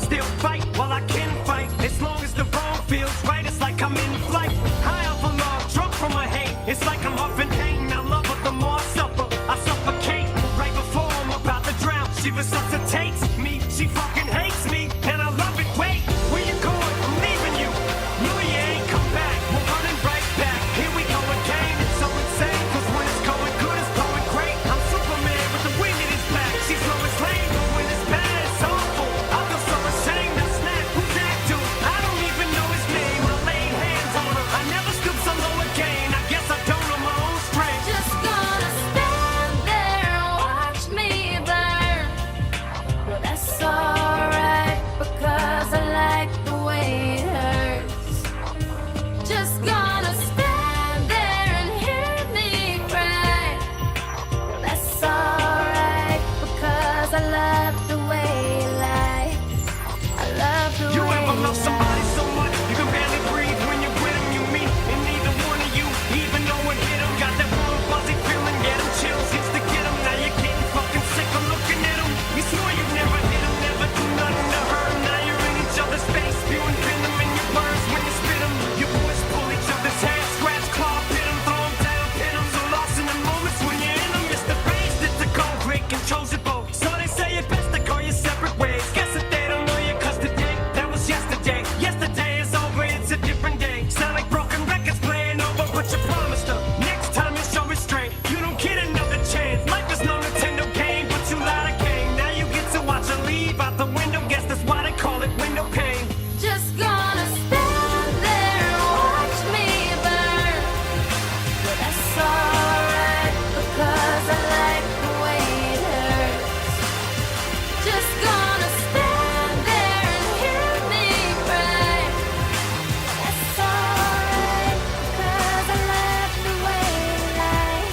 still fight while I can fight. As long as the wrong feels right, it's like I'm in flight. High off of love, drunk from my hate. It's like I'm huffing pain. I love her the more I suffocate. Right before I'm about to drown, she resuscitates me. She fucking hates me, and I love it. Wait, where you going? I'm leaving you. No, you ain't come back. We're running right back. Here we go again. It's so insane, cause when it's going good, it's going great. I'm Superman with the wind in his back. She's low as lame, but when it's bad, it's awful. I feel so ashamed. I snap. Who's that dude? I don't even know his name. I laid hands on her. I never stoop so low again. I guess I don't know my own strength. Just gonna stand there and watch me burn. Well, that's alright, because I like the way it hurts. Just gonna stand there and hear me cry. Well, that's alright, because I love the way you lie. I love the You way ever you love somebody lie. so much you can barely breathe when you're with them? You meet, and neither one of you even know it hit them. Got that warm fuzzy feeling, get them chills, used to get them. Now you're getting fucking sick of looking at them. You swore you'd never hit them, never do nothing to hurt 'em. Now you're in each other's face, spewing venom in your words when you spit them. Your boys pull each other's hair, scratch, claw, pit 'em, throw 'em down, pin 'em. So lost in the moments when you're in them. It's the race that's the goal, great controls your boat. So they say it's best to go your separate ways. Guess that they don't know you, cause today, that was yesterday. Yesterday is over, it's a different day. Sound like broken records playing over, but you promised her next time you show restraint. You don't get another chance. Life is no Nintendo game, but you lied again. Now you get to watch her leave out the window. Guess that's why they call it window pane. Just gonna stand there and watch me burn. Well, that's alright, because I like the way it hurts. Just gonna stand there and hear me cry. That's alright, because I love the way you lie.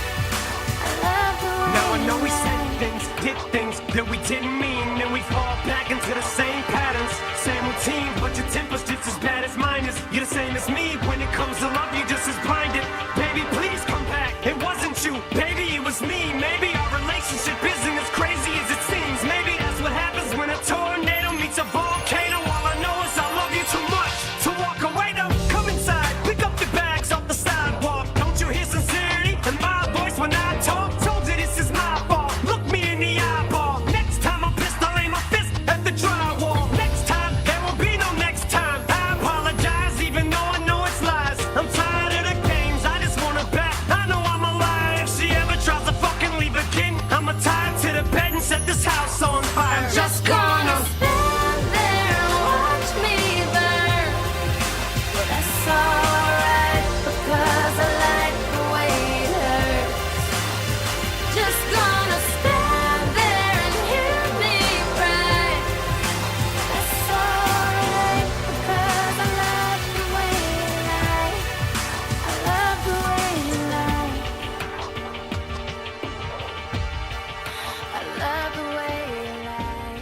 I love the way Now I know we you said lie. things, did things that we didn't mean, and we fall back into the same patterns, same routine. But your temper's just as bad as mine is. You're the same as me. When it comes to love, you're just as blinded. Baby, please come back. It wasn't you, baby, it was me. Maybe our relationship isn't as crazy as it seems. Maybe that's what happens when a tornado meets a volcano. All I know is I love you too much to walk away. Now come inside, pick up your bags off the sidewalk. Don't you hear sincerity in my voice when I talk? Told you this is my fault. Look me in the eyeball. Next time I'm pissed, I'll aim my fist at the drywall. Next time, there will be no next time. I apologize, even though I know it's lies. I'm tired of the games, I just want her back. I know I'm a liar. If she ever tries to fucking leave again, I'ma tie her to the bed and set this house on fire. I'm just gonna stand there and watch me burn. Well, that's alright, because I like the way it hurts. Just gonna stand there and hear me cry. That's alright, because I love the way you lie. I love the way you lie. I love the way you lie.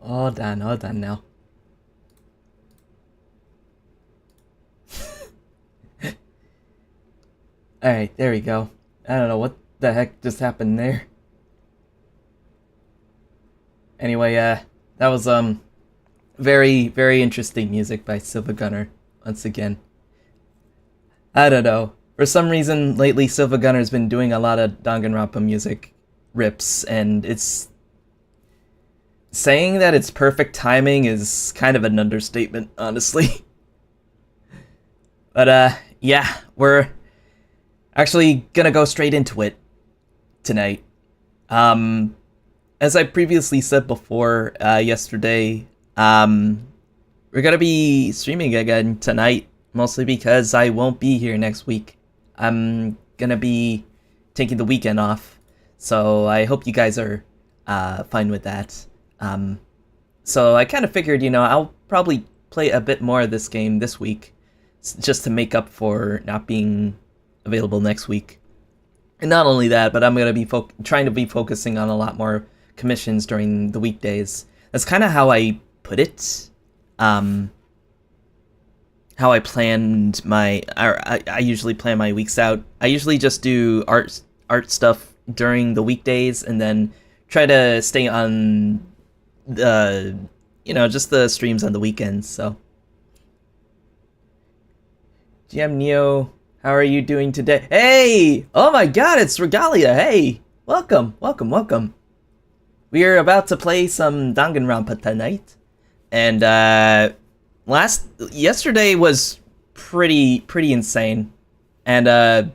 All done now. Alright, there we go. I don't know what the heck just happened there. Anyway, that was, very, very interesting music by Silva Gunner, once again. I don't know. For some reason, lately Silva Gunner's been doing a lot of Danganronpa music rips, and it's... saying that it's perfect timing is kind of an understatement, honestly. But, yeah, we're actually gonna go straight into it tonight. As I previously said before, yesterday, we're gonna be streaming again tonight, mostly because I won't be here next week. I'm gonna be taking the weekend off, so I hope you guys are fine with that. So I kind of figured, I'll probably play a bit more of this game this week, just to make up for not being available next week. And not only that, but I'm going to be trying to be focusing on a lot more commissions during the weekdays. That's kind of how I put it. How I planned I usually plan my weeks out. I usually just do art stuff during the weekdays, and then try to stay on the, just the streams on the weekends. So, GM Neo, how are you doing today? Hey! Oh my god, it's Regalia! Hey! Welcome! We are about to play some Danganronpa tonight. And, yesterday was pretty insane. And,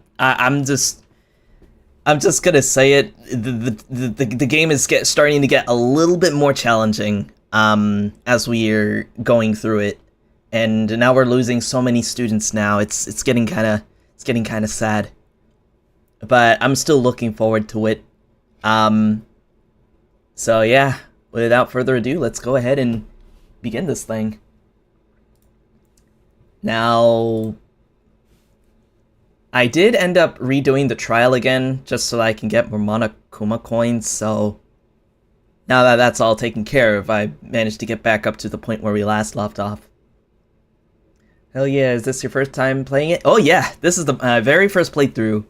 I'm just gonna say it, the game is starting to get a little bit more challenging, as we are going through it. And now we're losing so many students now, it's getting kinda sad. But I'm still looking forward to it. So yeah, without further ado, let's go ahead and begin this thing. Now, I did end up redoing the trial again, just so that I can get more Monokuma coins, so now that that's all taken care of, I managed to get back up to the point where we last left off. Hell yeah, is this your first time playing it? Oh yeah, this is the very first playthrough.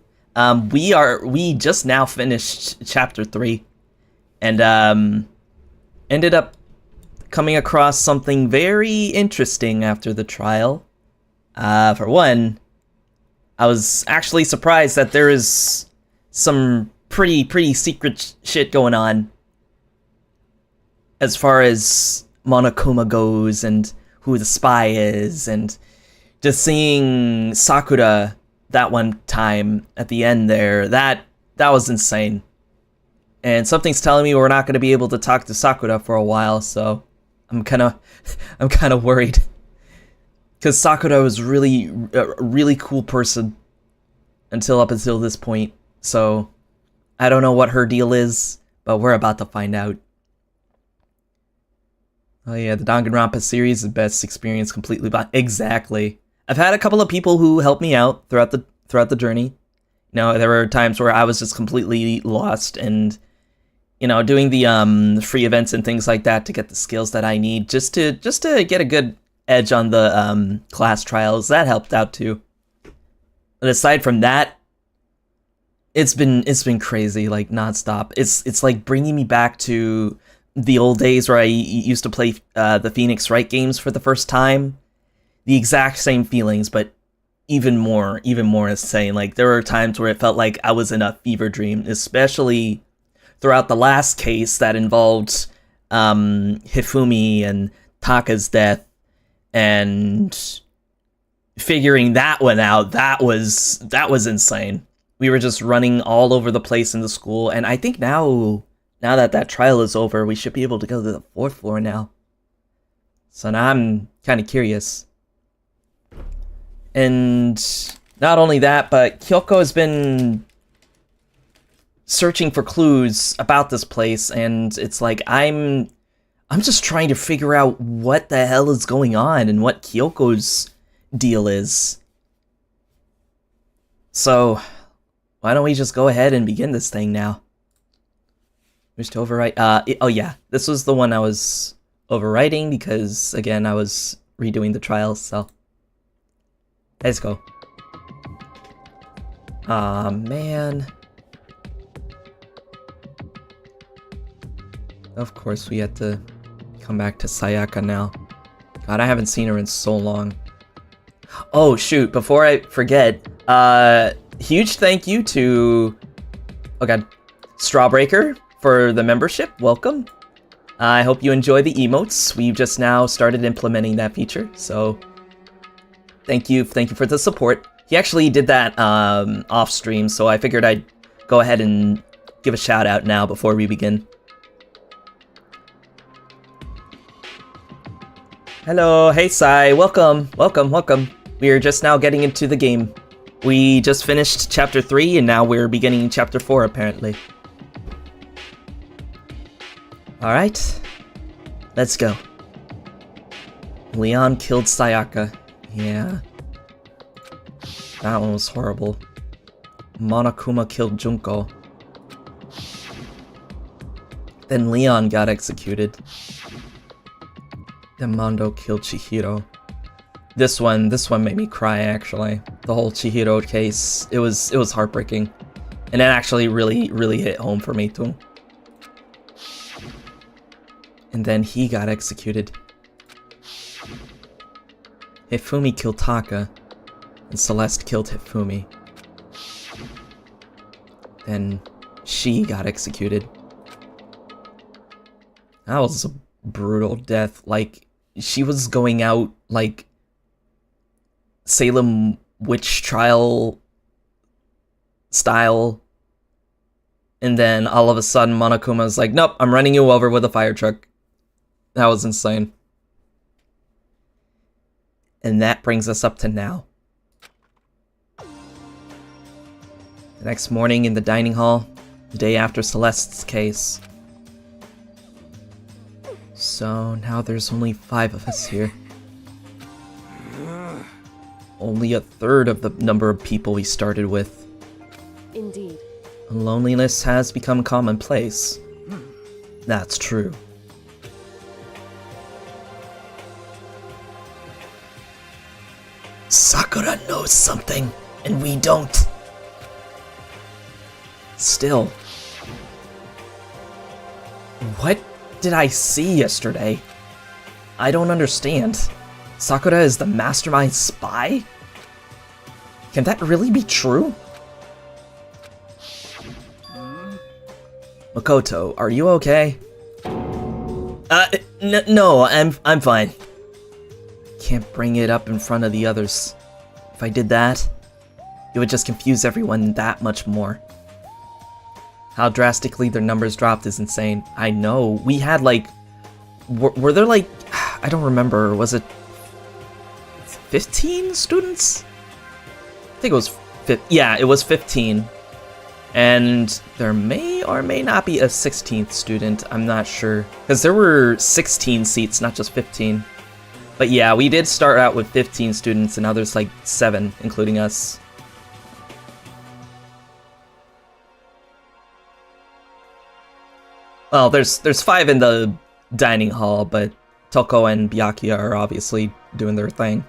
We just now finished Chapter 3, and ended up coming across something very interesting after the trial. For one, I was actually surprised that there is some pretty secret shit going on as far as Monokuma goes, and who the spy is, and just seeing Sakura that one time at the end there, that was insane. And something's telling me we're not going to be able to talk to Sakura for a while, so I'm kind of worried. Because Sakura was a really cool person up until this point, so I don't know what her deal is, but we're about to find out. Oh yeah, the Danganronpa series is the best experience completely. Exactly. I've had a couple of people who helped me out throughout the journey. There were times where I was just completely lost, and doing the free events and things like that to get the skills that I need just to get a good edge on the class trials. That helped out too. But aside from that, it's been crazy, like nonstop. It's like bringing me back to the old days where I used to play the Phoenix Wright games for the first time. The exact same feelings, but even more insane. Like, there were times where it felt like I was in a fever dream, especially throughout the last case that involved Hifumi and Taka's death, and figuring that one out. That was insane. We were just running all over the place in the school, and I think now that trial is over, we should be able to go to the 4th floor now. So now I'm kind of curious. And not only that, but Kyoko has been searching for clues about this place, and it's like I'm just trying to figure out what the hell is going on and what Kyoko's deal is. So why don't we just go ahead and begin this thing now? Wish to overwrite. Oh yeah, this was the one I was overwriting because, again, I was redoing the trials, so let's go. Aw, man. Of course we had to come back to Sayaka now. God, I haven't seen her in so long. Oh shoot, before I forget, huge thank you to, oh god, Strawbreaker for the membership. Welcome. I hope you enjoy the emotes. We've just now started implementing that feature, so thank you for the support. He actually did that off stream, so I figured I'd go ahead and give a shout out now before we begin. Hello, hey Sai, welcome. We are just now getting into the game. We just finished Chapter 3, and now we're beginning Chapter 4, apparently. Alright. Let's go. Leon killed Sayaka. Yeah. That one was horrible. Monokuma killed Junko. Then Leon got executed. Then Mondo killed Chihiro. This one made me cry, actually. The whole Chihiro case, it was heartbreaking. And it actually really hit home for me too. And then he got executed. Hifumi killed Taka, and Celeste killed Hifumi. Then she got executed. That was a brutal death. Like, she was going out like Salem witch trial style, and then all of a sudden Monokuma's like, nope, I'm running you over with a fire truck. That was insane. And that brings us up to now. The next morning in the dining hall, the day after Celeste's case. So now there's only 5 of us here. Only a third of the number of people we started with. Indeed. Loneliness has become commonplace. That's true. Sakura knows something, and we don't. Still. What did I see yesterday? I don't understand. Sakura is the mastermind spy? Can that really be true? Makoto, are you okay? No, I'm fine. Can't bring it up in front of the others. If I did that, it would just confuse everyone that much more. How drastically their numbers dropped is insane. I know. We had like... Were there like... I don't remember. Was it 15 students? I think it was... Yeah, it was 15. And there may or may not be a 16th student. I'm not sure. Because there were 16 seats, not just 15. But yeah, we did start out with 15 students, and now there's like 7, including us. Well, there's 5 in the dining hall, but Toko and Byakuya are obviously doing their thing.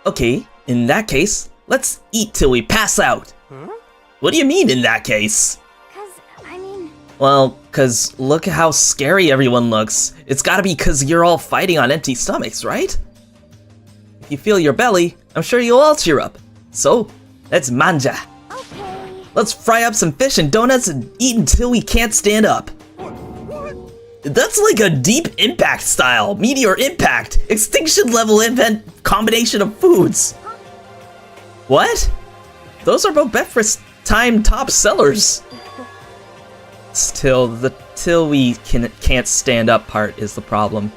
Okay, in that case, let's eat till we pass out. Huh? What do you mean, in that case? Well, cause look at how scary everyone looks. It's gotta be cause you're all fighting on empty stomachs, right? If you feel your belly, I'm sure you'll all cheer up. So, let's manja. Okay. Let's fry up some fish and donuts and eat until we can't stand up. What? That's like a Deep Impact style, Meteor Impact, Extinction level event combination of foods. What? Those are both breakfast time top sellers. Still, the till we can't stand up part is the problem.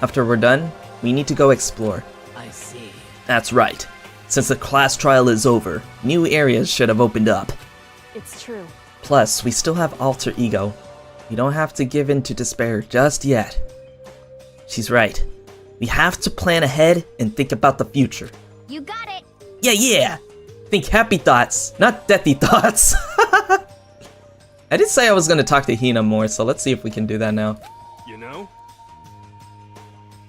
After we're done, we need to go explore. I see. That's right. Since the class trial is over, new areas should have opened up. It's true. Plus, we still have alter ego. We don't have to give in to despair just yet. She's right. We have to plan ahead and think about the future. You got it. Yeah! Think happy thoughts, not deathy thoughts. I did say I was gonna talk to Hina more, so let's see if we can do that now. You know?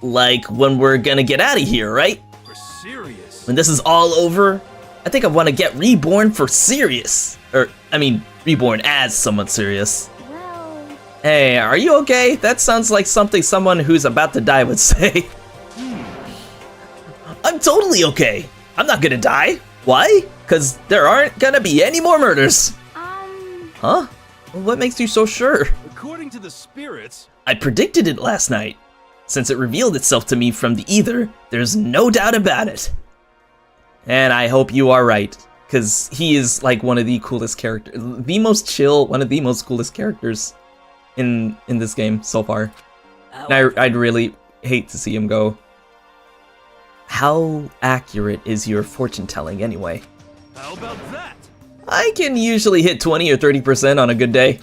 Like when we're gonna get out of here, right? For serious. When this is all over, I think I want to get reborn for serious. Or, I mean, reborn as someone serious. Well... Hey, are you okay? That sounds like something someone who's about to die would say. I'm totally okay. I'm not gonna die. Why? Because there aren't gonna be any more murders. Huh? What makes you so sure? According to the spirits... I predicted it last night. Since it revealed itself to me from the ether, there's no doubt about it. And I hope you are right, because he is like one of the coolest characters, the most chill, one of the most coolest characters in this game so far. And I'd really hate to see him go. How accurate is your fortune telling anyway? How about that? I can usually hit 20 or 30% on a good day.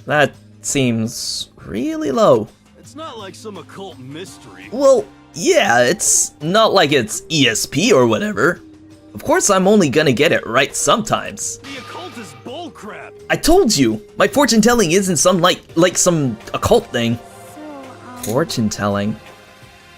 That seems really low. It's not like some occult mystery. Well, yeah, it's not like it's ESP or whatever. Of course I'm only gonna get it right sometimes. The occult is bullcrap. I told you, my fortune telling isn't some like some occult thing. Fortune telling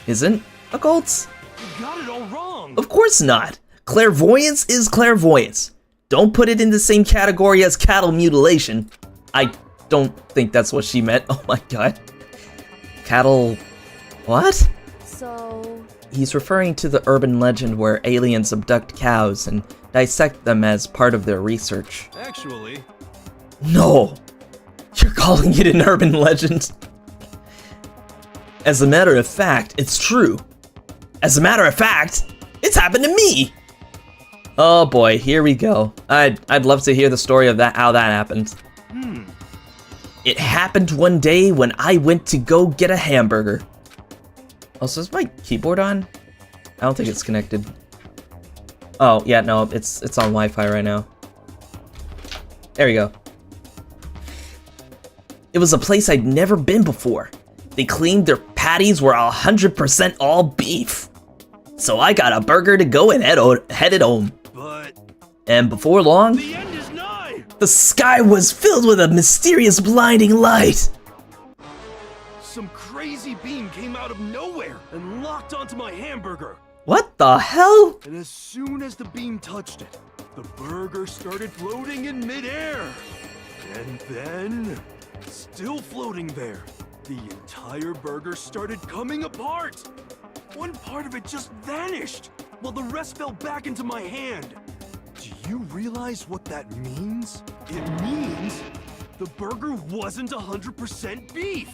isn't occult? You got it all wrong. Of course not. Clairvoyance is clairvoyance. Don't put it in the same category as cattle mutilation. I don't think that's what she meant. Oh my god. Cattle... what? So... He's referring to the urban legend where aliens abduct cows and dissect them as part of their research. Actually, No! You're calling it an urban legend? As a matter of fact, it's true. As a matter of fact, it's happened to me! Oh boy, here we go. I'd love to hear the story of how that happened. It happened one day when I went to go get a hamburger. Oh, so is my keyboard on? I don't think it's connected. Oh, yeah, no, it's on Wi-Fi right now. There we go. It was a place I'd never been before. They claimed their patties were 100% all beef. So I got a burger to go and headed home. but And before long, the end is nigh. the sky was filled with a mysterious blinding light. Some crazy beam came out of nowhere and locked onto my hamburger. What the hell? And as soon as the beam touched it, the burger started floating in midair. And then, still floating there, the entire burger started coming apart. One part of it just vanished, while the rest fell back into my hand. Do you realize what that means? It means the burger wasn't 100% beef.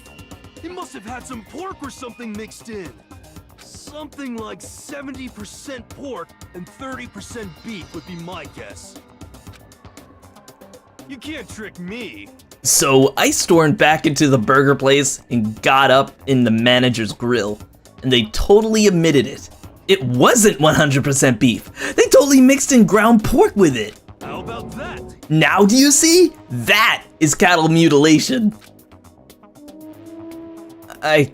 It must have had some pork or something mixed in. Something like 70% pork and 30% beef would be my guess. You can't trick me. So I stormed back into the burger place and got up in the manager's grill. And they totally admitted it. It wasn't 100% beef. They totally mixed in ground pork with it. How about that? Now do you see? That is cattle mutilation. I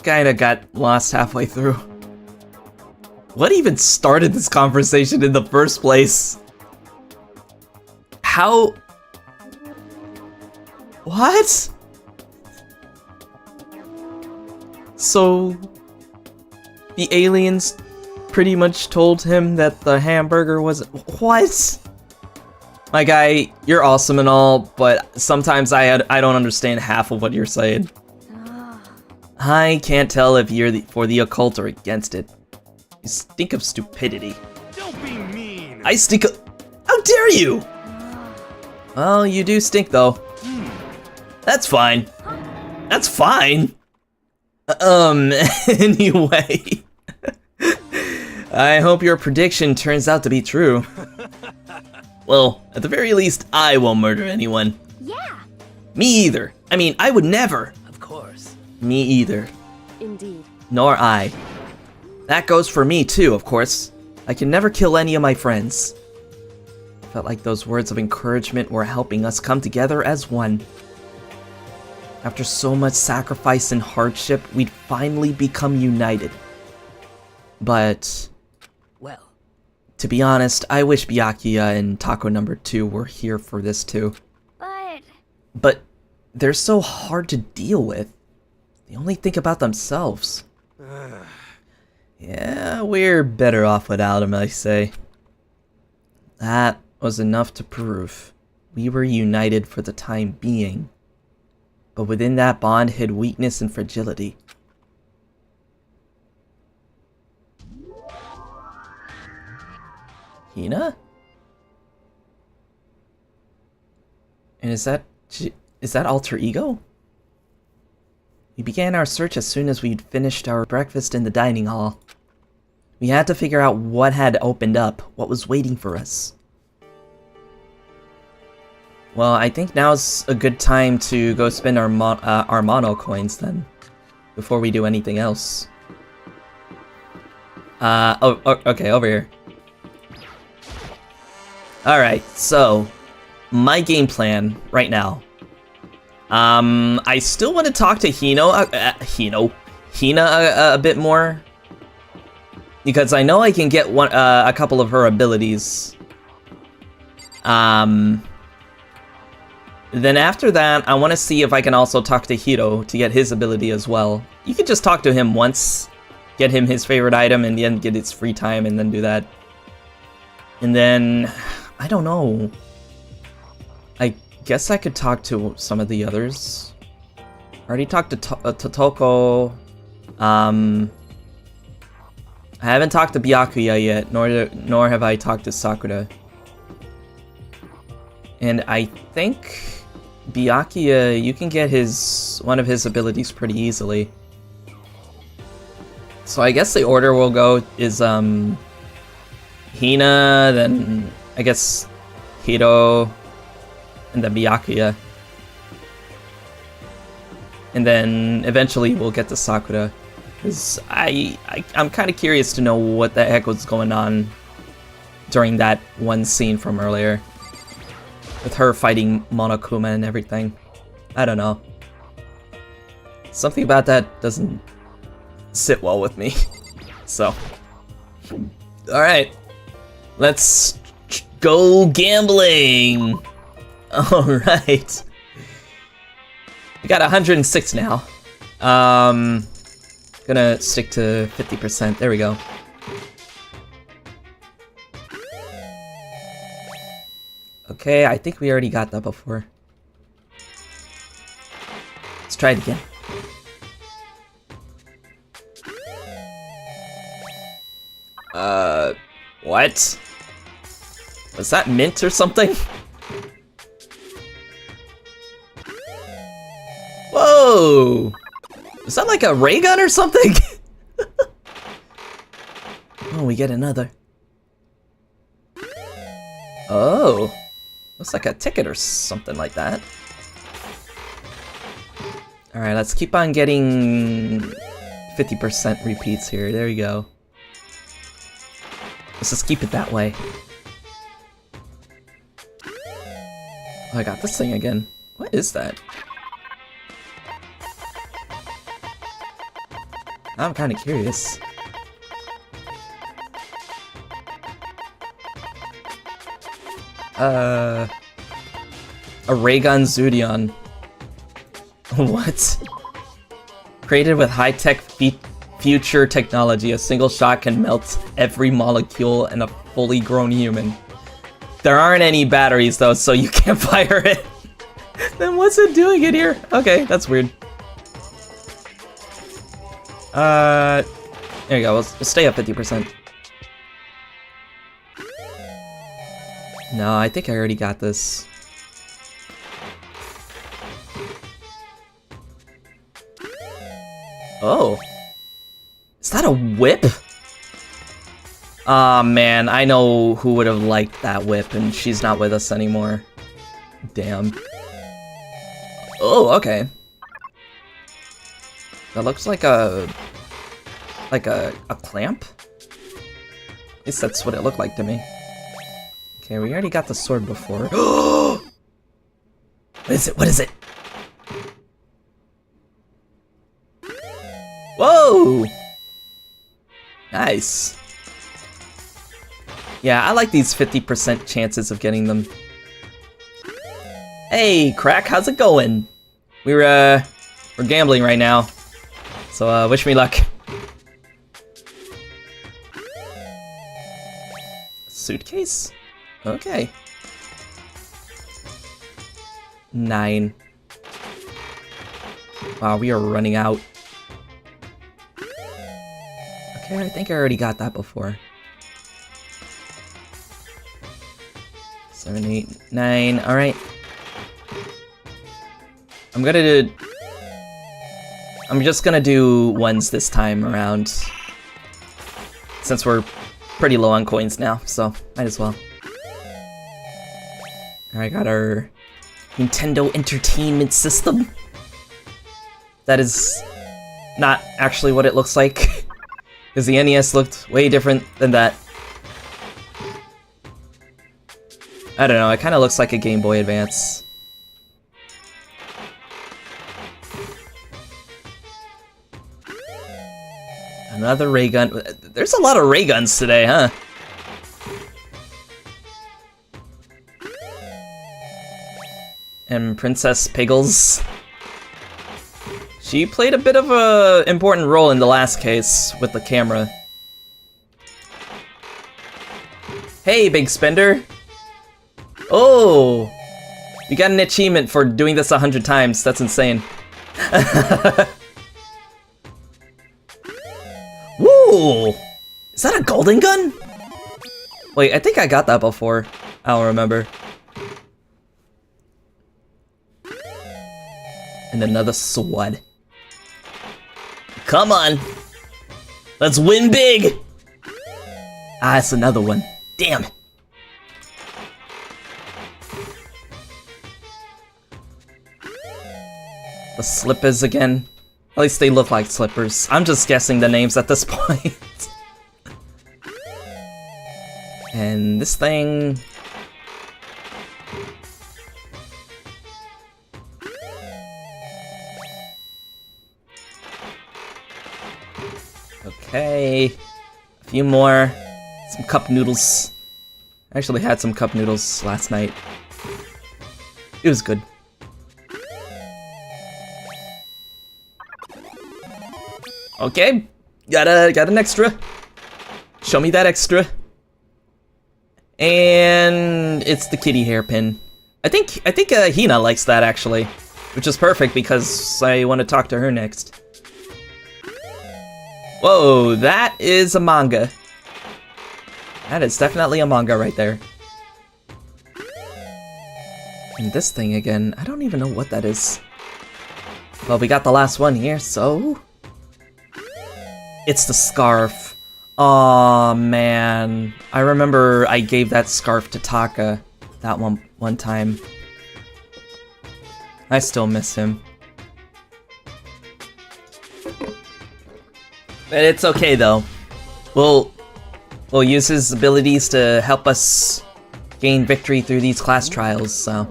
kinda got lost halfway through. What even started this conversation in the first place? How? What? So, the aliens pretty much told him that the hamburger was... What? My guy, you're awesome and all, but sometimes I don't understand half of what you're saying. I can't tell if you're for the occult or against it. You stink of stupidity. Don't be mean. I stink of... How dare you? Well, you do stink though. That's fine. That's fine. Anyway. I hope your prediction turns out to be true. Well, at the very least, I won't murder anyone. Yeah. Me either. I mean, I would never. Of course. Me either. Indeed. Nor I. That goes for me too, of course. I can never kill any of my friends. Felt like those words of encouragement were helping us come together as one. After so much sacrifice and hardship, we'd finally become united. But, Well, to be honest, I wish Byakuya and Taco number 2 were here for this too. But they're so hard to deal with. They only think about themselves. Yeah, we're better off without them, I say. That was enough to prove we were united for the time being. But within that bond hid weakness and fragility. Hina? And is that alter ego? We began our search as soon as we'd finished our breakfast in the dining hall. We had to figure out what had opened up, what was waiting for us. Well, I think now's a good time to go spend our mono coins then, before we do anything else. Okay, over here. Alright, so my game plan right now. I still want to talk to Hina a bit more. Because I know I can get a couple of her abilities. Then after that, I want to see if I can also talk to Hiro to get his ability as well. You could just talk to him once, get him his favorite item, and then get his free time, and then do that. And then, I don't know. I guess I could talk to some of the others. I already talked to Totoko. I haven't talked to Byakuya yet, nor have I talked to Sakura. And I think Byakuya, you can get one of his abilities pretty easily. So I guess the order we'll go is Hina, then I guess Hiro, and then Byakuya. And then eventually we'll get to Sakura. Because I'm kind of curious to know what the heck was going on during that one scene from earlier. With her fighting Monokuma and everything. I don't know. Something about that doesn't sit well with me. So. Alright. Let's go gambling! Alright. We got 106 now. Gonna stick to 50%. There we go. Okay, I think we already got that before. Let's try it again. What? Was that mint or something? Whoa! Is that like a ray gun or something? Oh, we get another. Oh. Looks like a ticket or something like that. Alright, let's keep on getting 50% repeats here. There you go. Let's just keep it that way. Oh, I got this thing again. What is that? I'm kind of curious. A ray gun Zudion. What? Created with high-tech future technology, a single shot can melt every molecule in a fully grown human. There aren't any batteries though, so you can't fire it. Then what's it doing in here? Okay, that's weird. There you go, we'll stay at 50%. No, I think I already got this. Oh. Is that a whip? Aw, man, I know who would have liked that whip, and she's not with us anymore. Damn. Oh, okay. That looks like a clamp? At least that's what it looked like to me. Okay, we already got the sword before. What is it? What is it? Whoa! Nice. Yeah, I like these 50% chances of getting them. Hey, Crack, how's it going? We're gambling right now. So, wish me luck. Suitcase? Okay. 9. Wow, we are running out. Okay, I think I already got that before. 7, 8, 9. Alright. I'm just gonna do ones this time around. Since we're pretty low on coins now, so might as well. Alright, got our Nintendo Entertainment System. That is not actually what it looks like. Because the NES looked way different than that. I don't know, it kind of looks like a Game Boy Advance. Another ray gun. There's a lot of ray guns today, huh? And Princess Piggles. She played a bit of a important role in the last case with the camera. Hey, Big Spender. Oh, you got an achievement for doing this 100 times. That's insane. Woo! Is that a golden gun? Wait, I think I got that before. I don't remember. And another sword. Come on! Let's win big! Ah, it's another one. Damn! The slippers again. At least they look like slippers. I'm just guessing the names at this point. And this thing... Okay, a few more. Some cup noodles. I actually had some cup noodles last night. It was good. Okay, got an extra. Show me that extra. And it's the kitty hairpin. I think Hina likes that actually, which is perfect because I want to talk to her next. Whoa, that is a manga. That is definitely a manga right there. And this thing again, I don't even know what that is. Well, we got the last one here, so... It's the scarf. Aw, man. I remember I gave that scarf to Taka that one time. I still miss him. But it's okay though. We'll use his abilities to help us gain victory through these class trials, so.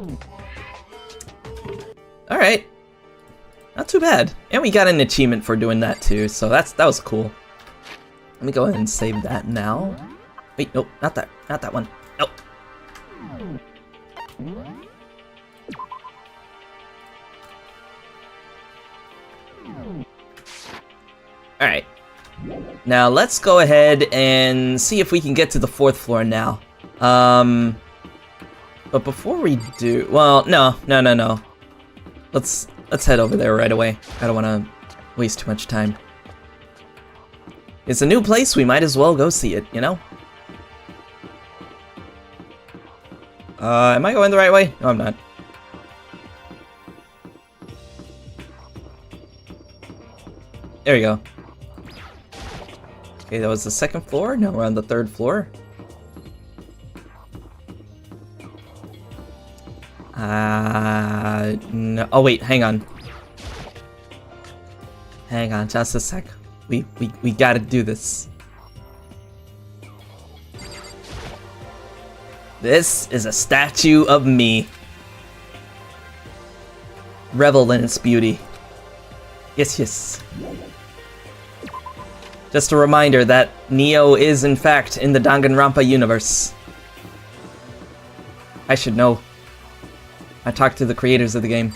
Alright. Not too bad. And we got an achievement for doing that too, so that was cool. Let me go ahead and save that now. Wait, nope, not that one. Nope. Alright. Now let's go ahead and see if we can get to the 4th floor now. But before we do, well, no. Let's head over there right away. I don't want to waste too much time. It's a new place, we might as well go see it, you know? Am I going the right way? No, I'm not. There we go. Okay, that was the 2nd floor. Now we're on the 3rd floor. No. Oh wait, hang on. Hang on, just a sec. We gotta do this. This is a statue of me. Revel in its beauty. Yes. Just a reminder that Neo is in fact in the Danganronpa universe. I should know. I talked to the creators of the game.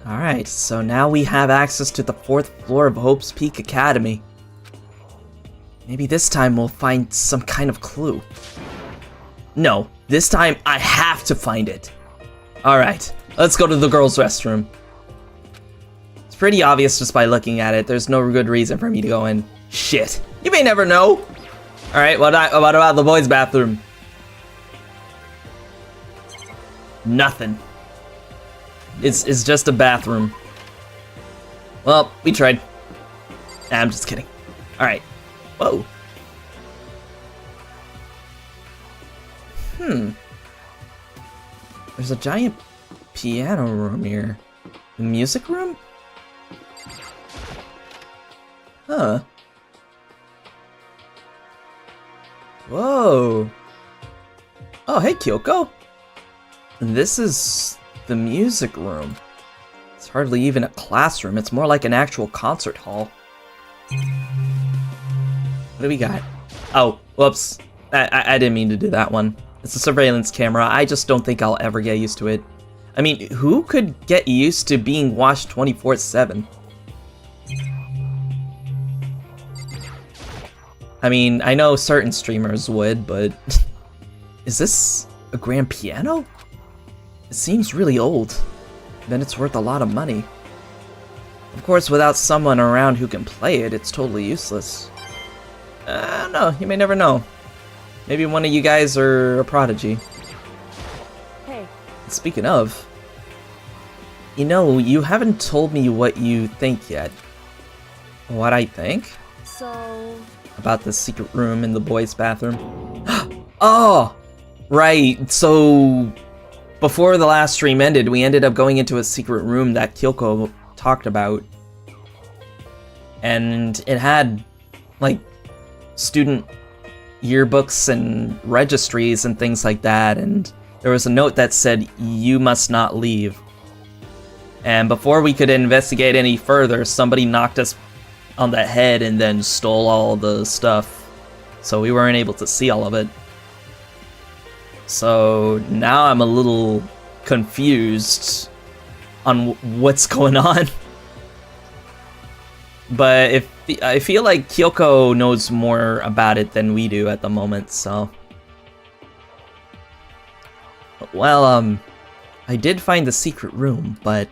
Alright, so now we have access to the 4th floor of Hope's Peak Academy. Maybe this time we'll find some kind of clue. No, this time I have to find it. Alright, let's go to the girls' restroom. It's pretty obvious just by looking at it. There's no good reason for me to go in. Shit, you may never know. Alright, what about the boys' bathroom? Nothing. It's just a bathroom. Well, we tried. Nah, I'm just kidding. Alright. Whoa. There's a giant piano room here. The music room? Huh. Oh, hey, Kyoko. This is the music room. It's hardly even a classroom. It's more like an actual concert hall. What do we got? Oh, whoops. I didn't mean to do that one. It's a surveillance camera. I just don't think I'll ever get used to it. I mean, who could get used to being watched 24/7? I mean, I know certain streamers would, but... Is this a grand piano? It seems really old. Then it's worth a lot of money. Of course, without someone around who can play it, it's totally useless. I don't know, you may never know. Maybe one of you guys are a prodigy. Hey, Speaking of, you know, you haven't told me what you think yet. What I think? so About the secret room in the boys' bathroom? Oh! Right, so... Before the last stream ended, we ended up going into a secret room that Kyoko talked about. And it had, like, student yearbooks and registries and things like that, and there was a note that said, "You must not leave." And before we could investigate any further, somebody knocked us on the head and then stole all the stuff, so we weren't able to see all of it. So now I'm a little confused on what's going on. But I feel like Kyoko knows more about it than we do at the moment, so... Well, I did find the secret room, but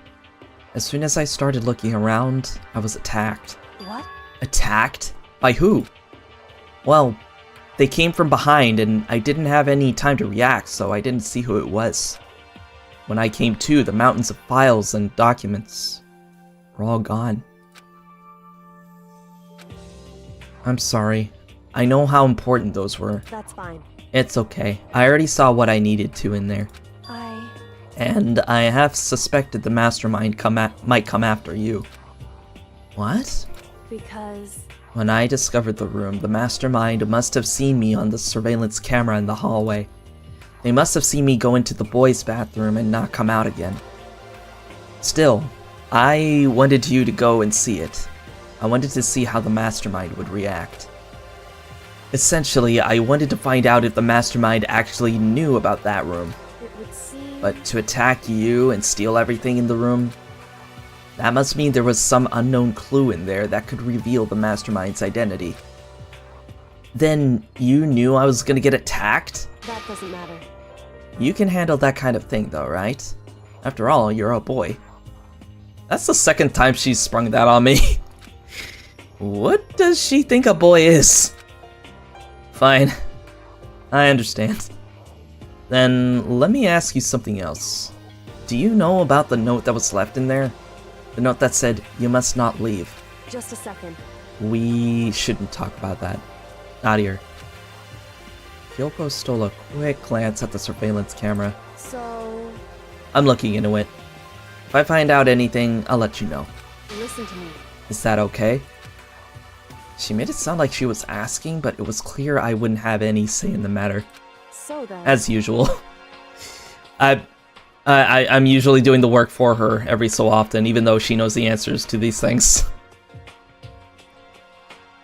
as soon as I started looking around, I was attacked. what? Attacked? By who? Well, they came from behind, and I didn't have any time to react, so I didn't see who it was. When I came to, the mountains of files and documents were all gone. I'm sorry. I know how important those were. That's fine. It's okay. I already saw what I needed to in there. And I have suspected the mastermind might come after you. What? Because When I discovered the room, the mastermind must have seen me on the surveillance camera in the hallway. They must have seen me go into the boys' bathroom and not come out again. Still, I wanted you to go and see it. I wanted to see how the mastermind would react. Essentially, I wanted to find out if the mastermind actually knew about that room. it would seem... But to attack you and steal everything in the room, that must mean there was some unknown clue in there that could reveal the mastermind's identity. Then you knew I was gonna get attacked? That doesn't matter. You can handle that kind of thing though, right? After all, you're a boy. That's the second time she's sprung that on me. What does she think a boy is? Fine. I understand. Then let me ask you something else. Do you know about the note that was left in there? The note that said, "You must not leave." Just a second. We shouldn't talk about that. Not here. Kyoko stole a quick glance at the surveillance camera. So, I'm looking into it. If I find out anything, I'll let you know. listen to me. Is that okay? She made it sound like she was asking, but it was clear I wouldn't have any say in the matter. So then... As usual. I'm usually doing the work for her every so often, even though she knows the answers to these things.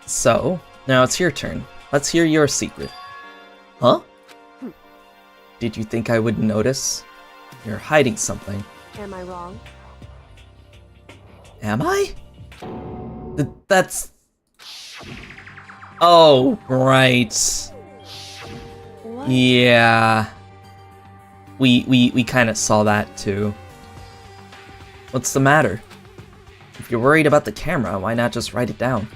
So, now it's your turn. Let's hear your secret. Huh? Did you think I wouldn't notice? You're hiding something. Am I wrong? Am I? That's... Oh, right. What? Yeah. We kind of saw that too. What's the matter? If you're worried about the camera, why not just write it down?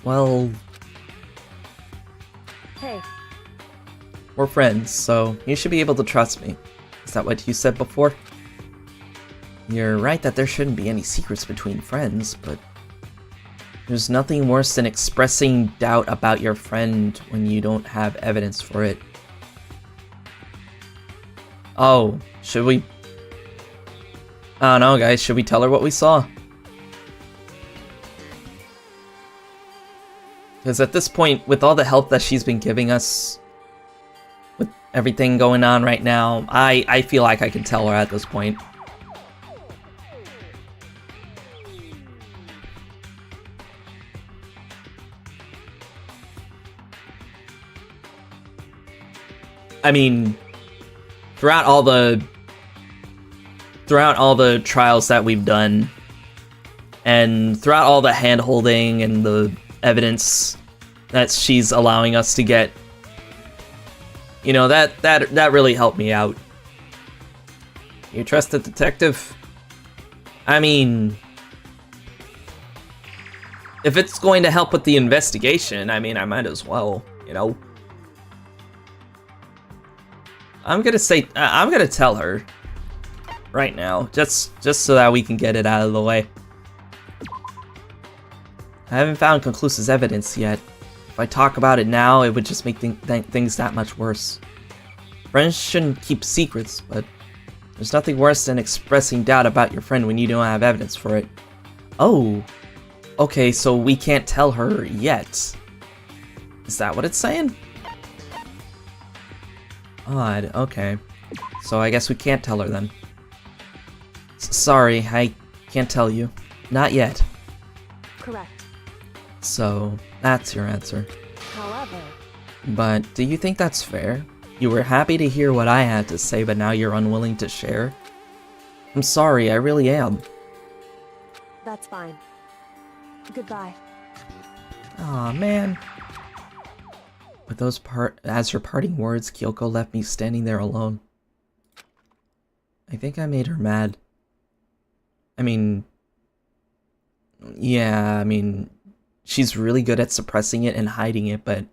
Well, Hey, we're friends, so you should be able to trust me. Is that what you said before? You're right that there shouldn't be any secrets between friends, but there's nothing worse than expressing doubt about your friend when you don't have evidence for it. Oh, should we... I don't know, guys. Should we tell her what we saw? Because at this point, with all the help that she's been giving us, everything going on right now, I feel like I can tell her at this point. I mean, throughout all the trials that we've done, and throughout all the hand-holding and the evidence that she's allowing us to get, you know, that really helped me out. You trust the detective? I mean, if it's going to help with the investigation, I mean, I might as well, you know. I'm gonna tell her right now, just so that we can get it out of the way. I haven't found conclusive evidence yet. If I talk about it now, it would just make things that much worse. Friends shouldn't keep secrets, but there's nothing worse than expressing doubt about your friend when you don't have evidence for it. Oh, okay, so we can't tell her yet. Is that what it's saying? Odd, okay. So I guess we can't tell her then. Sorry, I can't tell you. Not yet. Correct. So, that's your answer. However, But do you think that's fair? You were happy to hear what I had to say, but now you're unwilling to share? I'm sorry, I really am. that's fine. Goodbye. Aw, man. With those as her parting words, Kyoko left me standing there alone. I think I made her mad. I mean, yeah, I mean, she's really good at suppressing it and hiding it, but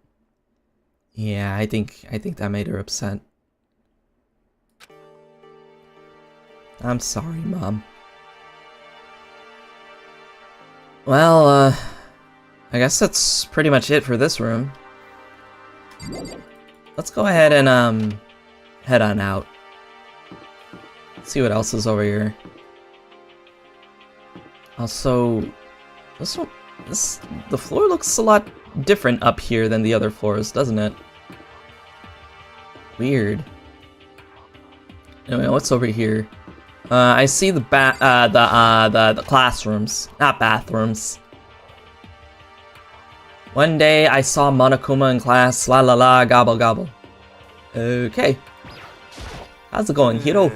yeah, I think that made her upset. I'm sorry, Mom. Well, I guess that's pretty much it for this room. Let's go ahead and, head on out. See what else is over here. Also, the floor looks a lot different up here than the other floors, doesn't it? Weird. Anyway, what's over here? I see the classrooms, not bathrooms. One day I saw Monokuma in class, la la la, gobble gobble. Okay. How's it going, Hiro?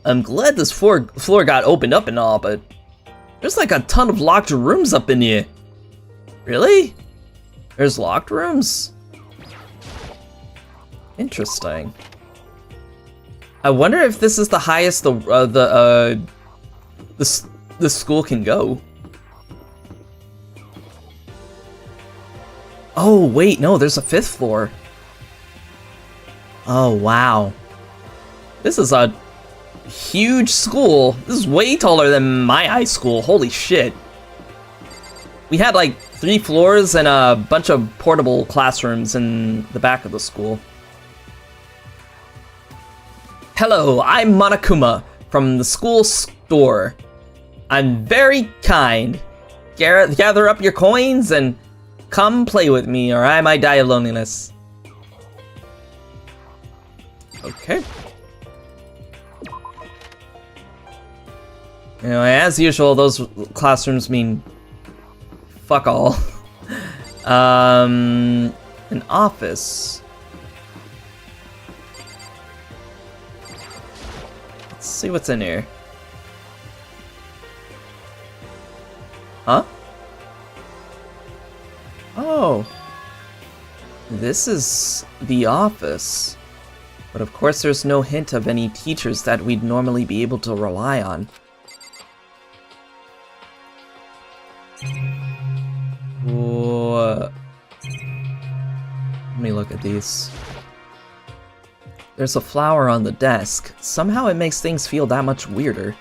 I'm glad this floor got opened up and all, but there's like a ton of locked rooms up in here. Really? There's locked rooms? Interesting. I wonder if this is the highest the school can go. Oh wait, no, there's a 5th floor. Oh wow. This is a huge school. This is way taller than my high school. Holy shit. We had like 3 floors and a bunch of portable classrooms in the back of the school. Hello, I'm Monokuma from the school store. I'm very kind. Gather up your coins and come play with me, or I might die of loneliness. Okay. Anyway, as usual, those classrooms mean fuck all. An office. Let's see what's in here. Huh? Oh. This is the office. But of course there's no hint of any teachers that we'd normally be able to rely on. Let me look at these. There's a flower on the desk. Somehow it makes things feel that much weirder.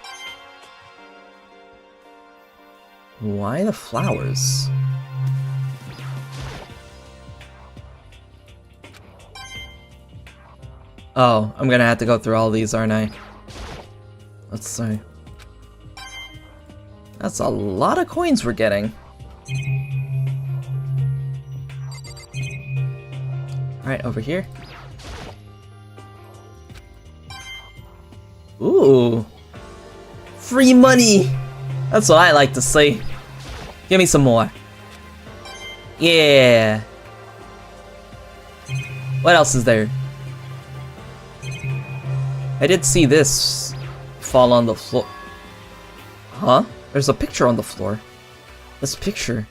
Why the flowers? Oh, I'm gonna have to go through all these, aren't I? Let's see. That's a lot of coins we're getting. Alright, over here. Ooh. Free money! That's what I like to see. Give me some more. Yeah. What else is there? I did see this fall on the floor. Huh? There's a picture on the floor. This picture.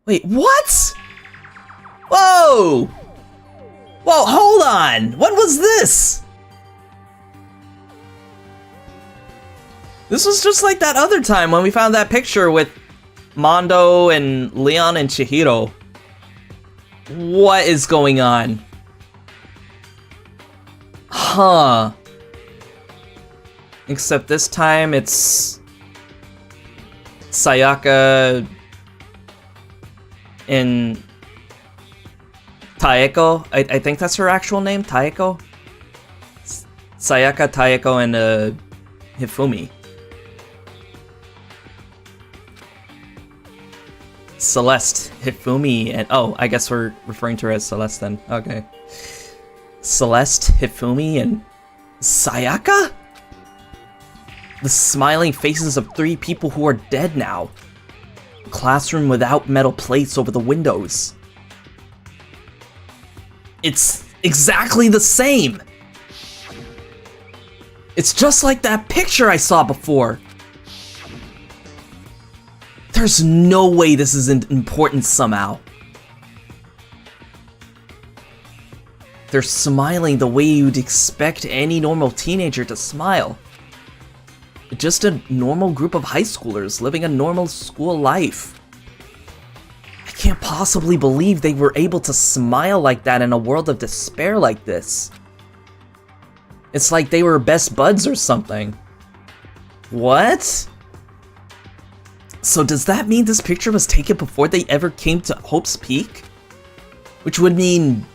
Wait, what? Whoa! Whoa, hold on! What was this? This was just like that other time when we found that picture with Mondo and Leon and Chihiro. What is going on? Huh. Except this time it's Sayaka and Taeko. I think that's her actual name, Taeko? Sayaka, Taeko, and Hifumi. Celeste, Hifumi, and oh, I guess we're referring to her as Celeste then. Okay. Celeste, Hifumi, and Sayaka? The smiling faces of 3 people who are dead now. A classroom without metal plates over the windows. It's exactly the same! It's just like that picture I saw before! There's no way this isn't important somehow. They're smiling the way you'd expect any normal teenager to smile. Just a normal group of high schoolers living a normal school life. I can't possibly believe they were able to smile like that in a world of despair like this. It's like they were best buds or something. What? So does that mean this picture was taken before they ever came to Hope's Peak? Which would mean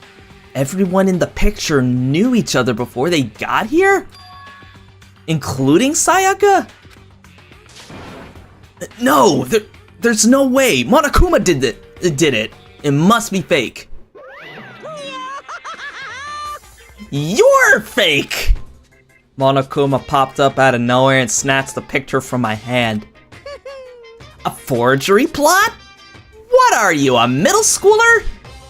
everyone in the picture knew each other before they got here? Including Sayaka? No, there's no way. Monokuma did it. It must be fake. You're fake! Monokuma popped up out of nowhere and snatched the picture from my hand. A forgery plot? What are you, a middle schooler?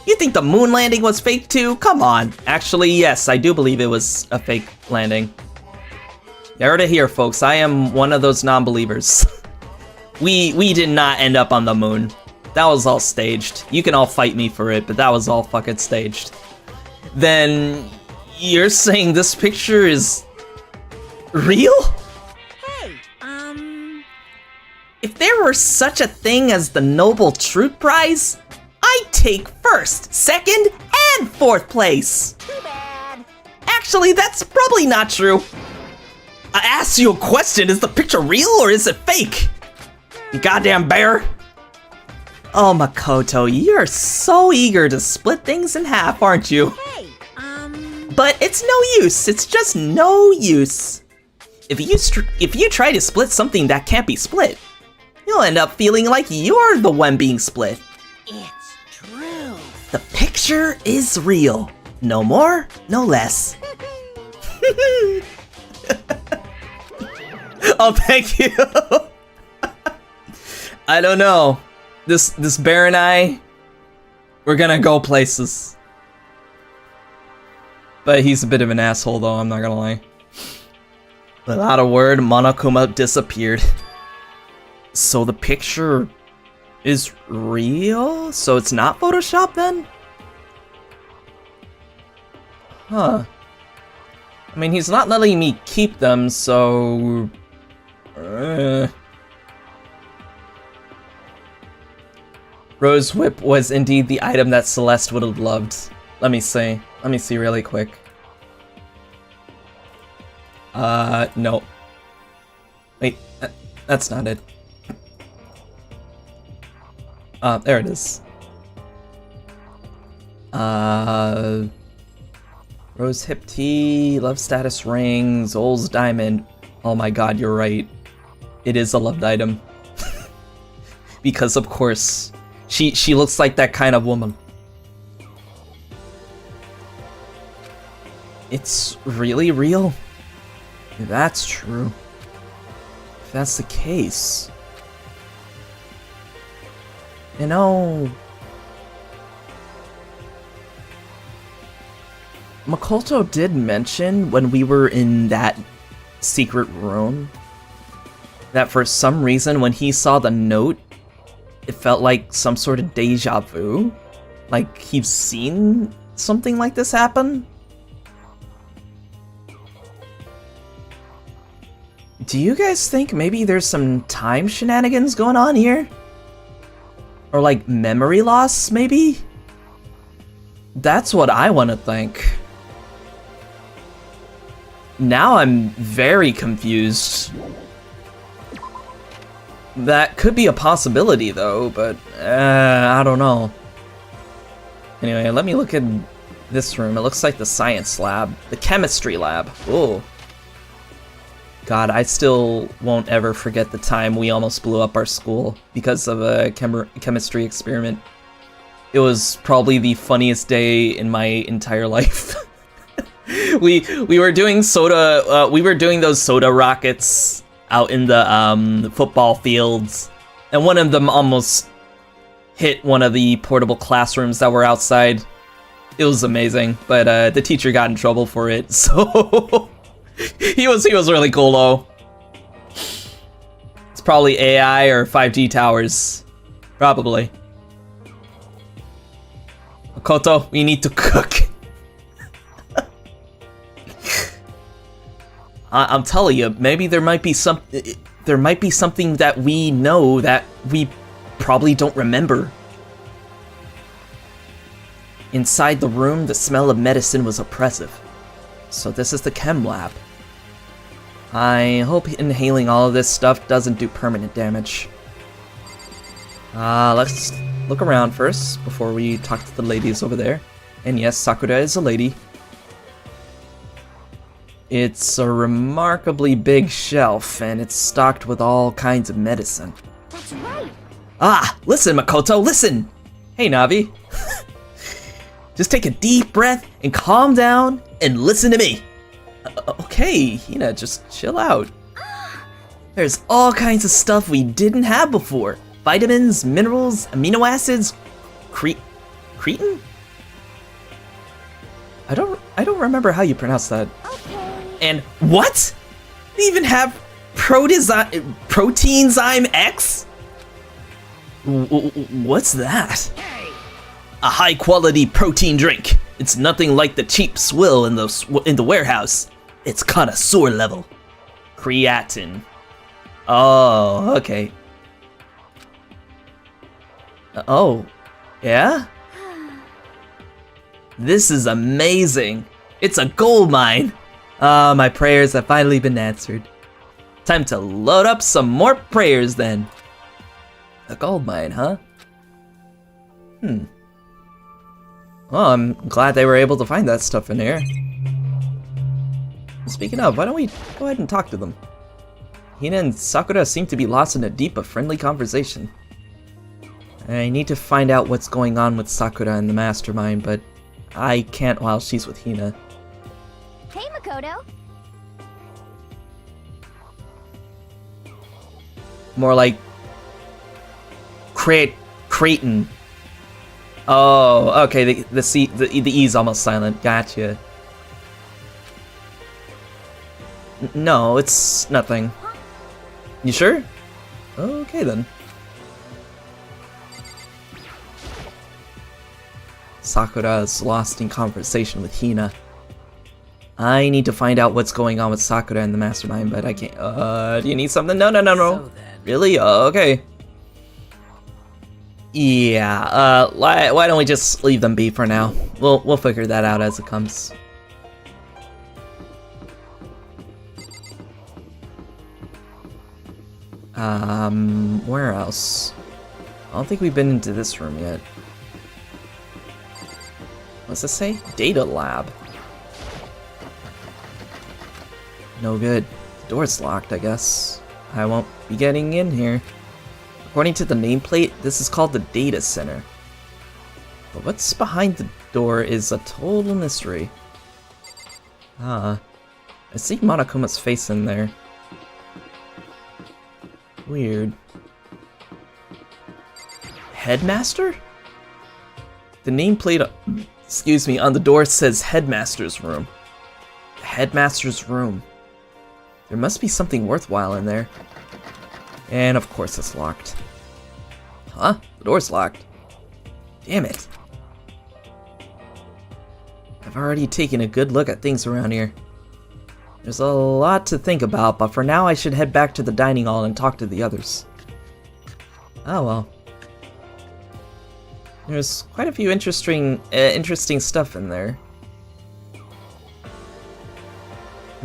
You think the moon landing was fake too? Come on. Actually, yes, I do believe it was a fake landing. You heard it here, folks. I am one of those non-believers. We did not end up on the moon. That was all staged. You can all fight me for it, but that was all fucking staged. Then you're saying this picture is real? If there were such a thing as the Noble Truth Prize, I'd take first, second, and fourth place. Too bad. Actually, that's probably not true. I asked you a question, is the picture real or is it fake? You goddamn bear. Oh, Makoto, you're so eager to split things in half, aren't you? Hey, But it's no use, it's just no use. If you try to split something that can't be split, you'll end up feeling like you're the one being split. it's true. The picture is real. No more, no less. Oh, thank you. I don't know. This bear and I, we're gonna go places. But he's a bit of an asshole though, I'm not gonna lie. Without a word, Monokuma disappeared. So the picture is real? So it's not Photoshop then? Huh. I mean, he's not letting me keep them, so... Rose Whip was indeed the item that Celeste would have loved. Let me see. Let me see really quick. No. Wait, that's not it. There it is. Rose Hip Tea, Love Status Ring, Zol's Diamond. Oh my god, you're right. It is a loved item. Because of course, she looks like that kind of woman. it's really real? If that's true. If that's the case. You know... Makoto did mention when we were in that secret room that for some reason when he saw the note, it felt like some sort of deja vu. Like he's seen something like this happen. Do you guys think maybe there's some time shenanigans going on here? Or like memory loss, maybe? That's what I want to think. Now I'm very confused. That could be a possibility though, but I don't know. Anyway, let me look at this room. It looks like the science lab. The chemistry lab. Oh. God, I still won't ever forget the time we almost blew up our school because of a chemistry experiment. It was probably the funniest day in my entire life. we were doing soda. We were doing those soda rockets out in the football fields, and one of them almost hit one of the portable classrooms that were outside. It was amazing, but the teacher got in trouble for it, so he was really cool though. It's probably AI or 5G towers, probably. Makoto, we need to cook. I'm telling you, maybe there might be something that we know that we probably don't remember. Inside the room, the smell of medicine was oppressive. So this is the chem lab. I hope inhaling all of this stuff doesn't do permanent damage. Let's look around first before we talk to the ladies over there. And yes, Sakura is a lady. It's a remarkably big shelf, and it's stocked with all kinds of medicine. That's right. Ah, listen, Makoto, listen! Hey, Navi. Just take a deep breath and calm down and listen to me. Okay, Hina, just chill out. There's all kinds of stuff we didn't have before. Vitamins, minerals, amino acids, cretin? I don't remember how you pronounce that. Okay. And what? They even have Proteinzyme X? What's that? A high-quality protein drink. It's nothing like the cheap swill in the warehouse. It's connoisseur level. Creatine. Oh, okay. Oh, yeah? This is amazing. It's a gold mine. My prayers have finally been answered. Time to load up some more prayers then. A gold mine, huh? Well, I'm glad they were able to find that stuff in here. Speaking of, why don't we go ahead and talk to them? Hina and Sakura seem to be lost in a deep but friendly conversation. I need to find out what's going on with Sakura and the mastermind, but I can't while she's with Hina. Hey, Makoto. More like Creighton. Oh, okay. The E's almost silent. Gotcha. No, it's nothing. You sure? Okay then. Sakura is lost in conversation with Hina. I need to find out what's going on with Sakura and the mastermind, but I can't. Do you need something? No. So then. Really? Okay. Yeah, why don't we just leave them be for now? We'll figure that out as it comes. Where else? I don't think we've been into this room yet. What's this say? Data lab. No good. The door's locked, I guess. I won't be getting in here. According to the nameplate, this is called the data center. But what's behind the door is a total mystery. I see Monokuma's face in there. Weird. Headmaster? The nameplate, excuse me, on the door says Headmaster's Room. The Headmaster's Room. There must be something worthwhile in there. And of course it's locked. Huh? The door's locked. Damn it. I've already taken a good look at things around here. There's a lot to think about, but for now I should head back to the dining hall and talk to the others. Oh well. There's quite a few interesting stuff in there.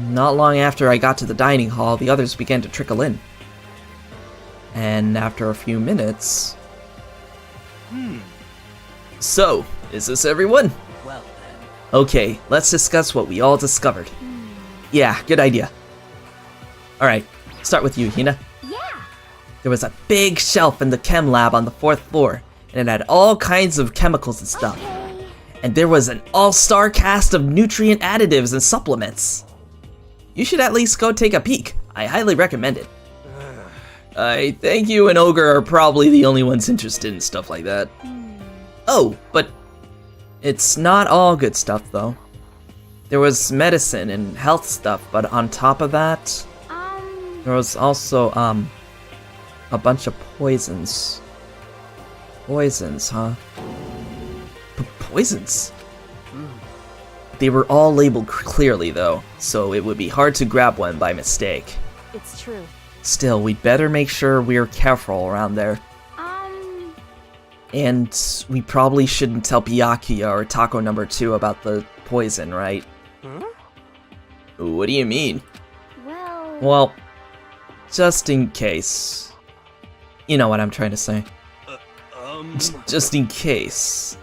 Not long after I got to the dining hall, the others began to trickle in. And after a few minutes... So, is this everyone? Well then. Okay, let's discuss what we all discovered. Yeah, good idea. Alright, start with you, Hina. Yeah. There was a big shelf in the chem lab on the 4th floor, and it had all kinds of chemicals and stuff. Okay. And there was an all-star cast of nutrient additives and supplements. You should at least go take a peek. I highly recommend it. I think you and Ogre are probably the only ones interested in stuff like that. Oh, but it's not all good stuff, though. There was medicine and health stuff, but on top of that, there was also, a bunch of poisons. Poisons, huh? Poisons? They were all labeled clearly, though, so it would be hard to grab one by mistake. It's true. Still, we'd better make sure we're careful around there. And we probably shouldn't tell Byakuya or Taco number 2 about the poison, right? What do you mean? Well, just in case. You know what I'm trying to say. Just in case.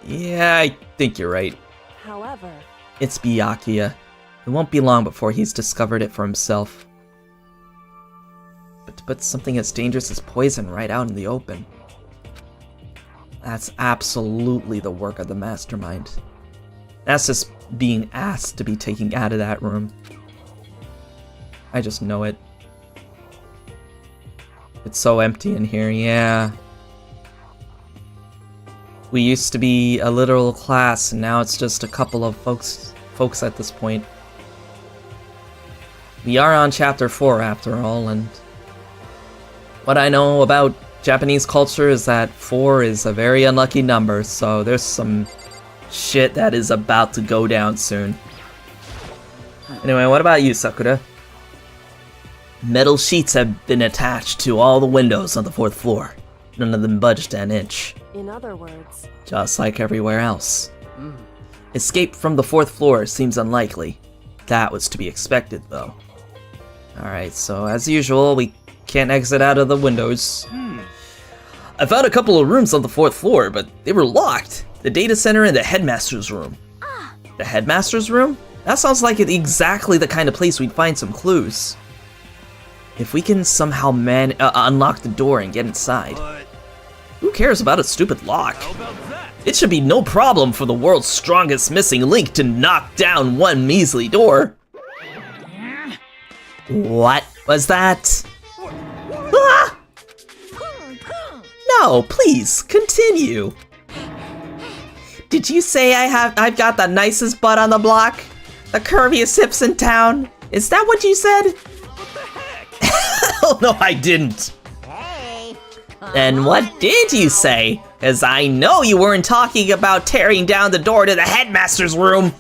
Yeah, I think you're right. However, It's Byakuya. It won't be long before he's discovered it for himself. But to put something as dangerous as poison right out in the open, that's absolutely the work of the mastermind. That's just being asked to be taken out of that room. I just know it. It's so empty in here, yeah. We used to be a literal class, and now it's just a couple of folks at this point. We are on chapter 4 after all, and what I know about Japanese culture is that 4 is a very unlucky number, so there's some shit that is about to go down soon. Anyway, what about you, Sakura? Metal sheets have been attached to all the windows on the 4th floor. None of them budged an inch. in other words, Just like everywhere else. Escape from the 4th floor seems unlikely. That was to be expected, though. Alright, so as usual, we can't exit out of the windows. I found a couple of rooms on the 4th floor, but they were locked. The data center and the headmaster's room. The headmaster's room? That sounds like exactly the kind of place we'd find some clues. If we can somehow unlock the door and get inside. But Who cares about a stupid lock? how about that? It should be no problem for the world's strongest missing link to knock down one measly door. What was that? Ah! No, please, continue. Did you say I've got the nicest butt on the block? The curviest hips in town? Is that what you said? Hell no, I didn't. Then what did you say? Cause I know you weren't talking about tearing down the door to the headmaster's room.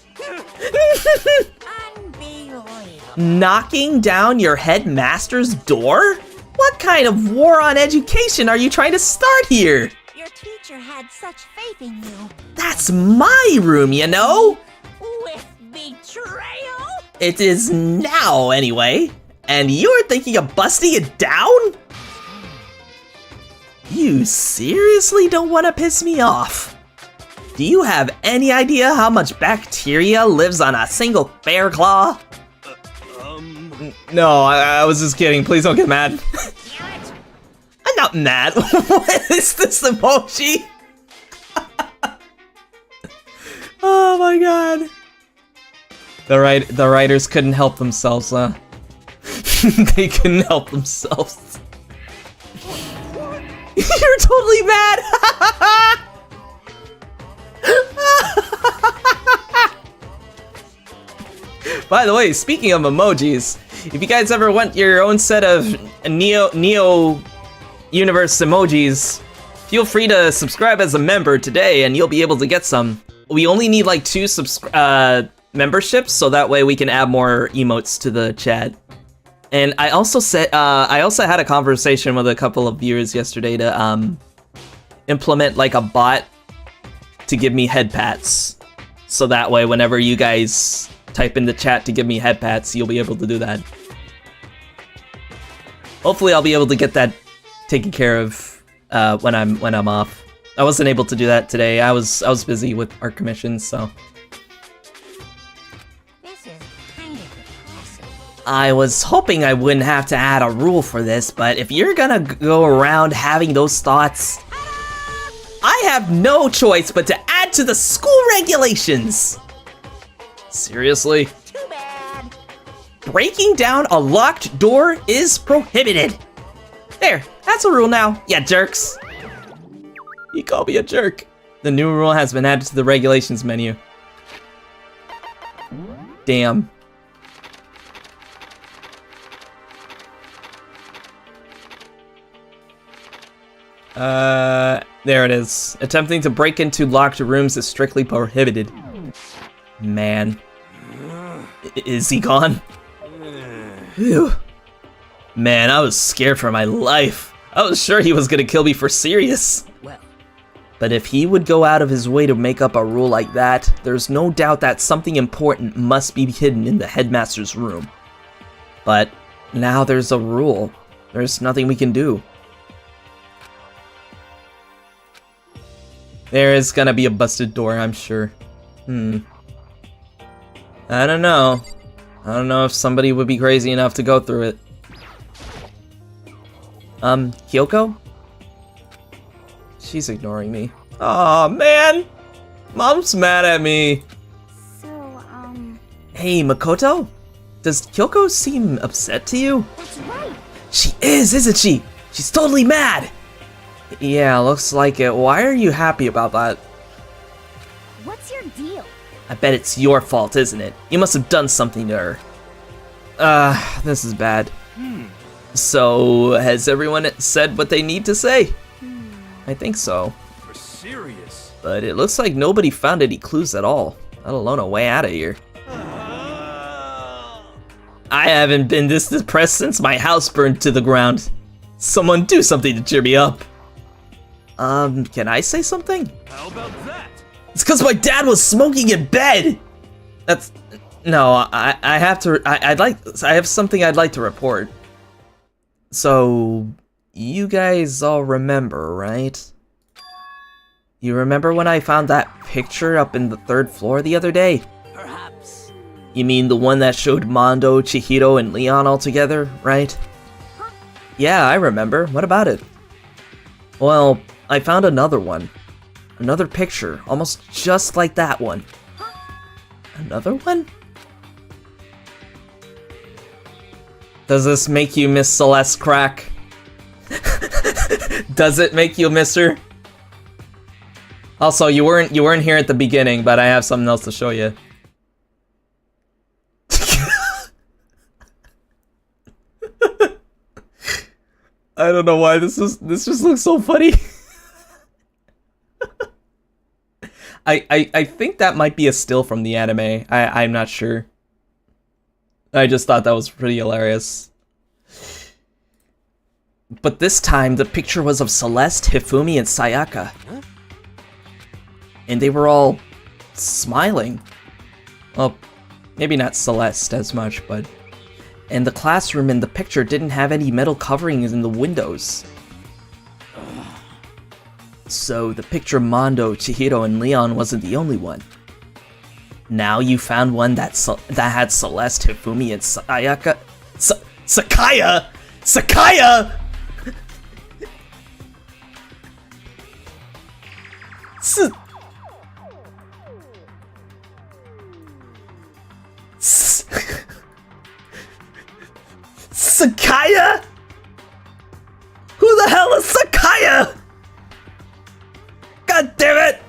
Knocking down your headmaster's door? What kind of war on education are you trying to start here? Your teacher had such faith in you. That's my room, you know? With betrayal? It is now, anyway. And you're thinking of busting it down? You seriously don't want to piss me off? Do you have any idea how much bacteria lives on a single bear claw? No, I was just kidding. Please don't get mad. I'm not mad. What is this emoji? Oh my god. The writers couldn't help themselves, huh? They couldn't help themselves. You're totally mad! By the way, speaking of emojis, if you guys ever want your own set of Neo Universe emojis, feel free to subscribe as a member today and you'll be able to get some. We only need like 2 memberships, so that way we can add more emotes to the chat. And I also had a conversation with a couple of viewers yesterday to implement like a bot to give me head pats. So that way whenever you guys type in the chat to give me head pats, you'll be able to do that. Hopefully I'll be able to get that taken care of when I'm off. I wasn't able to do that today. I was busy with art commissions, so. This is kind of depressing. I was hoping I wouldn't have to add a rule for this, but if you're gonna go around having those thoughts, I have no choice but to add to the school regulations. Seriously? Too bad. Breaking down a locked door is prohibited. There, that's a rule now, ya jerks. You call me a jerk. The new rule has been added to the regulations menu. Damn. There it is. Attempting to break into locked rooms is strictly prohibited. Man. Is he gone? Phew. Man, I was scared for my life. I was sure he was gonna kill me for serious. But if he would go out of his way to make up a rule like that, there's no doubt that something important must be hidden in the headmaster's room. But now there's a rule. There's nothing we can do. There is gonna be a busted door, I'm sure. I don't know. I don't know if somebody would be crazy enough to go through it. Kyoko? She's ignoring me. Aw, man! Mom's mad at me. So, Hey, Makoto? Does Kyoko seem upset to you? that's right. She is, isn't she? She's totally mad! Yeah, looks like it. Why are you happy about that? What's your deal? I bet it's your fault, isn't it? You must have done something to her. This is bad. So, has everyone said what they need to say? I think so. For serious? But it looks like nobody found any clues at all, let alone a way out of here. I haven't been this depressed since my house burned to the ground. Someone do something to cheer me up. Can I say something? How about that? It's because my dad was smoking in bed! That's... No, I have to... I have something I'd like to report. So... You guys all remember, right? You remember when I found that picture up in the 3rd floor the other day? Perhaps. You mean the one that showed Mondo, Chihiro, and Leon all together, right? Yeah, I remember. What about it? Well, I found another one. Another picture, almost just like that one. Another one? Does this make you miss Celeste Crack? Does it make you miss her? Also, you weren't here at the beginning, but I have something else to show you. I don't know why this just looks so funny. I think that might be a still from the anime. I'm not sure. I just thought that was pretty hilarious. But this time, the picture was of Celeste, Hifumi, and Sayaka. And they were all smiling. Well, maybe not Celeste as much, but... And the classroom in the picture didn't have any metal coverings in the windows. So the picture of Mondo, Chihiro, and Leon wasn't the only one. Now you found one that had Celeste, Hifumi, and Sayaka... Sakaya! Sakaya! Sakaya? Who the hell is Sakaya? God damn it!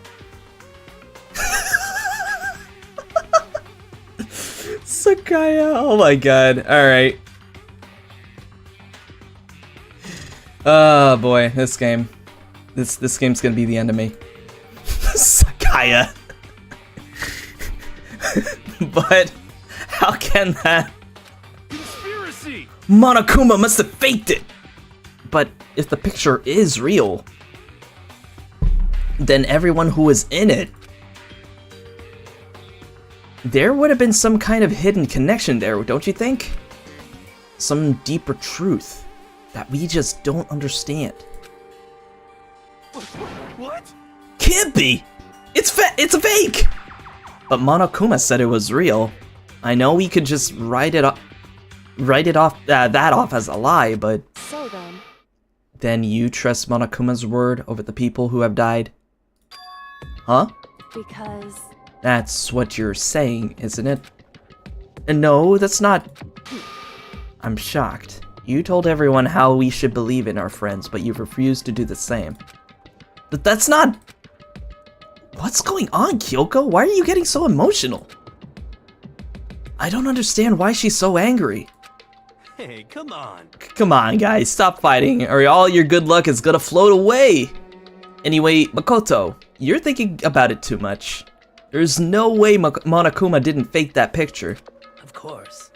Sakaya, oh my god, alright. Oh boy, this game. This game's gonna be the end of me. Sakaya. But how can that? Conspiracy! Monokuma must have faked it! But if the picture is real, then everyone who was in it, there would have been some kind of hidden connection there, don't you think? Some deeper truth that we just don't understand. What? Can't be! It's a fake! But Monokuma said it was real. I know we could just write it off as a lie, but So then you trust Monokuma's word over the people who have died? Huh? because That's what you're saying, isn't it? No, that's not. I'm shocked. You told everyone how we should believe in our friends, but you've refused to do the same. But that's not. What's going on, Kyoko? Why are you getting so emotional? I don't understand why she's so angry. Hey, come on. Come on, guys, stop fighting, or all your good luck is gonna float away. Anyway, Makoto, you're thinking about it too much. There's no way Monokuma didn't fake that picture. Of course.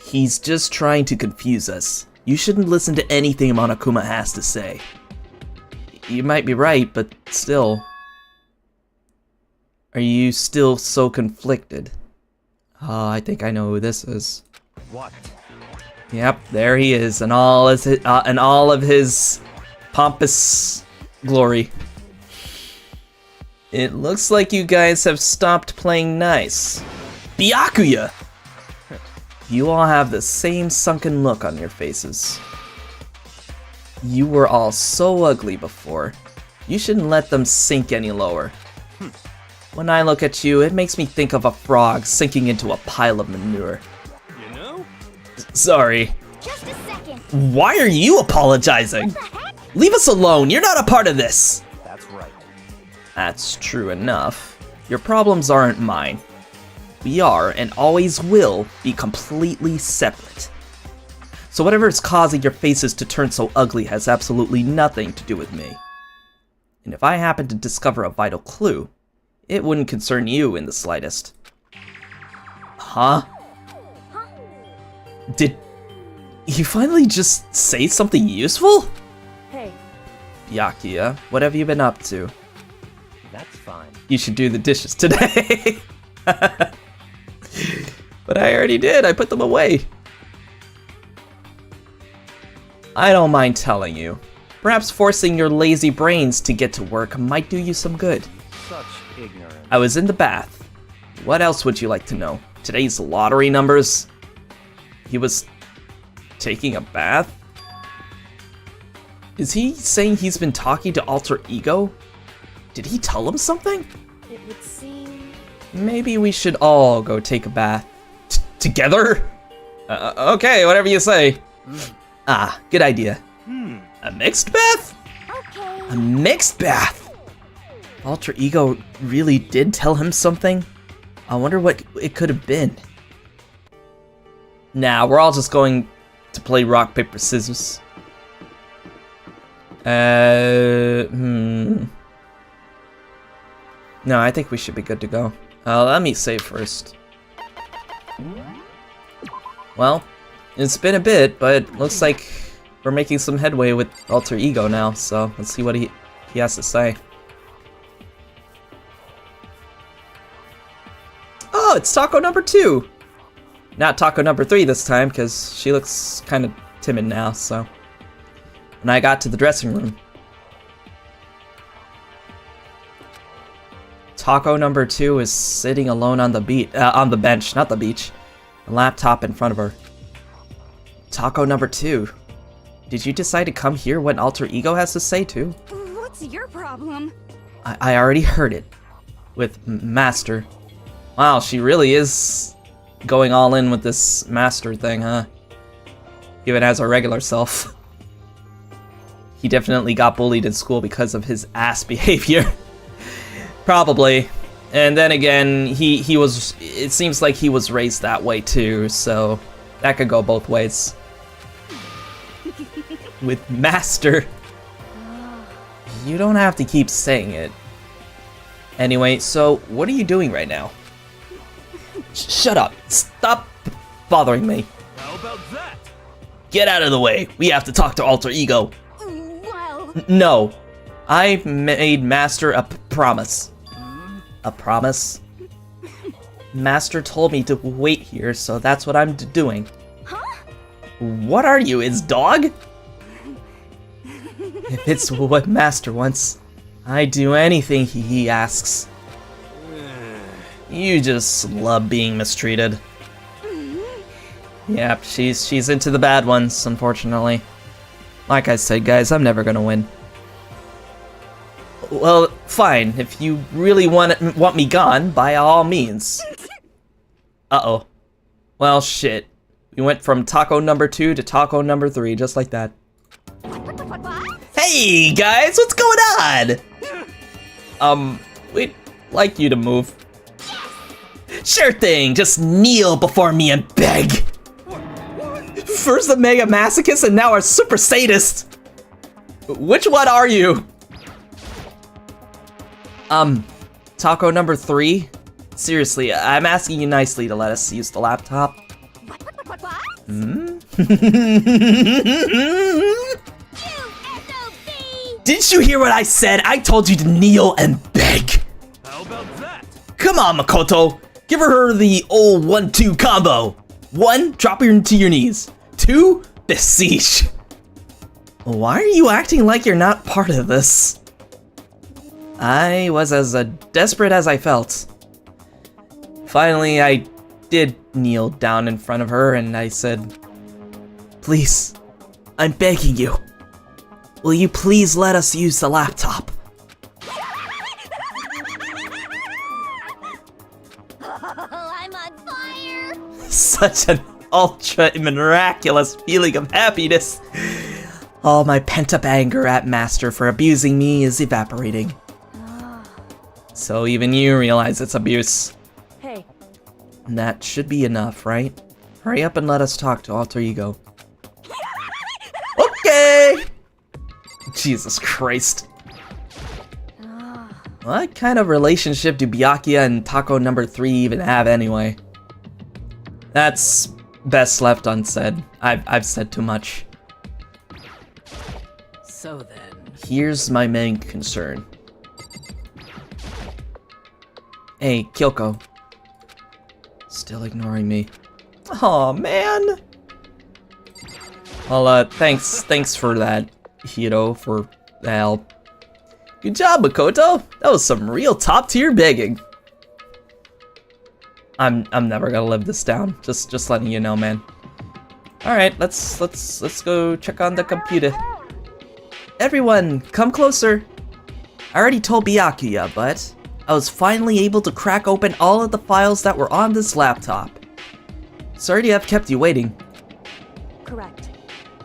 He's just trying to confuse us. You shouldn't listen to anything Monokuma has to say. You might be right, but still. Are you still so conflicted? Oh, I think I know who this is. What? Yep, there he is, and all of his pompous glory. It looks like you guys have stopped playing nice. Byakuya! You all have the same sunken look on your faces. You were all so ugly before. You shouldn't let them sink any lower. When I look at you, it makes me think of a frog sinking into a pile of manure. You know? Sorry. Just a second. Why are you apologizing? Leave us alone, you're not a part of this! That's right. That's true enough. Your problems aren't mine. We are, and always will, be completely separate. So whatever is causing your faces to turn so ugly has absolutely nothing to do with me. And if I happen to discover a vital clue, it wouldn't concern you in the slightest. Huh? Did you finally just say something useful? hey, Byakuya, what have you been up to? That's fine. You should do the dishes today. But I already did, I put them away. I don't mind telling you. Perhaps forcing your lazy brains to get to work might do you some good. Such ignorance. I was in the bath. What else would you like to know? Today's lottery numbers? He was taking a bath? Is he saying he's been talking to Alter Ego? Did he tell him something? it would seem Maybe we should all go take a bath. Together? Okay, whatever you say. Ah, good idea. A mixed bath? Okay. A mixed bath? Alter Ego really did tell him something? I wonder what it could have been. Nah, we're all just going to play rock, paper, scissors. No, I think we should be good to go. Let me save first. Well, it's been a bit, but looks like we're making some headway with Alter Ego now, so let's see what he has to say. Oh, it's Taco number 2! Not Taco number 3 this time, because she looks kind of timid now, so. When I got to the dressing room, Taco number 2 is sitting alone on the bench, not the beach. A laptop in front of her. Taco number 2, did you decide to come hear what Alter Ego has to say too? What's your problem? I already heard it. With Master. Wow, she really is going all in with this master thing, huh? Even as our regular self. He definitely got bullied in school because of his ass behavior. Probably. And then again, he was, it seems like he was raised that way too, so that could go both ways. With Master. You don't have to keep saying it. Anyway, so what are you doing right now? Shut up. Stop bothering me. How about that? Get out of the way. We have to talk to Alter Ego. Well, No. I made Master a promise. A promise? Master told me to wait here, so that's what I'm doing. huh? What are you, his dog? If it's what Master wants, I do anything he asks. You just love being mistreated. Yep, she's into the bad ones, unfortunately. Like I said, guys, I'm never gonna win. Well, fine. If you really want me gone, by all means. Uh-oh. Well, shit. We went from taco number 2 to taco number 3, just like that. What? Hey, guys, what's going on? We'd like you to move. Sure thing, just kneel before me and beg. First a mega masochist and now a super sadist. Which one are you? Taco number 3? Seriously, I'm asking you nicely to let us use the laptop. What? Hmm? You SOB! Didn't you hear what I said? I told you to kneel and beg. How about that? Come on, Makoto. Give her the old 1-2 combo. 1, drop her into your knees. 2, beseech. Why are you acting like you're not part of this? I was as desperate as I felt. Finally, I did kneel down in front of her and I said, "Please, I'm begging you. Will you please let us use the laptop?" I'm on fire! Such an ultra miraculous feeling of happiness. All my pent-up anger at Master for abusing me is evaporating. So even you realize it's abuse. Hey, That should be enough, right? Hurry up and let us talk to Alter Ego. Okay! Jesus Christ. What kind of relationship do Byakuya and Taco number 3 even have anyway? That's best left unsaid. I've said too much. So then, Here's my main concern. Hey, Kyoko. Still ignoring me. Aw, man. Well, thanks for that, Hiro, for the help. Good job, Makoto. That was some real top-tier begging. I'm never gonna live this down. Just letting you know, man. All right, let's go check on the computer. Everyone, come closer. I already told Byakuya, but I was finally able to crack open all of the files that were on this laptop. Sorry to have kept you waiting. correct.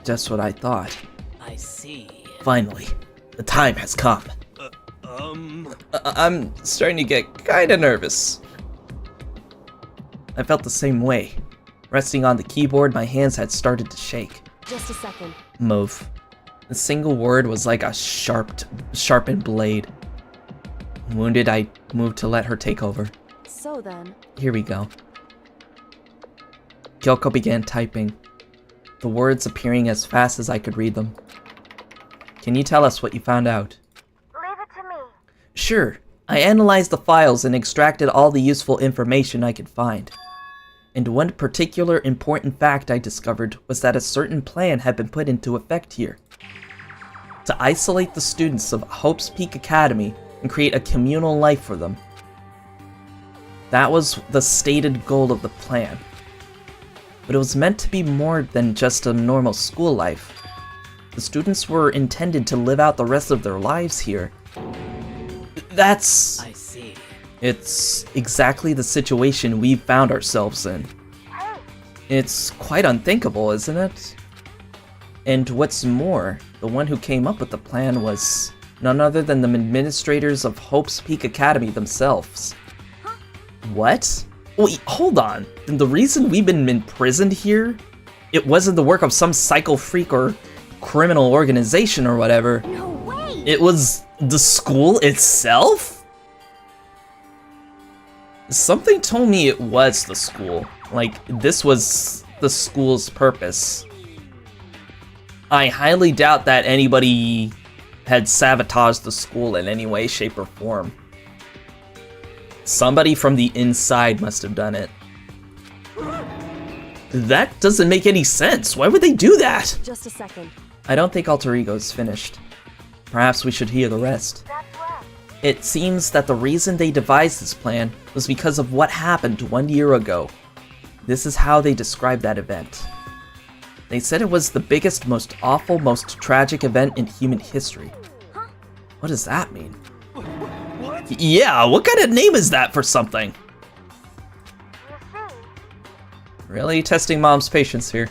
Just what I thought. I see. Finally, the time has come. I'm starting to get kinda nervous. I felt the same way. Resting on the keyboard, my hands had started to shake. Just a second. Move. The single word was like a sharpened blade. Wounded, I moved to let her take over. So then, Here we go. Kyoko began typing, the words appearing as fast as I could read them. Can you tell us what you found out? Leave it to me. Sure. I analyzed the files and extracted all the useful information I could find. And one particular important fact I discovered was that a certain plan had been put into effect here. To isolate the students of Hope's Peak Academy and create a communal life for them. That was the stated goal of the plan. But it was meant to be more than just a normal school life. The students were intended to live out the rest of their lives here. I see. It's exactly the situation we found ourselves in. It's quite unthinkable, isn't it? And what's more, the one who came up with the plan was none other than the administrators of Hope's Peak Academy themselves. What? Wait, hold on. Then the reason we've been imprisoned here, it wasn't the work of some psycho freak or criminal organization or whatever. No way! It was the school itself? Something told me it was the school. Like, this was the school's purpose. I highly doubt that anybody had sabotaged the school in any way, shape, or form. Somebody from the inside must have done it. That doesn't make any sense. Why would they do that? Just a second. I don't think Alter Ego is finished. Perhaps we should hear the rest. It seems that the reason they devised this plan was because of what happened 1 year ago. This is how they described that event. They said it was the biggest, most awful, most tragic event in human history. What does that mean? What? Yeah, what kind of name is that for something? Really testing Mom's patience here.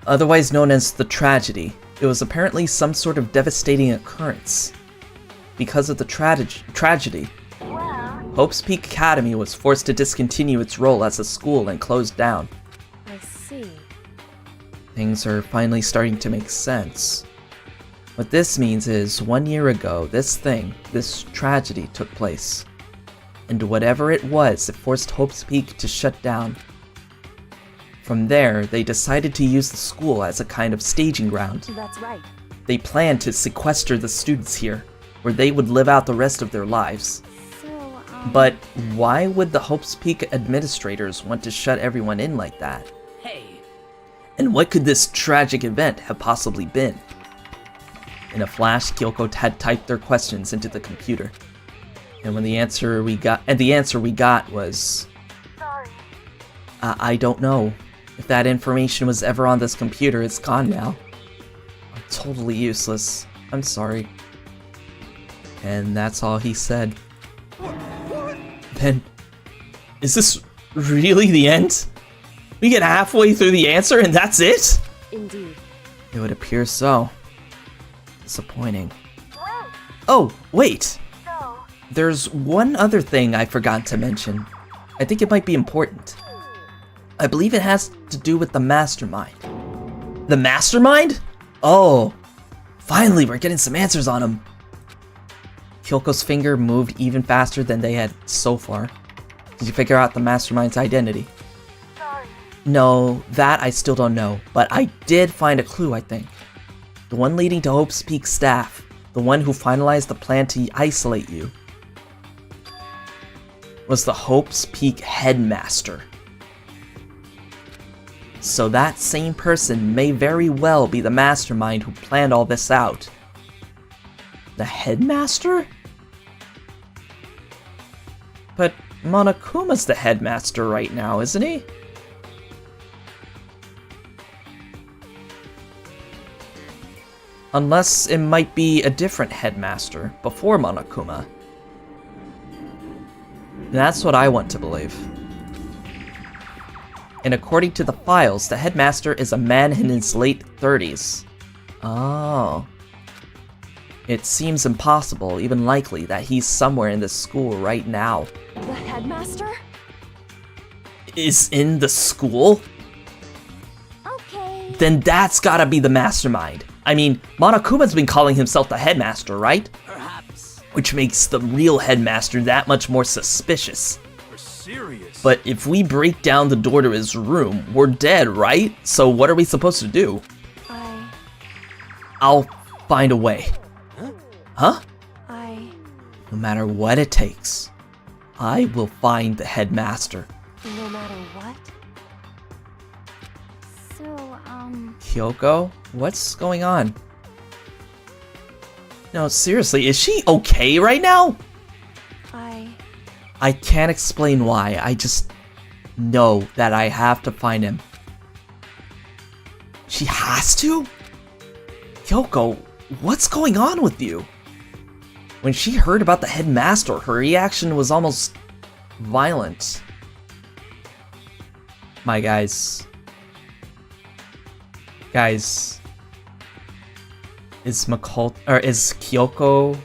Otherwise known as the tragedy, it was apparently some sort of devastating occurrence. Because of the tragedy, Hope's Peak Academy was forced to discontinue its role as a school and closed down. I see. Things are finally starting to make sense. What this means is, 1 year ago, this tragedy took place. And whatever it was, it forced Hope's Peak to shut down. From there, they decided to use the school as a kind of staging ground. That's right. They planned to sequester the students here, where they would live out the rest of their lives. So, But why would the Hope's Peak administrators want to shut everyone in like that? Hey, And what could this tragic event have possibly been? In a flash, Kyoko had typed their questions into the computer. And the answer we got was, sorry. I don't know. If that information was ever on this computer, it's gone now. I'm totally useless. I'm sorry. And that's all he said. What? Then, is this really the end? We get halfway through the answer and that's it? Indeed. It would appear so. Disappointing. Wait, Oh, wait! so, There's one other thing I forgot to mention. I think it might be important. I believe it has to do with the mastermind. The mastermind? Oh, finally we're getting some answers on him. Kyoko's finger moved even faster than they had so far. Did you figure out the mastermind's identity? sorry. No, that I still don't know, but I did find a clue, I think. The one leading to Hope's Peak staff, the one who finalized the plan to isolate you, was the Hope's Peak headmaster. So that same person may very well be the mastermind who planned all this out. The headmaster? But Monokuma's the headmaster right now, isn't he? Unless it might be a different headmaster before Monokuma. That's what I want to believe. And according to the files, the headmaster is a man in his late 30s. Oh. It seems impossible, even likely, that he's somewhere in this school right now. The headmaster? Is in the school? Okay. Then that's gotta be the mastermind. I mean, Monokuma's been calling himself the headmaster, right? perhaps. Which makes the real headmaster that much more suspicious. You're serious? But if we break down the door to his room, we're dead, right? So what are we supposed to do? I'll find a way. Huh? No matter what it takes, I will find the headmaster. No matter what? So, Kyoko, what's going on? No, seriously, is she okay right now? I can't explain why, I just know that I have to find him. She has to? Kyoko, what's going on with you? When she heard about the headmaster, her reaction was almost violent. My guys. Guys. Is Kyoko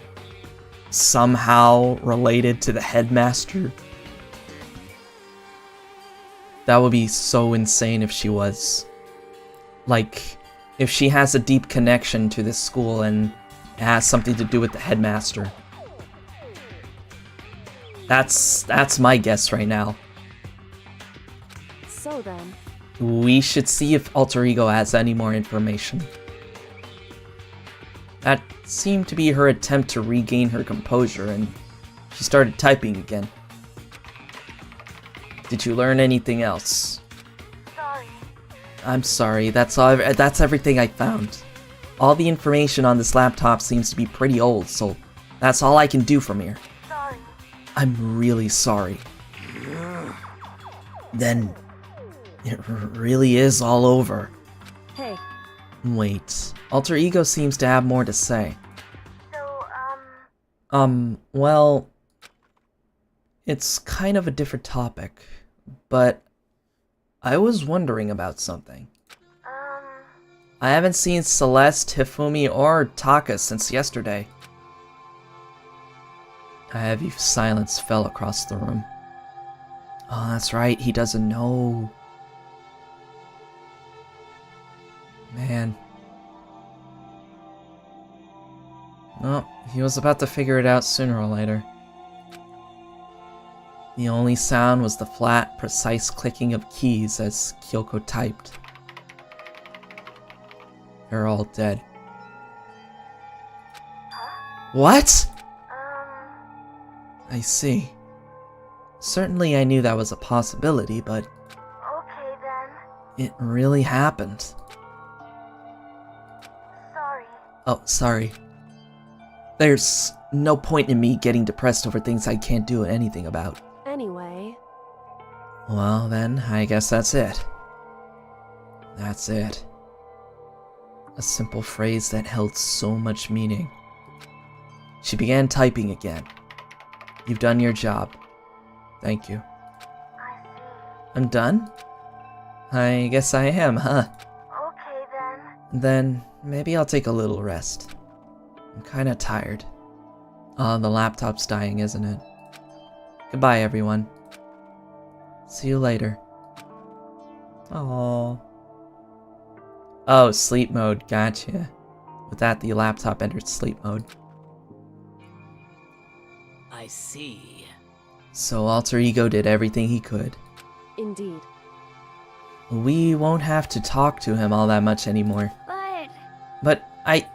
somehow related to the headmaster? That would be so insane if she was. Like, if she has a deep connection to this school and it has something to do with the headmaster. That's my guess right now. So then, We should see if Alter Ego has any more information. That seemed to be her attempt to regain her composure, and she started typing again. Did you learn anything else? Sorry. I'm sorry, that's everything I found. All the information on this laptop seems to be pretty old, so that's all I can do from here. Sorry. I'm really sorry. Then, it really is all over. hey, Wait, Alter Ego seems to have more to say. So, Well, it's kind of a different topic, but I was wondering about something. I haven't seen Celeste, Hifumi, or Taka since yesterday. A heavy silence fell across the room. Oh, that's right, he doesn't know. Man. No, he was about to figure it out sooner or later. The only sound was the flat, precise clicking of keys as Kyoko typed. They're all dead. What? I see. Certainly I knew that was a possibility, but okay then. it really happened. Sorry. Oh, sorry. There's no point in me getting depressed over things I can't do anything about. anyway, Well then, I guess that's it. That's it. A simple phrase that held so much meaning. She began typing again. You've done your job. Thank you. I see. I'm done? I guess I am, huh? Okay then. Then, maybe I'll take a little rest. I'm kinda tired. Oh, the laptop's dying, isn't it? Goodbye, everyone. See you later. Aww. Oh, sleep mode, gotcha. With that, the laptop entered sleep mode. I see. So Alter Ego did everything he could. indeed. We won't have to talk to him all that much anymore. But But I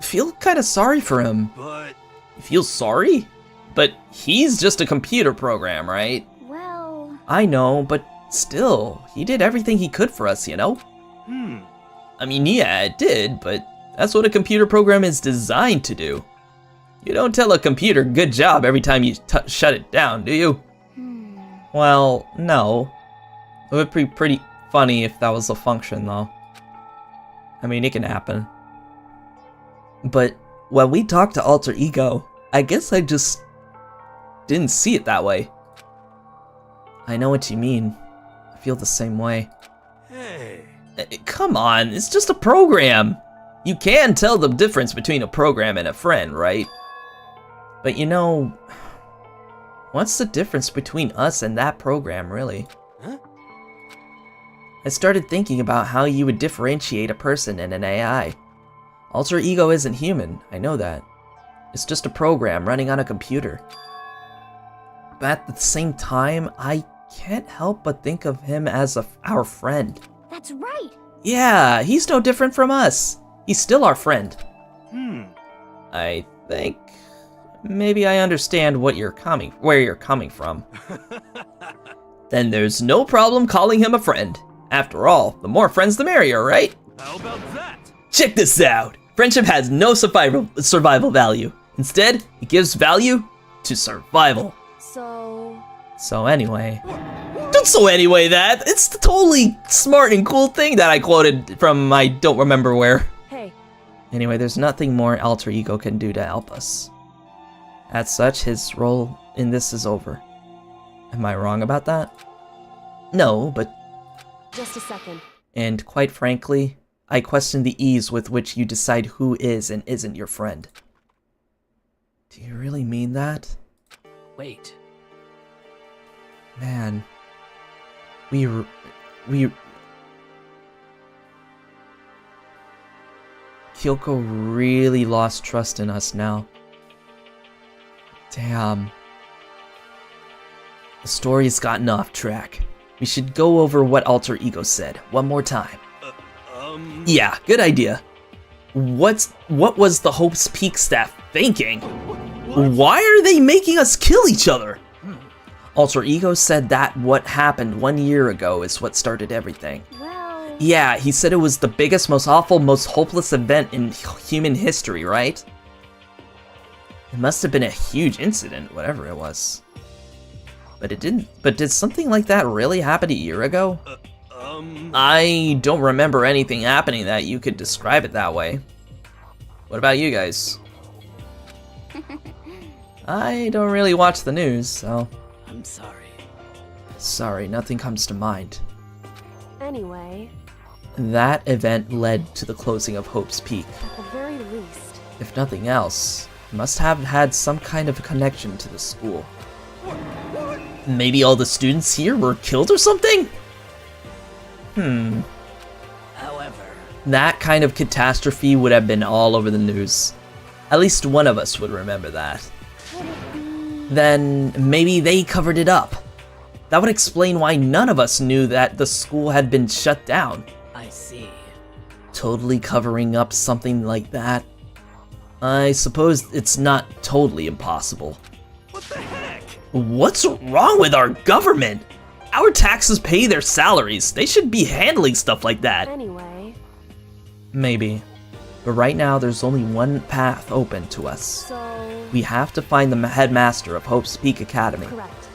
feel kinda sorry for him. But You feel sorry? But he's just a computer program, right? well, I know, but still, he did everything he could for us, you know? I mean, yeah, it did, but that's what a computer program is designed to do. You don't tell a computer good job every time you shut it down, do you? Well, no. It would be pretty funny if that was a function, though. I mean, it can happen. But when we talked to Alter Ego, I guess I just didn't see it that way. I know what you mean. I feel the same way. hey, Come on, it's just a program. You can tell the difference between a program and a friend, right? But you know, what's the difference between us and that program, really? Huh? I started thinking about how you would differentiate a person and an AI. Alter Ego isn't human, I know that. It's just a program running on a computer. But at the same time, I can't help but think of him as our friend. that's right. Yeah, he's no different from us. He's still our friend. I think maybe I understand where you're coming from. Then there's no problem calling him a friend. After all, the more friends the merrier, right? how about that? Check this out. Friendship has no survival value. Instead, it gives value to survival. So anyway. Don't so anyway that. It's the totally smart and cool thing that I quoted from I don't remember where. Hey, Anyway, there's nothing more Alter Ego can do to help us. As such, his role in this is over. Am I wrong about that? No, but Just a second. And quite frankly, I question the ease with which you decide who is and isn't your friend. Do you really mean that? Wait. Man. Kyoko really lost trust in us now. Damn. The story's gotten off track. We should go over what Alter Ego said one more time. Yeah, good idea. What was the Hope's Peak staff thinking? Why are they making us kill each other? Alter Ego said that what happened 1 year ago is what started everything. Well... Yeah, he said it was the biggest, most awful, most hopeless event in human history, right? It must have been a huge incident, whatever it was. But it didn't. But did something like that really happen a year ago? I don't remember anything happening that you could describe it that way. What about you guys? I don't really watch the news, so... I'm sorry. Sorry, nothing comes to mind. Anyway, That event led to the closing of Hope's Peak. at the very least... If nothing else, it must have had some kind of connection to the school. Maybe all the students here were killed or something? However, That kind of catastrophe would have been all over the news. At least one of us would remember that. Then maybe they covered it up. That would explain why none of us knew that the school had been shut down. I see. Totally covering up something like that? I suppose it's not totally impossible. What the heck? What's wrong with our government? Our taxes pay their salaries. They should be handling stuff like that. Anyway, Maybe. But right now, there's only one path open to us. so... We have to find the headmaster of Hope's Peak Academy. Correct.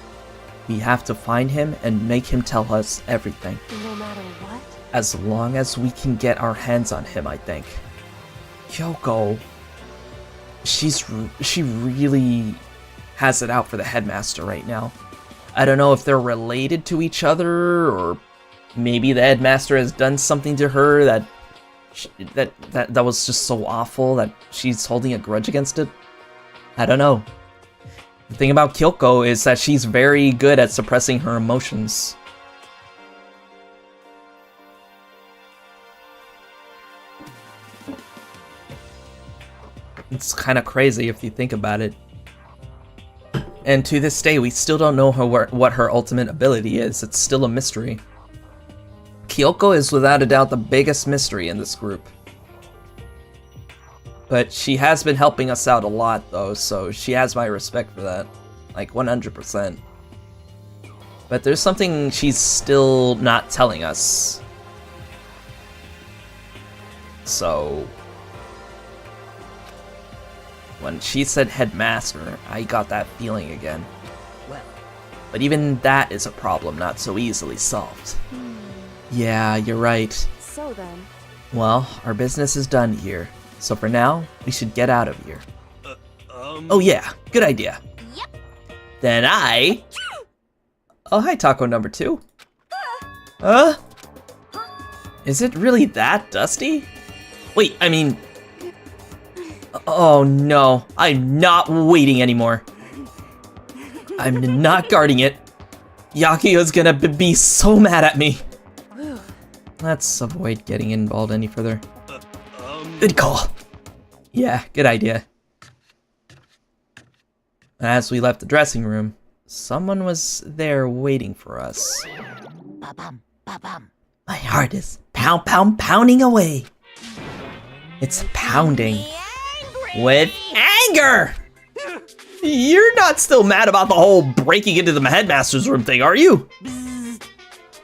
We have to find him and make him tell us everything. No matter what? As long as we can get our hands on him, I think. Kyoko... She really has it out for the headmaster right now. I don't know if they're related to each other, or maybe the headmaster has done something to her that was just so awful that she's holding a grudge against it. I don't know. The thing about Kyoko is that she's very good at suppressing her emotions. It's kind of crazy if you think about it. And to this day, we still don't know what her ultimate ability is. It's still a mystery. Kyoko is without a doubt the biggest mystery in this group. But she has been helping us out a lot, though, so she has my respect for that. Like, 100%. But there's something she's still not telling us. So... when she said headmaster, I got that feeling again. Well, But even that is a problem not so easily solved. Yeah, you're right. So then... Well, our business is done here. So for now, we should get out of here. Oh yeah, good idea. Yep. Then I... Oh, hi, Taco number 2. Is it really that dusty? Wait, I mean... Oh no, I'm not waiting anymore. I'm not guarding it. Yakio's gonna be so mad at me. Let's avoid getting involved any further. Good call. Yeah, good idea. As we left the dressing room, someone was there waiting for us. ba-bum, ba-bum. My heart is pounding away. It's pounding. With anger! You're not still mad about the whole breaking into the headmaster's room thing, are you?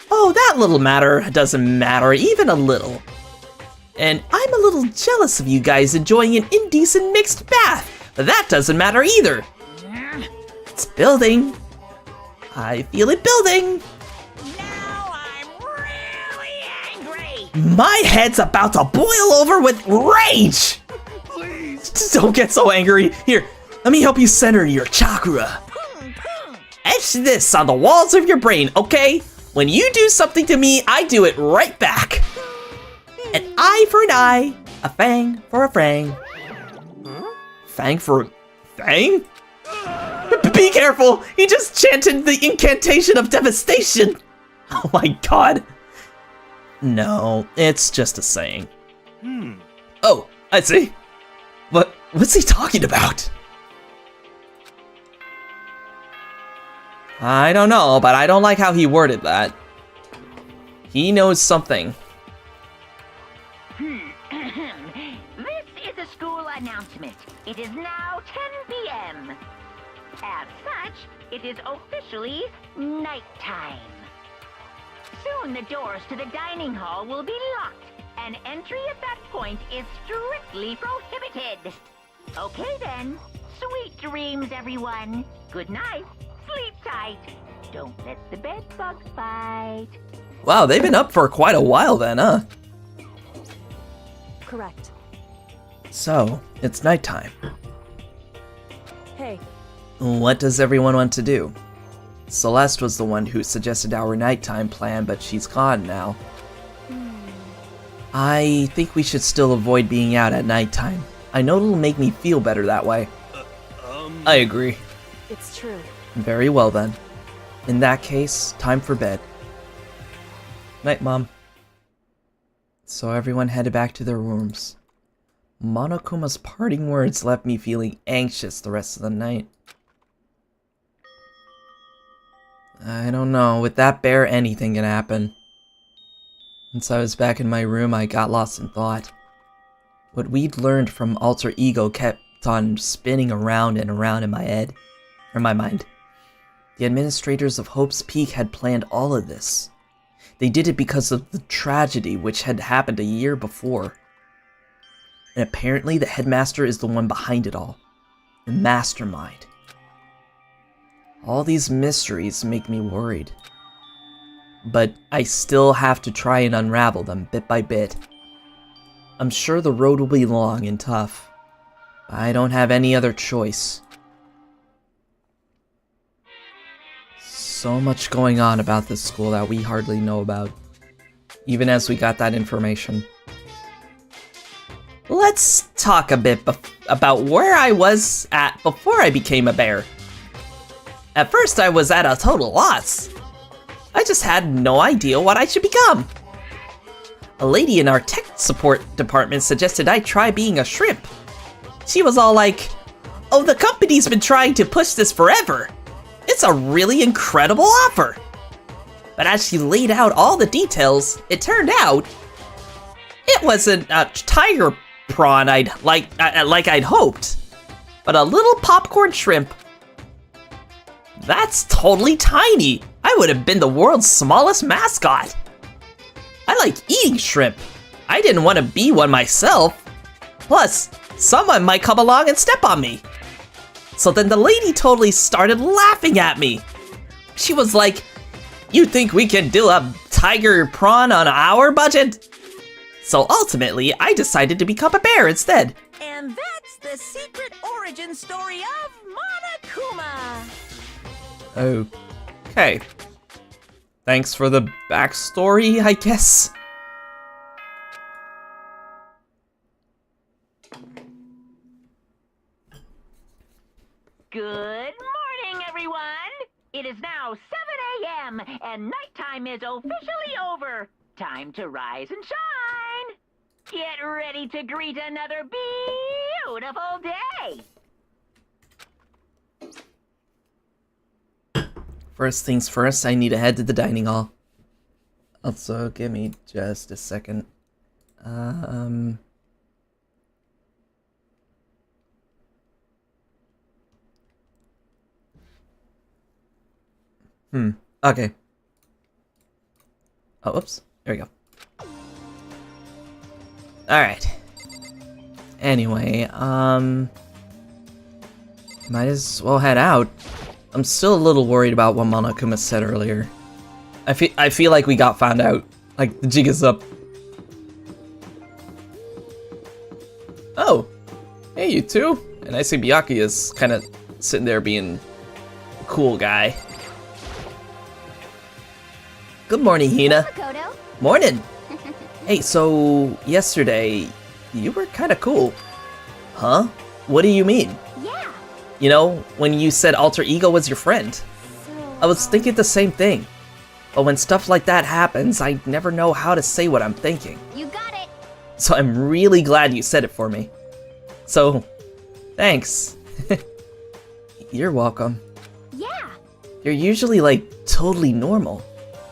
Oh, that little matter doesn't matter even a little. And I'm a little jealous of you guys enjoying an indecent mixed bath, but that doesn't matter either. It's building. I feel it building. Now I'm really angry. My head's about to boil over with rage! Please! Don't get so angry. Here, let me help you center your chakra. Etch this on the walls of your brain, okay? When you do something to me, I do it right back. An eye for an eye, a fang for a fang. Fang for a fang? Be careful! He just chanted the incantation of devastation! Oh my god. No, it's just a saying. Oh, I see. What's he talking about? I don't know, but I don't like how he worded that. He knows something. This is a school announcement. It is now 10 p.m. As such, it is officially nighttime. Soon the doors to the dining hall will be locked, and entry at that point is strictly prohibited. Okay then. Sweet dreams, everyone. Good night. Sleep tight. Don't let the bed bugs bite. Wow, they've been up for quite a while then, huh? Correct. So, it's nighttime. Hey, What does everyone want to do? Celeste was the one who suggested our nighttime plan, but she's gone now. I think we should still avoid being out at nighttime. I know it'll make me feel better that way. I agree. it's true. Very well then. In that case, time for bed. Night, Mom. So everyone headed back to their rooms. Monokuma's parting words left me feeling anxious the rest of the night. I don't know, with that bear anything can happen. Once I was back in my room, I got lost in thought. What we'd learned from Alter Ego kept on spinning around and around in my head, or my mind. The administrators of Hope's Peak had planned all of this. They did it because of the tragedy which had happened a year before. And apparently the headmaster is the one behind it all. The mastermind. All these mysteries make me worried. But I still have to try and unravel them bit by bit. I'm sure the road will be long and tough. I don't have any other choice. So much going on about this school that we hardly know about, even as we got that information. Let's talk a bit about where I was at before I became a bear. At first I was at a total loss. I just had no idea what I should become. A lady in our tech support department suggested I try being a shrimp. She was all like, "Oh, the company's been trying to push this forever. It's a really incredible offer." But as she laid out all the details, it turned out it wasn't a tiger prawn like I'd hoped, but a little popcorn shrimp. That's totally tiny. I would have been the world's smallest mascot. I like eating shrimp. I didn't want to be one myself. Plus, someone might come along and step on me. So then the lady totally started laughing at me. She was like, "You think we can do a tiger prawn on our budget?" So ultimately, I decided to become a bear instead. And that's the secret origin story of Monokuma. Okay. Thanks for the backstory, I guess. Good morning, everyone. It is now 7 a.m. and nighttime is officially over. Time to rise and shine. Get ready to greet another beautiful day. First things first, I need to head to the dining hall. Also, give me just a second. Okay. Oh, whoops. There we go. Alright. Anyway, might as well head out. I'm still a little worried about what Monokuma said earlier. I feel like we got found out. Like, the jig is up. Oh! Hey, you two! And I see Byakuya is kind of sitting there being a cool guy. Good morning, Hina. Makoto. Morning. Hey, so yesterday, you were kinda cool. Huh? What do you mean? Yeah. You know, when you said alter ego was your friend. So, I was thinking the same thing. But when stuff like that happens, I never know how to say what I'm thinking. You got it. So I'm really glad you said it for me. So, thanks. You're welcome. Yeah. You're usually like totally normal.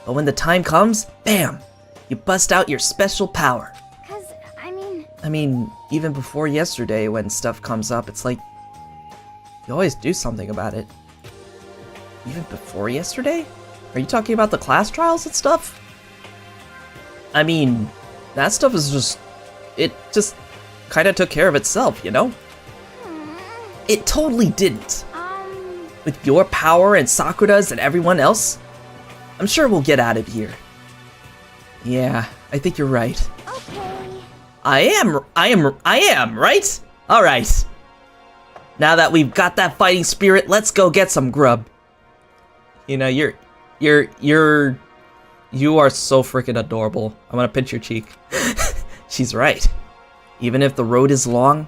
But when the time comes, bam! You bust out your special power. Cause, I mean, even before yesterday when stuff comes up, it's like you always do something about it. Even before yesterday? Are you talking about the class trials and stuff? I mean, that stuff is just... It just kinda took care of itself, you know? It totally didn't. With your power and Sakura's and everyone else, I'm sure we'll get out of here. Yeah, I think you're right. okay. I am, right? Alright. Now that we've got that fighting spirit, let's go get some grub. You know, you are so freaking adorable. I'm gonna pinch your cheek. She's right. Even if the road is long,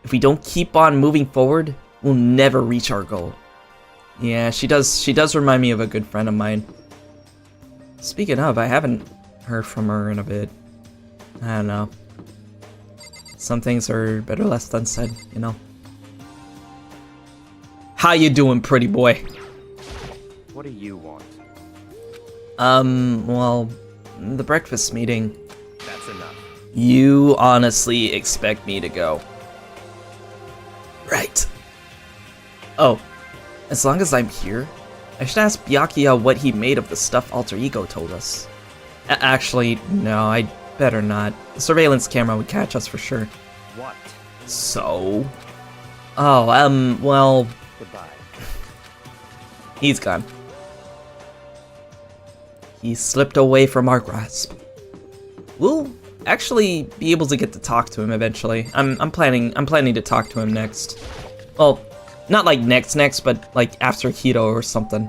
if we don't keep on moving forward, we'll never reach our goal. Yeah, she does remind me of a good friend of mine. Speaking of, I haven't heard from her in a bit. I don't know. Some things are better left unsaid, you know. How you doing, pretty boy? What do you want? Well, the breakfast meeting. That's enough. You honestly expect me to go? Right. Oh, as long as I'm here, I should ask Byakuya what he made of the stuff Alter Ego told us. Actually, no, I'd better not. The surveillance camera would catch us for sure. What? So? Oh, well... Goodbye. He's gone. He slipped away from our grasp. We'll actually be able to get to talk to him eventually. I'm planning to talk to him next. Well, not like next, but like after Hito or something.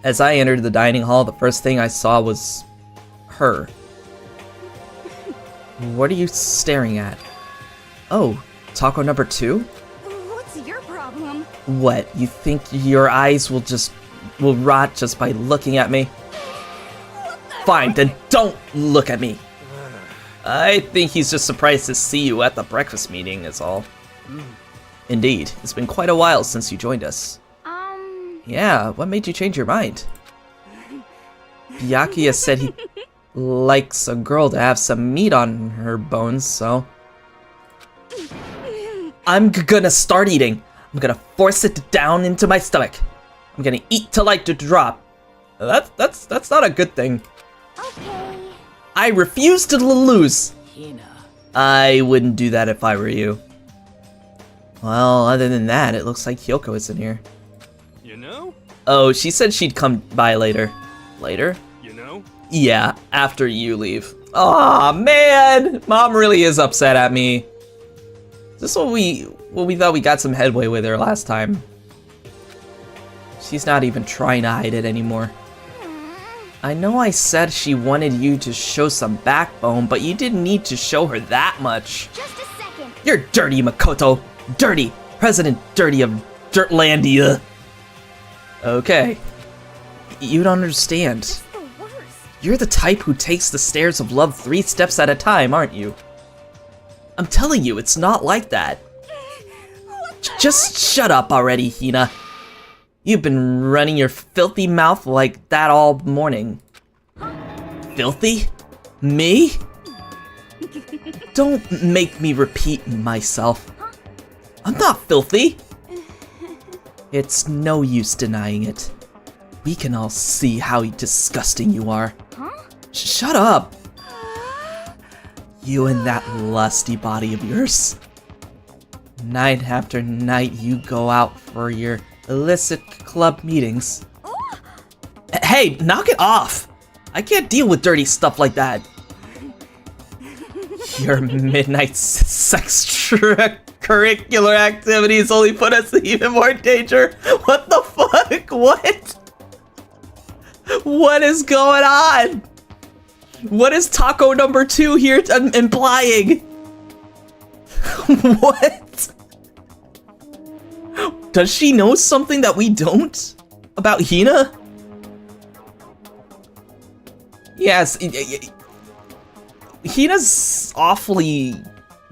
As I entered the dining hall, the first thing I saw was her. What are you staring at? Oh, taco number 2? What's your problem? What, you think your eyes will rot just by looking at me? Fine, then don't look at me. I think he's just surprised to see you at the breakfast meeting is all. Indeed, it's been quite a while since you joined us. Yeah, what made you change your mind? Byakuya said he likes a girl to have some meat on her bones, so... I'm gonna start eating. I'm gonna force it down into my stomach. I'm gonna eat till I drop. That's not a good thing. Okay. I refuse to lose. I wouldn't do that if I were you. Well, other than that, it looks like Hyoko is in here. You know? Oh, she said she'd come by later. Later? You know? Yeah, after you leave. Aw, man! Mom really is upset at me. Is this what we thought we got some headway with her last time? She's not even trying to hide it anymore. I know I said she wanted you to show some backbone, but you didn't need to show her that much. Just a second. You're dirty, Makoto. Dirty. President Dirty of Dirtlandia. Okay. You don't understand. It's the worst. You're the type who takes the stairs of love 3 steps at a time, aren't you? I'm telling you, it's not like that. Just shut up already, Hina. You've been running your filthy mouth like that all morning. Filthy? Me? Don't make me repeat myself. I'm not filthy. It's no use denying it. We can all see how disgusting you are. Shut up. You and that lusty body of yours. Night after night you go out for your illicit club meetings. Hey, knock it off! I can't deal with dirty stuff like that. Your midnight sex extracurricular activities only put us in even more danger. What the fuck? What? What is going on? What is taco number 2 here implying? What? Does she know something that we don't about Hina? Yes, Hina's awfully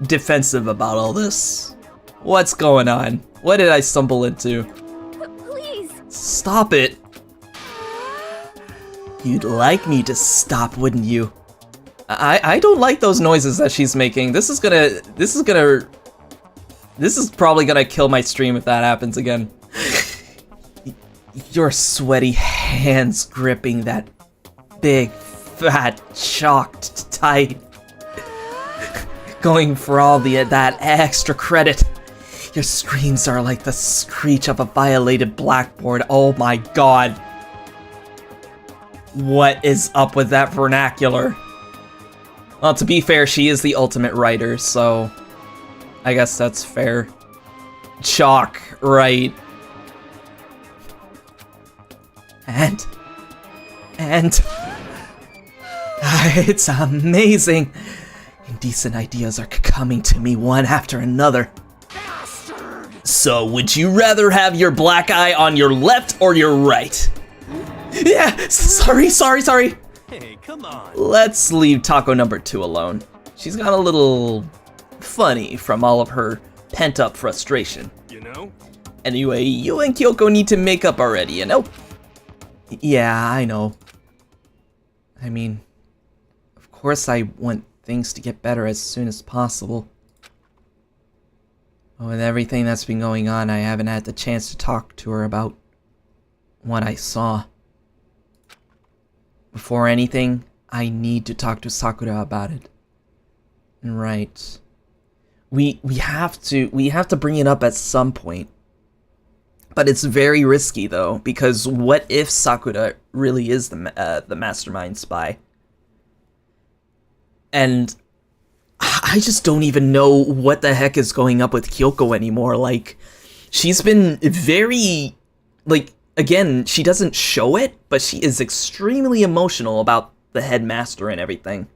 defensive about all this. What's going on? What did I stumble into? Please. Stop it. You'd like me to stop, wouldn't you? I don't like those noises that she's making. This is probably gonna kill my stream if that happens again. Your sweaty hands gripping that big, fat, chalked tight. Going for all that extra credit. Your screams are like the screech of a violated blackboard. Oh my god. What is up with that vernacular? Well, to be fair, she is the ultimate writer, so I guess that's fair. Chalk, right. And it's amazing. Indecent ideas are coming to me one after another. So, would you rather have your black eye on your left or your right? Yeah, sorry. Hey, come on. Let's leave taco number 2 alone. She's got a little funny from all of her pent-up frustration. You know? Anyway, you and Kyoko need to make up already, you know? Yeah, I know. I mean, of course I want things to get better as soon as possible. But with everything that's been going on, I haven't had the chance to talk to her about what I saw. Before anything, I need to talk to Sakura about it. Right. We have to bring it up at some point. But it's very risky though, because what if Sakura really is the mastermind spy? And I just don't even know what the heck is going up with Kyoko anymore. Like, she's been very, like, again, she doesn't show it, but she is extremely emotional about the headmaster and everything.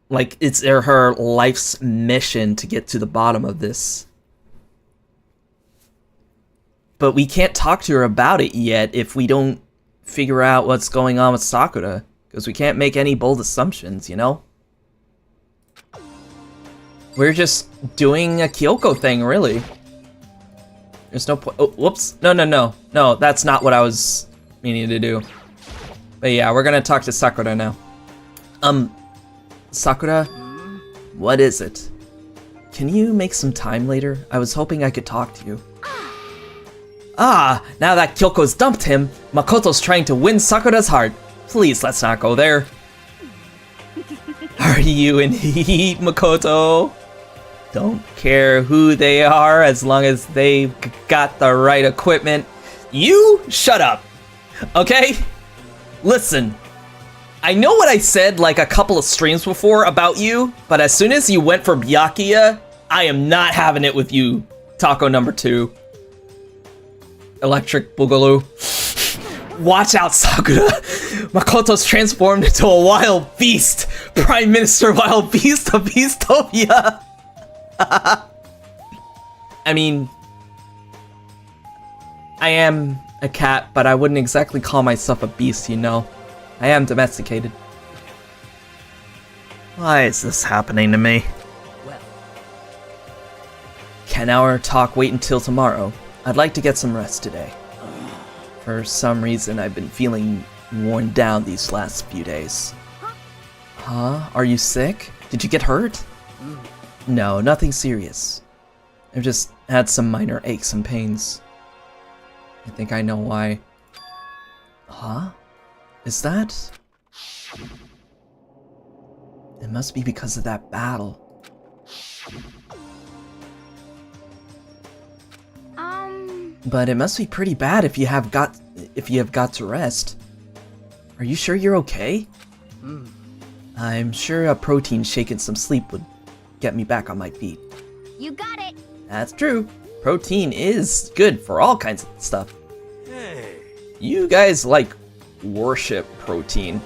Like, it's her life's mission to get to the bottom of this. But we can't talk to her about it yet if we don't figure out what's going on with Sakura. Because we can't make any bold assumptions, you know? We're just doing a Kyoko thing, really. There's no point. Oh, whoops. No, that's not what I was meaning to do. But yeah, we're gonna talk to Sakura now. Sakura? What is it? Can you make some time later? I was hoping I could talk to you. Ah, now that Kyoko's dumped him, Makoto's trying to win Sakura's heart. Please, let's not go there. Are you in heat, Makoto? Don't care who they are as long as they've got the right equipment. You shut up, okay? Listen, I know what I said like a couple of streams before about you, but as soon as you went for Byakuya, I am not having it with you, taco number 2. Electric Boogaloo. Watch out, Sakura! Makoto's transformed into a wild beast! Prime Minister Wild Beast of Beastopia! I mean, I am a cat, but I wouldn't exactly call myself a beast, you know. I am domesticated. Why is this happening to me? Can our talk wait until tomorrow? I'd like to get some rest today. For some reason, I've been feeling worn down these last few days. Huh? Are you sick? Did you get hurt? No, nothing serious. I've just had some minor aches and pains. I think I know why. Huh? Is that? It must be because of that battle. But it must be pretty bad if you have got to rest. Are you sure you're okay? I'm sure a protein shake and some sleep would get me back on my feet. You got it. That's true. Protein is good for all kinds of stuff. Hey, You guys like worship protein.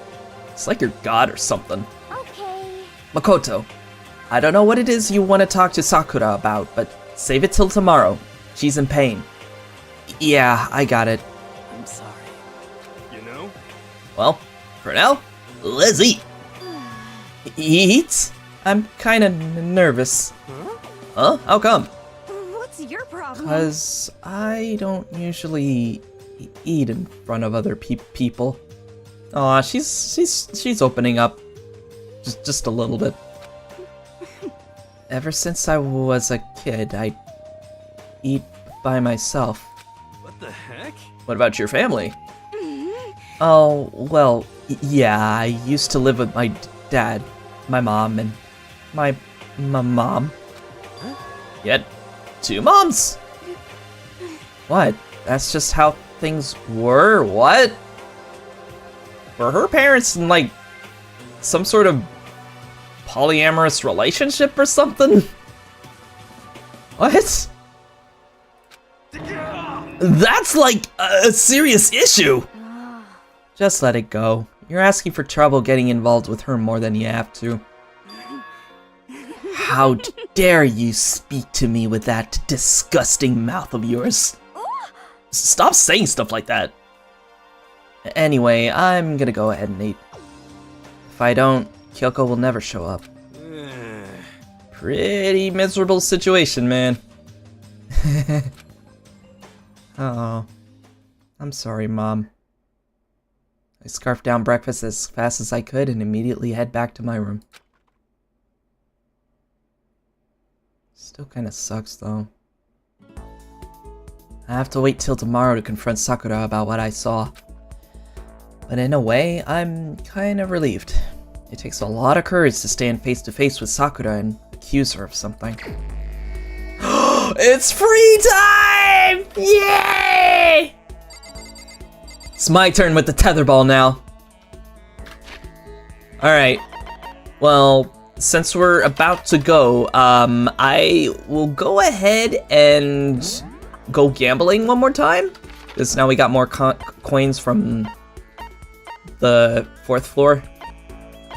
It's like your god or something. Okay. Makoto, I don't know what it is you want to talk to Sakura about, but save it till tomorrow. She's in pain. Yeah, I got it. I'm sorry. You know? Well, for now, let's eat. Eat? I'm kinda nervous. Huh? How come? What's your problem? Cause I don't usually eat in front of other people. Aw, she's opening up. Just a little bit. Ever since I was a kid, I eat by myself. What the heck? What about your family? Oh, well, yeah, I used to live with my dad, my mom, and my mom. Yet, 2 moms! What? That's just how things were? What? Were her parents in, like, some sort of polyamorous relationship or something? What? That's like a serious issue! Just let it go. You're asking for trouble getting involved with her more than you have to. How dare you speak to me with that disgusting mouth of yours? Stop saying stuff like that. Anyway, I'm gonna go ahead and eat. If I don't, Kyoko will never show up. Pretty miserable situation, man. Oh, I'm sorry, Mom. I scarfed down breakfast as fast as I could and immediately head back to my room. Still kinda sucks, though. I have to wait till tomorrow to confront Sakura about what I saw. But in a way, I'm kinda relieved. It takes a lot of courage to stand face to face with Sakura and accuse her of something. It's free time! Yay! It's my turn with the tetherball now. Alright. Well, since we're about to go, I will go ahead and go gambling one more time. Because now we got more coins from the 4th floor.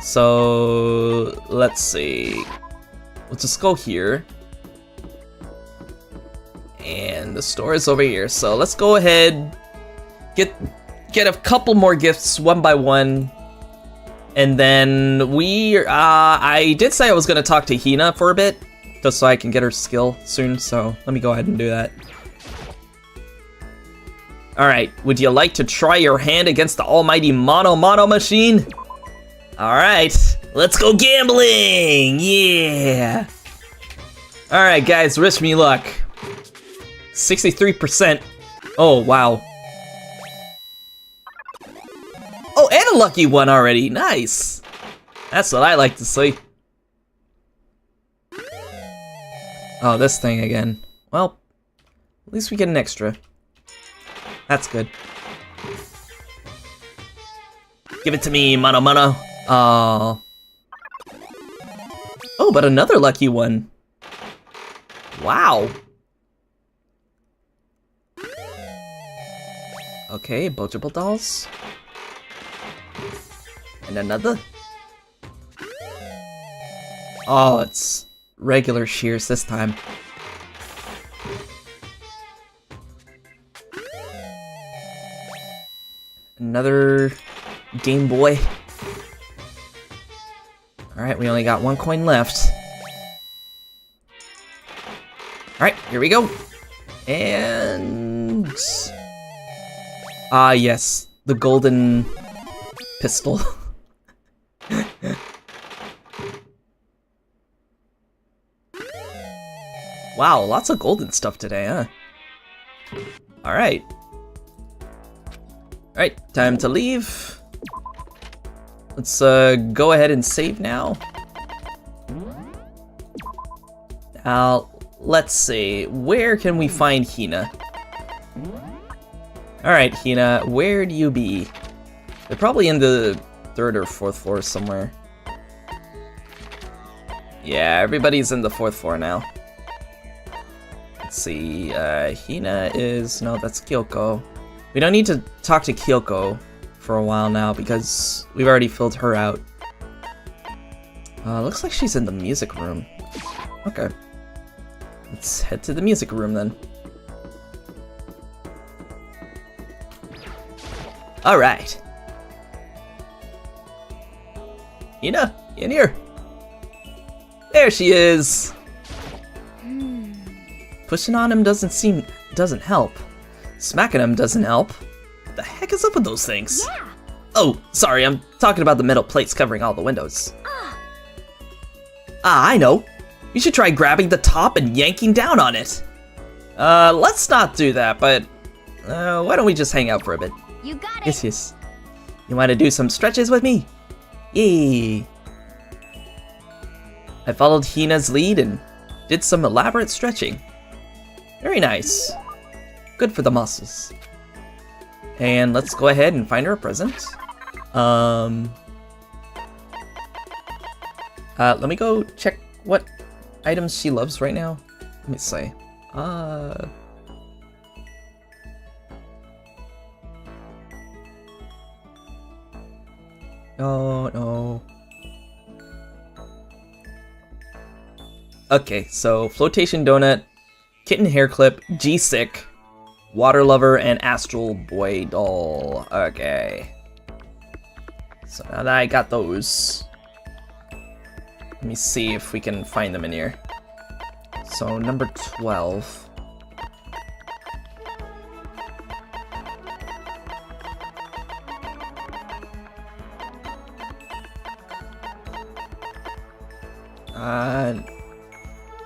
So, let's see. We'll just go here. And the store is over here. So let's go ahead, get a couple more gifts one by one. And then I did say I was gonna talk to Hina for a bit, just so I can get her skill soon, so let me go ahead and do that. Alright, would you like to try your hand against the almighty Mono machine? Alright, let's go gambling! Yeah! Alright guys, wish me luck. 63%. Oh, wow. Oh, and a lucky one already. Nice. That's what I like to see. Oh, this thing again. Well, at least we get an extra. That's good. Give it to me, Mono. Oh. Oh, but another lucky one. Wow. Okay, Bogeable dolls. And another. Oh, it's regular shears this time. Another Game Boy. Alright, we only got 1 coin left. Alright, here we go. And... yes, the golden pistol. Wow, lots of golden stuff today, huh? Alright. Alright, time to leave. Let's go ahead and save now. Now, let's see. Where can we find Hina? Alright, Hina, where do you be? They're probably in the 3rd or 4th floor somewhere. Yeah, everybody's in the 4th floor now. Let's see, Hina is... No, that's Kyoko. We don't need to talk to Kyoko for a while now because we've already filled her out. Looks like she's in the music room. Okay. Let's head to the music room then. Alright. Hina, in here. There she is. Pushing on him doesn't help. Smacking him doesn't help. What the heck is up with those things? Yeah. Oh, sorry, I'm talking about the metal plates covering all the windows. I know. You should try grabbing the top and yanking down on it. Let's not do that, but why don't we just hang out for a bit? You got it. Yes, yes. You want to do some stretches with me? Yay. I followed Hina's lead and did some elaborate stretching. Very nice. Good for the muscles. And let's go ahead and find her a present. Let me go check what items she loves right now. Let me see. Oh, no. Okay, so flotation donut, kitten hair clip, G-Sick, water lover, and astral boy doll. Okay. So now that I got those, let me see if we can find them in here. So number 12.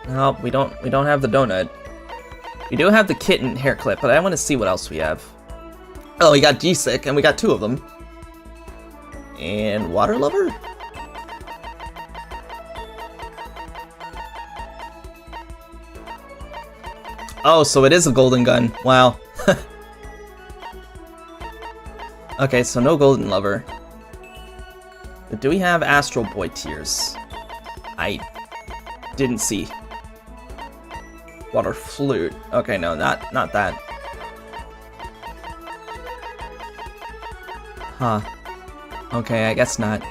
No, we don't have the donut. We do have the kitten hair clip, but I want to see what else we have. Oh, we got G-Sick, and we got 2 of them. And water lover? Oh, so it is a golden gun. Wow. Okay, so no golden lover. But do we have Astral Boy tears? I didn't see. Water flute. Okay, no, not that. Huh. Okay, I guess not.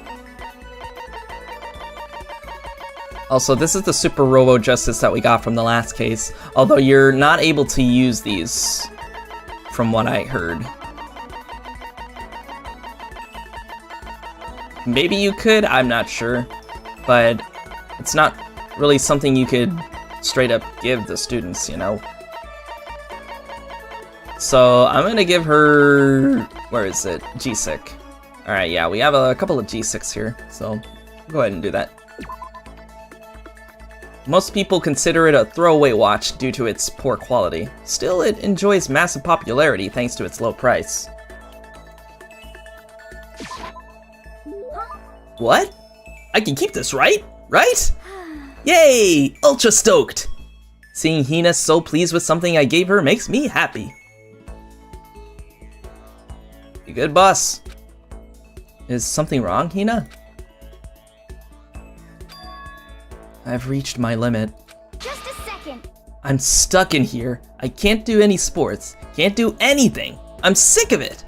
Also, this is the Super Robo Justice that we got from the last case, although you're not able to use these, from what I heard. Maybe you could, I'm not sure, but it's not really something you could straight up give the students, you know? So, I'm gonna give her... where is it? G-Sick. Alright, yeah, we have a couple of G-Sicks here, so go ahead and do that. Most people consider it a throwaway watch due to its poor quality. Still, it enjoys massive popularity thanks to its low price. What? I can keep this, right? Right? Yay! Ultra stoked! Seeing Hina so pleased with something I gave her makes me happy. You good, boss? Is something wrong, Hina? I've reached my limit. Just a second. I'm stuck in here. I can't do any sports. Can't do anything. I'm sick of it.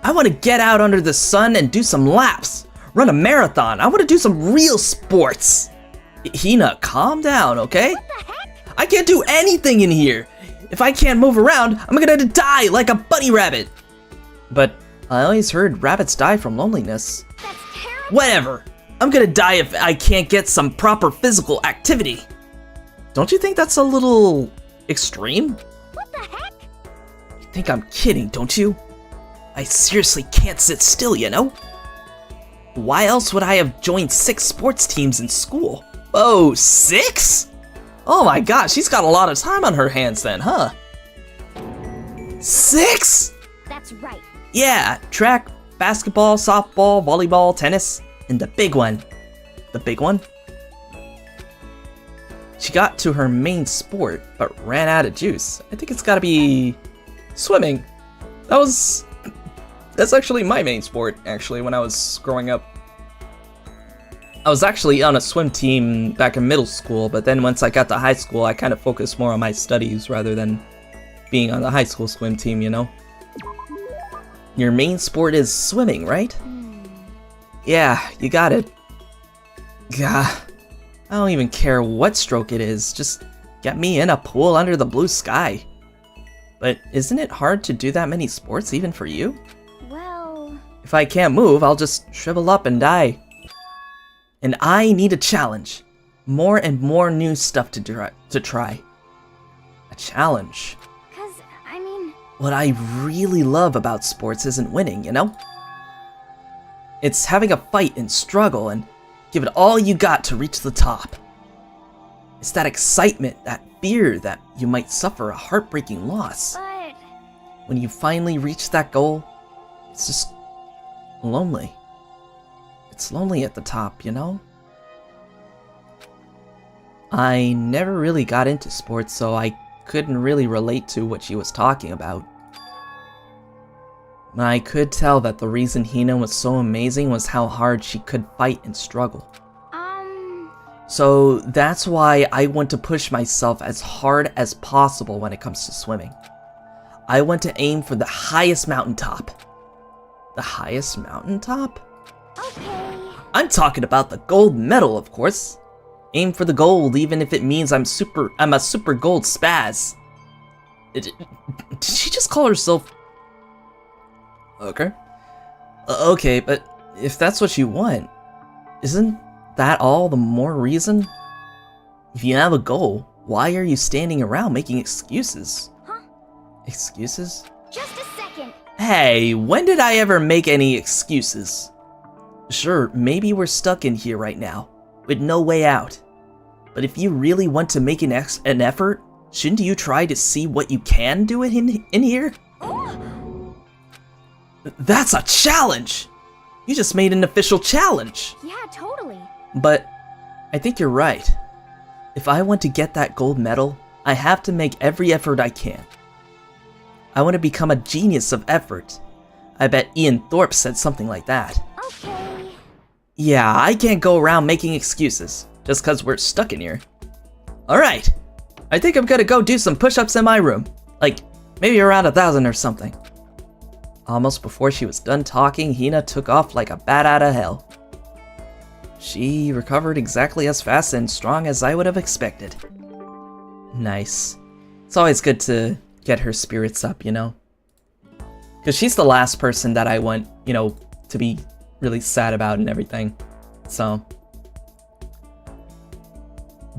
I want to get out under the sun and do some laps. Run a marathon. I want to do some real sports. Hina, calm down, okay? What the heck? I can't do anything in here. If I can't move around, I'm gonna die like a bunny rabbit. But I always heard rabbits die from loneliness. That's terrible. Whatever. I'm gonna die if I can't get some proper physical activity. Don't you think that's a little extreme? What the heck? You think I'm kidding, don't you? I seriously can't sit still, you know? Why else would I have joined 6 sports teams in school? Oh, 6? Oh my god, she's got a lot of time on her hands then, huh? 6? That's right. Yeah, track, basketball, softball, volleyball, tennis, and the big one. The big one? She got to her main sport, but ran out of juice. I think it's gotta be swimming. That's actually my main sport, actually, when I was growing up. I was actually on a swim team back in middle school, but then once I got to high school, I kind of focused more on my studies rather than being on the high school swim team, you know? your main sport is swimming, right? Yeah, you got it. Gah, I don't even care what stroke it is, just get me in a pool under the blue sky. But isn't it hard to do that many sports even for you? Well... If I can't move, I'll just shrivel up and die. And I need a challenge. More and more new stuff to try. A challenge. 'Cause, I mean... What I really love about sports isn't winning, you know? It's having a fight and struggle and give it all you got to reach the top. It's that excitement, that fear that you might suffer a heartbreaking loss. But... When you finally reach that goal, it's just lonely. It's lonely at the top, you know? I never really got into sports, so I couldn't really relate to what she was talking about. I could tell that the reason Hina was so amazing was how hard she could fight and struggle. So that's why I want to push myself as hard as possible when it comes to swimming. I want to aim for the highest mountaintop. The highest mountaintop? Okay. I'm talking about the gold medal, of course. Aim for the gold, even if it means I'm a super gold spaz. Did she just call herself? Okay. Okay, but if that's what you want, isn't that all the more reason? If you have a goal, why are you standing around making excuses? Huh? Excuses? Just a second. Hey, when did I ever make any excuses? Sure, maybe we're stuck in here right now, with no way out. But if you really want to make an effort, shouldn't you try to see what you can do in here? That's a challenge! You just made an official challenge! Yeah, totally. But I think you're right. If I want to get that gold medal, I have to make every effort I can. I want to become a genius of effort. I bet Ian Thorpe said something like that. Okay. Yeah, I can't go around making excuses, just cause we're stuck in here. Alright, I think I'm gonna go do some push-ups in my room. Like, maybe around 1,000 or something. Almost before she was done talking, Hina took off like a bat out of hell. She recovered exactly as fast and strong as I would have expected. Nice. It's always good to get her spirits up, you know? Because she's the last person that I want, you know, to be really sad about and everything. So.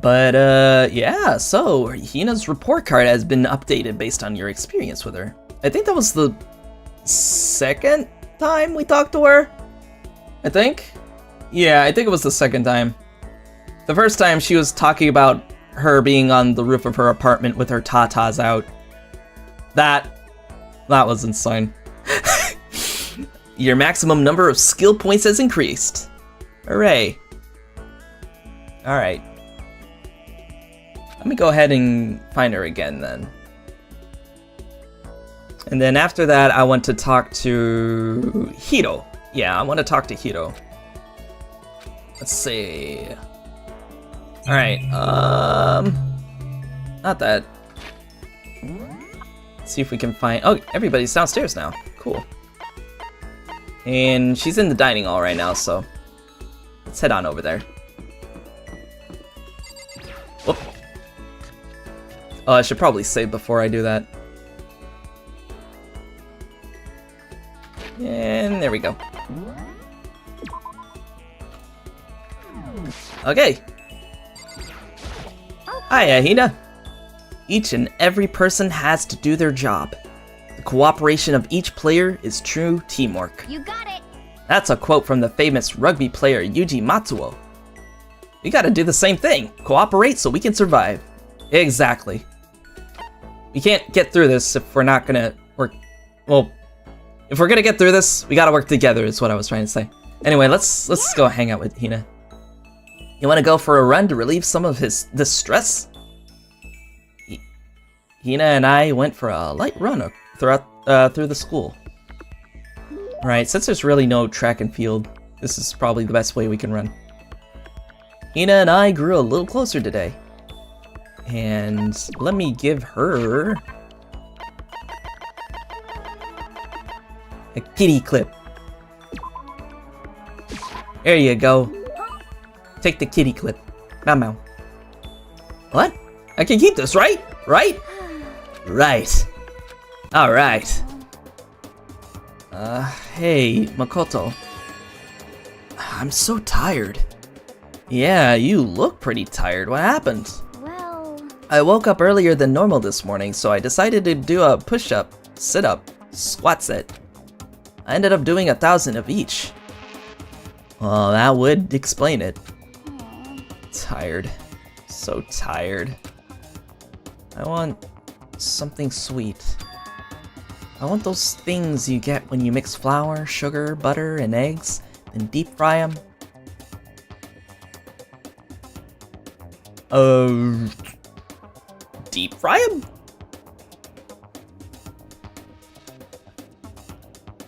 But, yeah, so Hina's report card has been updated based on your experience with her. I think that was the second time we talked to her? I think? Yeah, I think it was the second time. The first time she was talking about her being on the roof of her apartment with her tatas out. That was insane. Your maximum number of skill points has increased. Hooray. Alright. Let me go ahead and find her again then. And then after that, I want to talk to Hiro. Yeah, I want to talk to Hiro. Let's see. Alright, not that. Let's see if we can find... Oh, everybody's downstairs now. Cool. And she's in the dining hall right now, so let's head on over there. Whoop. Oh, I should probably save before I do that. And there we go. Okay. Hi, Hina. Each and every person has to do their job. The cooperation of each player is true teamwork. You got it. That's a quote from the famous rugby player Yuji Matsuo. We gotta do the same thing. Cooperate so we can survive. Exactly. We can't get through this if we're not gonna work... Well, if we're gonna get through this, we gotta work together is what I was trying to say. Anyway, let's go hang out with Hina. You wanna go for a run to relieve some of this stress? Hina and I went for a light run through the school. Right, since there's really no track and field, this is probably the best way we can run. Hina and I grew a little closer today. And let me give her A kitty clip. There you go. Take the kitty clip. Meow meow. What? I can keep this, right? Right? Right. Alright. Hey, Makoto. I'm so tired. Yeah, you look pretty tired. What happened? Well, I woke up earlier than normal this morning, so I decided to do a push-up, sit-up, squat set. I ended up doing 1,000 of each. Well, that would explain it. Tired. So tired. I want something sweet. I want those things you get when you mix flour, sugar, butter, and eggs, and deep fry them. Deep fry them?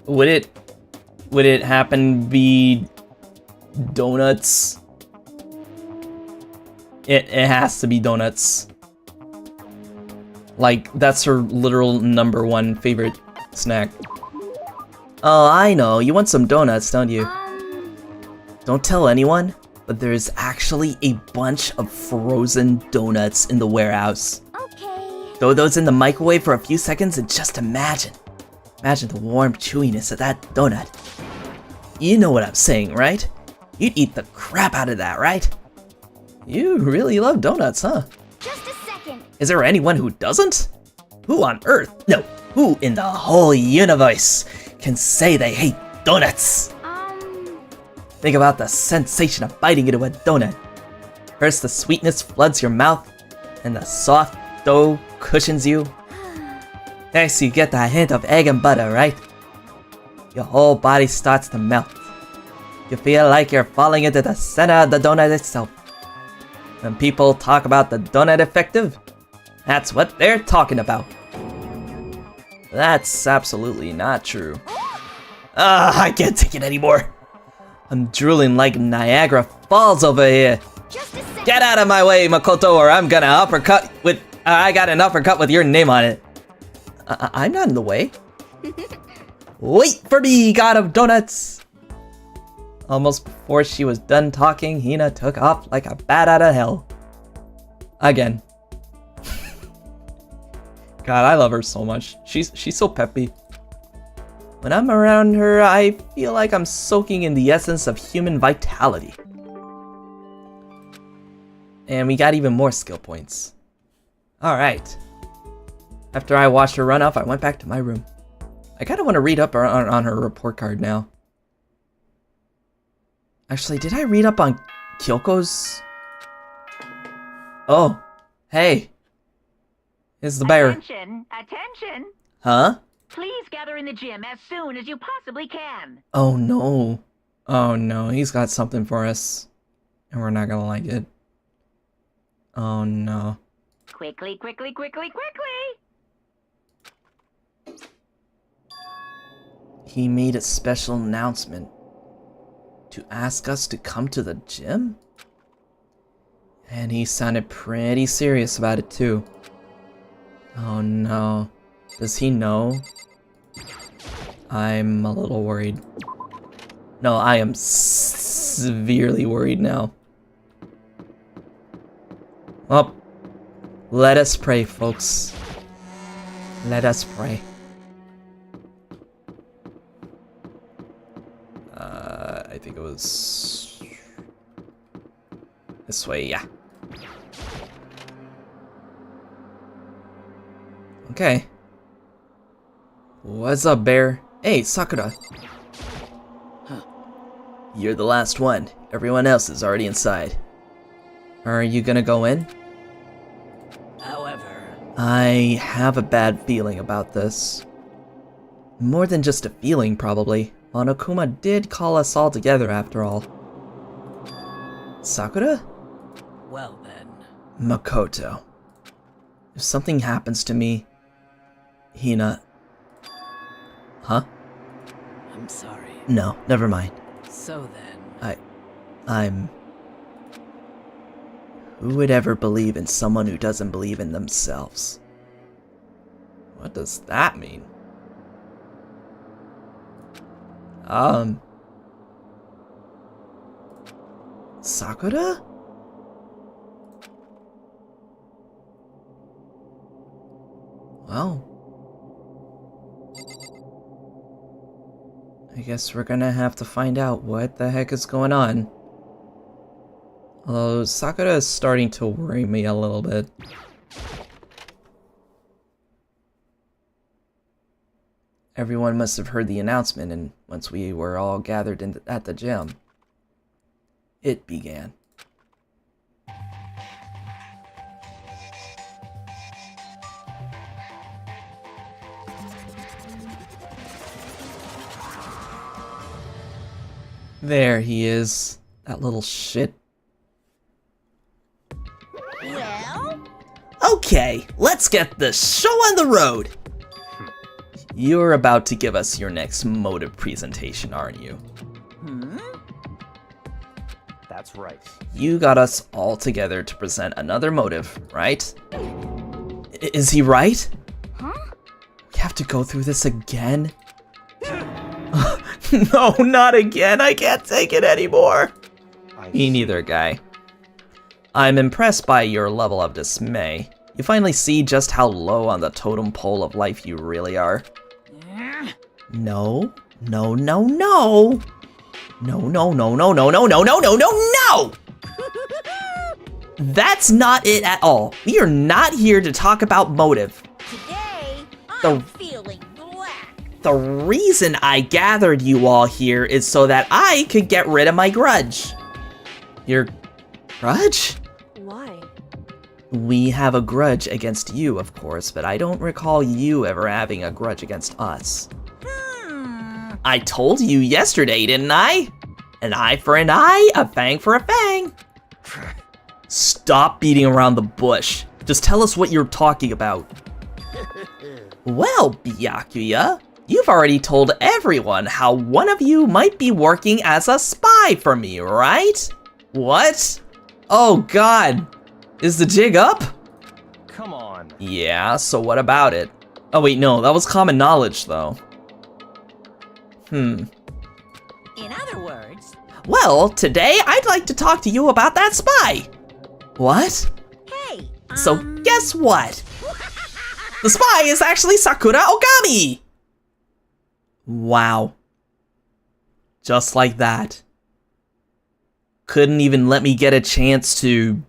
Would it happen to be donuts? It has to be donuts. Like, that's her literal #1 favorite snack. Oh, I know. You want some donuts, don't you? Don't tell anyone, but there's actually a bunch of frozen donuts in the warehouse. okay. Throw those in the microwave for a few seconds and just imagine. Imagine the warm chewiness of that donut. You know what I'm saying, right? You'd eat the crap out of that, right? You really love donuts, huh? Just a second. Is there anyone who doesn't? Who on earth? No, who in the whole universe can say they hate donuts? Think about the sensation of biting into a donut. First the sweetness floods your mouth, and the soft dough cushions you. Next you get the hint of egg and butter, right? Your whole body starts to melt. You feel like you're falling into the center of the donut itself. When people talk about the donut effective, that's what they're talking about. That's absolutely not true. I can't take it anymore. I'm drooling like Niagara Falls over here. Just a second. Get out of my way, Makoto, or I'm gonna uppercut with... I got an uppercut with your name on it. I'm not in the way. Wait for me, god of donuts! Almost before she was done talking, Hina took off like a bat out of hell. Again. God, I love her so much. She's so peppy. When I'm around her, I feel like I'm soaking in the essence of human vitality. And we got even more skill points. Alright. After I watched her run off, I went back to my room. I kind of want to read up on her report card now. Actually, did I read up on Kyoko's? Oh, hey. It's the bear. Attention, attention. Huh? Please gather in the gym as soon as you possibly can. Oh no. Oh no, he's got something for us. And we're not gonna like it. Oh no. Quickly, quickly, quickly, quickly. He made a special announcement to ask us to come to the gym? And he sounded pretty serious about it too. Oh no. Does he know? I'm a little worried. No, I am severely worried now. Well, let us pray, folks. Let us pray. I think it was this way, yeah. Okay. What's up, bear? Hey, Sakura. Huh. You're the last one. Everyone else is already inside. Are you gonna go in? However, I have a bad feeling about this. More than just a feeling, probably. Monokuma did call us all together after all. Sakura? well then, Makoto. If something happens to me, Hina... Huh? I'm sorry. No, never mind. So then, I'm... Who would ever believe in someone who doesn't believe in themselves? What does that mean? Sakura? Well, I guess we're gonna have to find out what the heck is going on. Although Sakura is starting to worry me a little bit. Everyone must have heard the announcement, and once we were all gathered at the gym, it began. There he is, that little shit. Well? Okay, let's get the show on the road. You're about to give us your next motive presentation, aren't you? That's right. You got us all together to present another motive, right? Is he right? Huh? We have to go through this again? No, not again. I can't take it anymore. Me neither, guy. I'm impressed by your level of dismay. You finally see just how low on the totem pole of life you really are. No, no, no, no. No, no, no, no, no, no, no, no, no, no, no! That's not it at all. We are not here to talk about motive. Today, The- I'm feeling black. The reason I gathered you all here is so that I could get rid of my grudge. Your grudge? Why? We have a grudge against you, of course, but I don't recall you ever having a grudge against us. I told you yesterday, didn't I? An eye for an eye, a fang for a fang. Stop beating around the bush. Just tell us what you're talking about. Well, Byakuya, you've already told everyone how one of you might be working as a spy for me, right? What? Oh god. Is the jig up? Come on. Yeah, so what about it? Oh wait, no, that was common knowledge though. In other words, Well, today I'd like to talk to you about that spy. What? hey, So guess what? The spy is actually Sakura Ogami! Wow. Just like that. Couldn't even let me get a chance to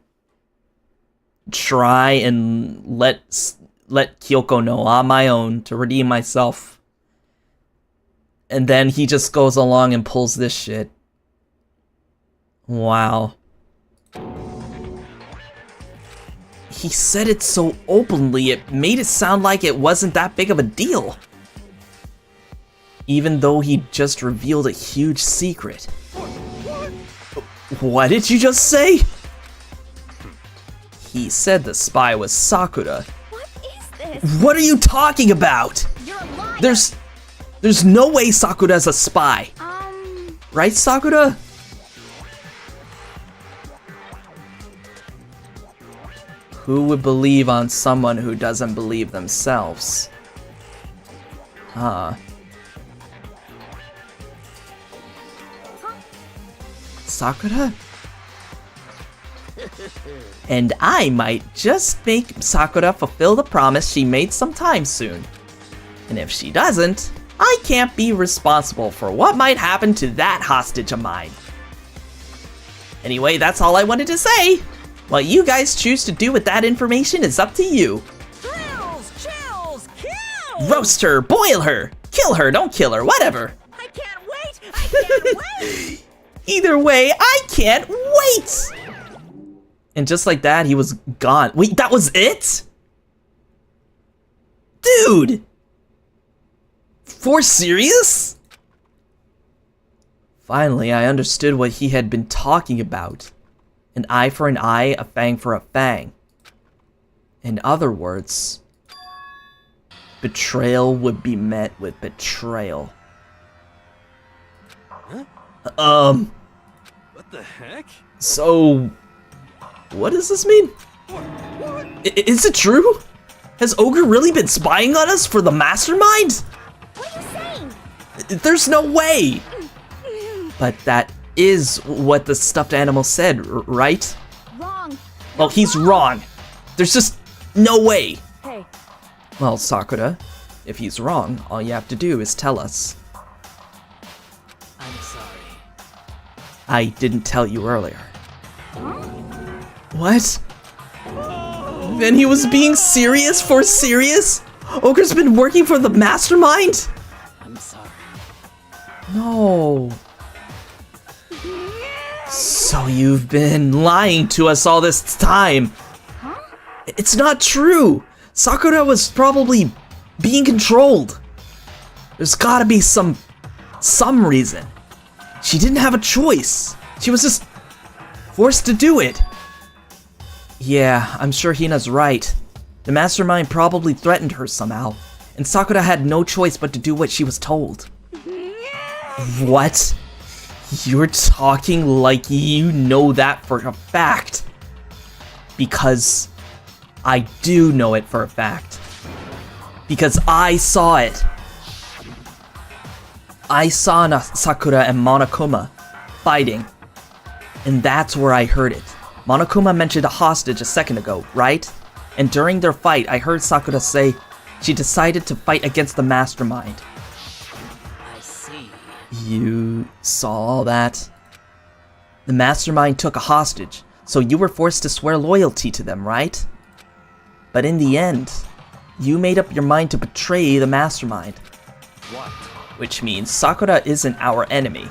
try and let Kyoko know on my own to redeem myself. And then he just goes along and pulls this shit. Wow. He said it so openly, it made it sound like it wasn't that big of a deal. Even though he just revealed a huge secret. What did you just say? He said the spy was Sakura. what is this? What are you talking about? You're a liar. There's no way Sakura's a spy. Right, Sakura? Who would believe on someone who doesn't believe themselves? Huh. Sakura? And I might just make Sakura fulfill the promise she made sometime soon. And if she doesn't, I can't be responsible for what might happen to that hostage of mine. Anyway, that's all I wanted to say. What you guys choose to do with that information is up to you. Thrills, chills, kill! Roast her, boil her, kill her, don't kill her, whatever. I can't wait! I can't wait! Either way, I can't wait! And just like that, he was gone. Wait, that was it? Dude! For serious? Finally, I understood what he had been talking about. An eye for an eye, a fang for a fang. In other words, betrayal would be met with betrayal. What the heck? So, what does this mean? Is it true? Has Ogre really been spying on us for the mastermind? What are you saying? There's no way! But that is what the stuffed animal said, right? Wrong. Well, he's wrong. There's just no way. Hey, Well, Sakura, if he's wrong, all you have to do is tell us. I'm sorry. I didn't tell you earlier. What? Then he was being serious for serious? Ogre's been working for the mastermind? I'm sorry. No. So you've been lying to us all this time. It's not true. Sakura was probably being controlled. There's gotta be some reason. She didn't have a choice. She was just forced to do it. Yeah, I'm sure Hina's right. The mastermind probably threatened her somehow, and Sakura had no choice but to do what she was told. What? You're talking like you know that for a fact. Because I do know it for a fact. Because I saw it. I saw Sakura and Monokuma fighting. And that's where I heard it. Monokuma mentioned a hostage a second ago, right? And during their fight, I heard Sakura say she decided to fight against the mastermind. I see. You saw all that? The mastermind took a hostage, so you were forced to swear loyalty to them, right? But in the end, you made up your mind to betray the mastermind. What? Which means Sakura isn't our enemy.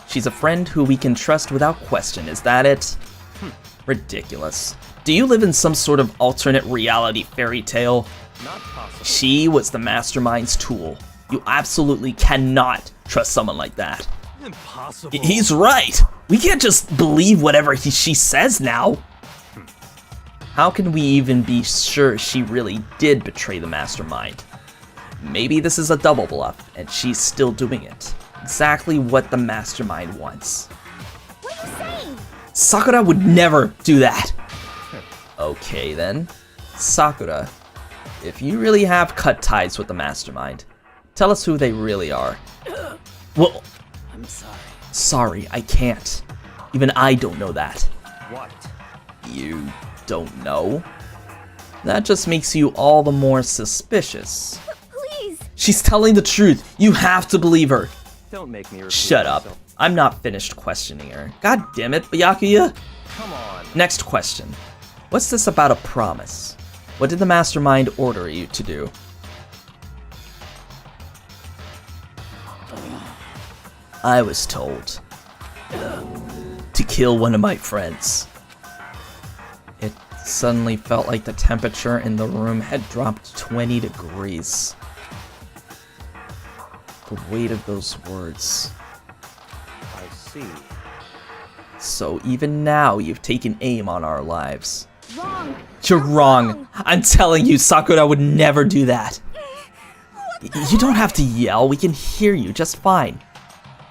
She's a friend who we can trust without question, is that it? Ridiculous. Do you live in some sort of alternate reality fairy tale? Not possible. She was the mastermind's tool. You absolutely cannot trust someone like that. Impossible. He's right. We can't just believe whatever she says now. How can we even be sure she really did betray the mastermind? Maybe this is a double bluff, and she's still doing it. Exactly what the mastermind wants. what are you saying? Sakura would never do that. Okay then. Sakura, if you really have cut ties with the mastermind, tell us who they really are. Well, I'm sorry. sorry, I can't. Even I don't know that. What? You don't know? That just makes you all the more suspicious. Please. She's telling the truth. You have to believe her. Don't make me repeat Shut up. myself. I'm not finished questioning her. God damn it, Byakuya. Come on. Next question. What's this about a promise? What did the mastermind order you to do? I was told to kill one of my friends. It suddenly felt like the temperature in the room had dropped 20 degrees. The weight of those words. I see. So even now, you've taken aim on our lives. Wrong. You're wrong. I'm telling you, Sakura would never do that. You don't have to yell. We can hear you just fine.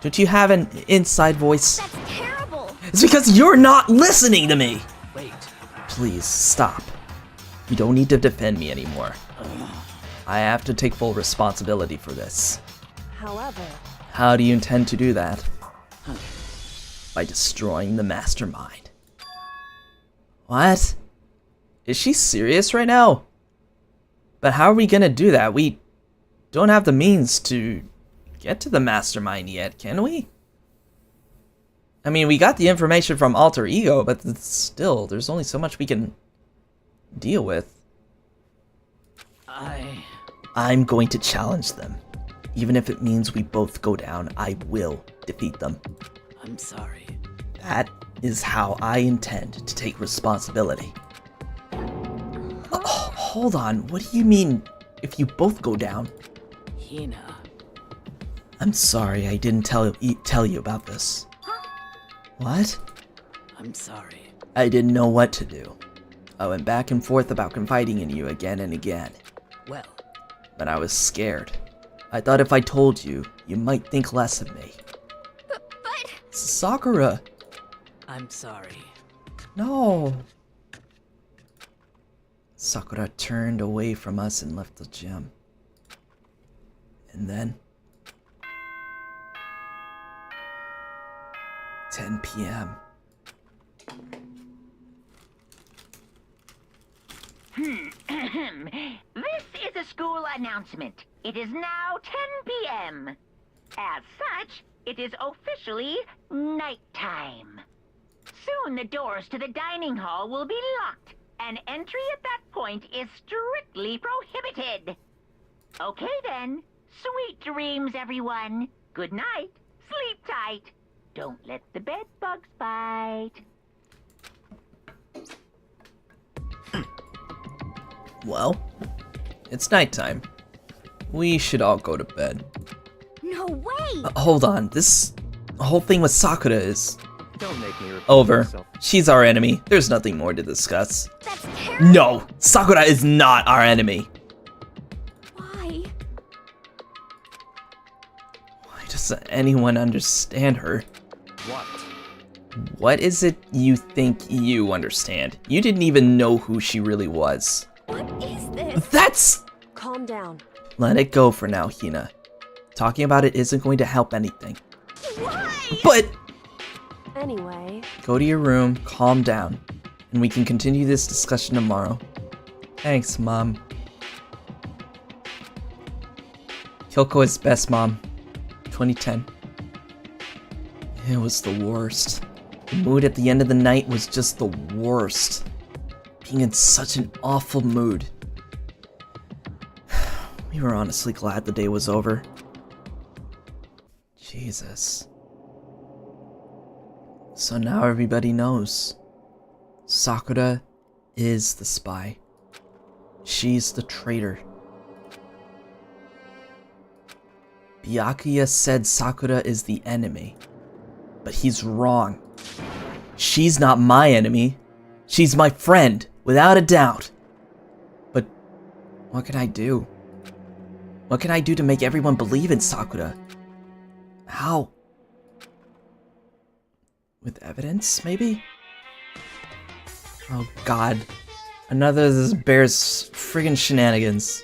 Don't you have an inside voice? That's terrible. It's because you're not listening to me. Wait. Please, stop. You don't need to defend me anymore. I have to take full responsibility for this. However, How do you intend to do that? By destroying the mastermind. What? Is she serious right now? But how are we gonna do that? We don't have the means to get to the mastermind yet, can we? I mean, we got the information from Alter Ego, but still, there's only so much we can deal with. I'm going to challenge them. Even if it means we both go down, I will defeat them. I'm sorry. That is how I intend to take responsibility. Oh, hold on, what do you mean if you both go down? Hina. I'm sorry I didn't tell you about this. What? I'm sorry. I didn't know what to do. I went back and forth about confiding in you again and again, Well, but I was scared. I thought if I told you, you might think less of me. but Sakura! I'm sorry. No! Sakura turned away from us and left the gym. And then, 10 p.m. This is a school announcement. It is now 10 p.m. As such, it is officially nighttime. Soon the doors to the dining hall will be locked, and entry at that point is strictly prohibited. Okay then. Sweet dreams, everyone. Good night. Sleep tight. Don't let the bed bugs bite. Well, it's nighttime. We should all go to bed. No way! Hold on, this whole thing with Sakura is Don't make me repeat over. myself. She's our enemy. There's nothing more to discuss. That's terrible! No! Sakura is not our enemy! Why? Why doesn't anyone understand her? What? What is it you think you understand? You didn't even know who she really was. What is this? That's... Calm down. Let it go for now, Hina. Talking about it isn't going to help anything. Why? But... Anyway, Go to your room, calm down, and we can continue this discussion tomorrow. Thanks, Mom. Kyoko is best mom. 2010. It was the worst. The mood at the end of the night was just the worst. Being in such an awful mood. We were honestly glad the day was over. Jesus. So now everybody knows. Sakura is the spy. She's the traitor. Byakuya said Sakura is the enemy. But he's wrong. She's not my enemy. She's my friend, without a doubt. But what can I do? What can I do to make everyone believe in Sakura? How? With evidence, maybe? Oh god. Another of this bear's friggin' shenanigans.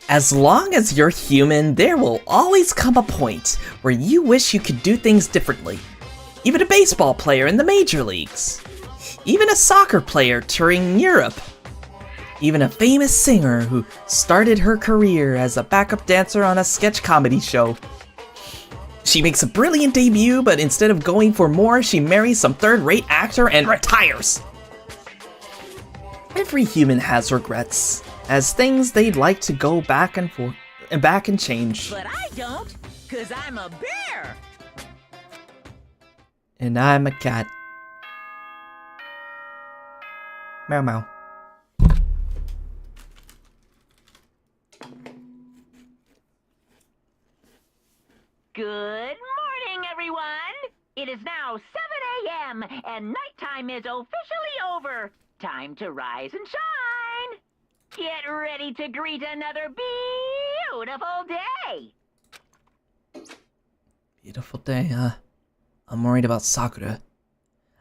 As long as you're human, there will always come a point where you wish you could do things differently. Even a baseball player in the major leagues. Even a soccer player touring Europe. Even a famous singer who started her career as a backup dancer on a sketch comedy show. She makes a brilliant debut, but instead of going for more, she marries some third-rate actor and retires. Every human has regrets, as things they'd like to go back and forth and back and change. But I don't, 'cause I'm a bear. And I'm a cat. Meow meow. Good morning, everyone! It is now 7 a.m. and nighttime is officially over. Time to rise and shine! Get ready to greet another beautiful day! Beautiful day, huh? I'm worried about Sakura.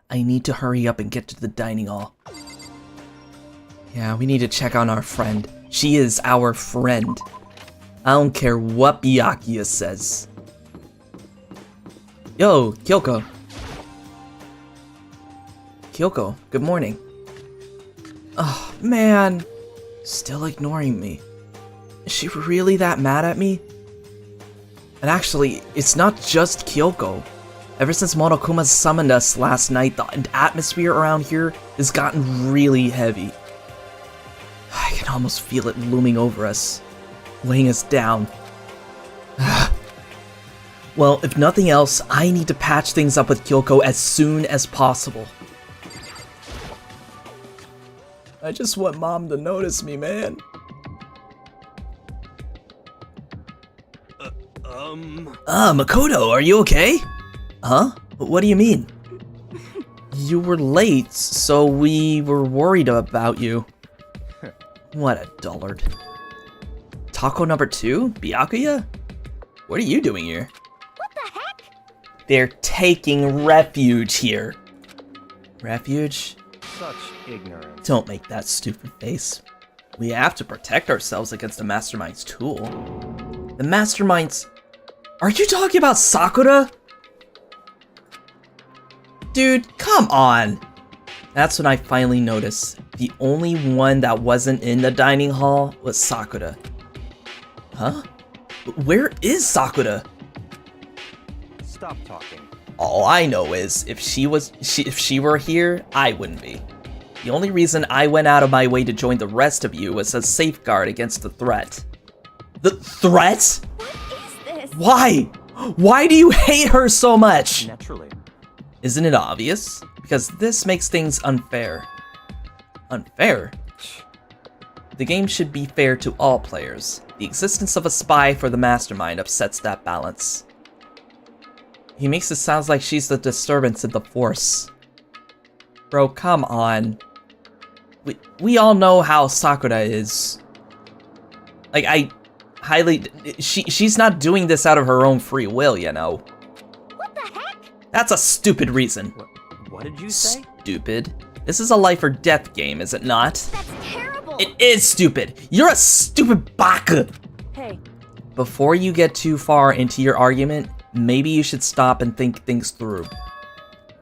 I need to hurry up and get to the dining hall. Yeah, we need to check on our friend. She is our friend. I don't care what Byakuya says. Yo, Kyoko. Kyoko, good morning. Oh, man. Still ignoring me. Is she really that mad at me? And actually, it's not just Kyoko. Ever since Monokuma summoned us last night, the atmosphere around here has gotten really heavy. I can almost feel it looming over us, weighing us down. Well, if nothing else, I need to patch things up with Kyoko as soon as possible. I just want Mom to notice me, man. Makoto, are you okay? Huh? What do you mean? You were late, so we were worried about you. What a dullard. Taco number 2? Byakuya? What are you doing here? What the heck? They're taking refuge here. Refuge? Such ignorance. Don't make that stupid face. We have to protect ourselves against the Mastermind's tool. The Mastermind's... Are you talking about Sakura? Dude, come on! That's when I finally noticed. The only one that wasn't in the dining hall was Sakura. Huh? Where is Sakura? Stop talking. All I know is, if she were here, I wouldn't be. The only reason I went out of my way to join the rest of you was a safeguard against the threat. The threat? What is this? Why? Why do you hate her so much? Naturally. Isn't it obvious? Because this makes things unfair. Unfair? The game should be fair to all players. The existence of a spy for the mastermind upsets that balance. He makes it sound like she's the disturbance in the force. Bro, come on. We all know how Sakura is. Like, she's not doing this out of her own free will, you know. What the heck? That's a stupid reason. What did you say? Stupid. This is a life or death game, is it not? That's terrible. It is stupid. You're a stupid baka. Hey, Before you get too far into your argument, maybe you should stop and think things through.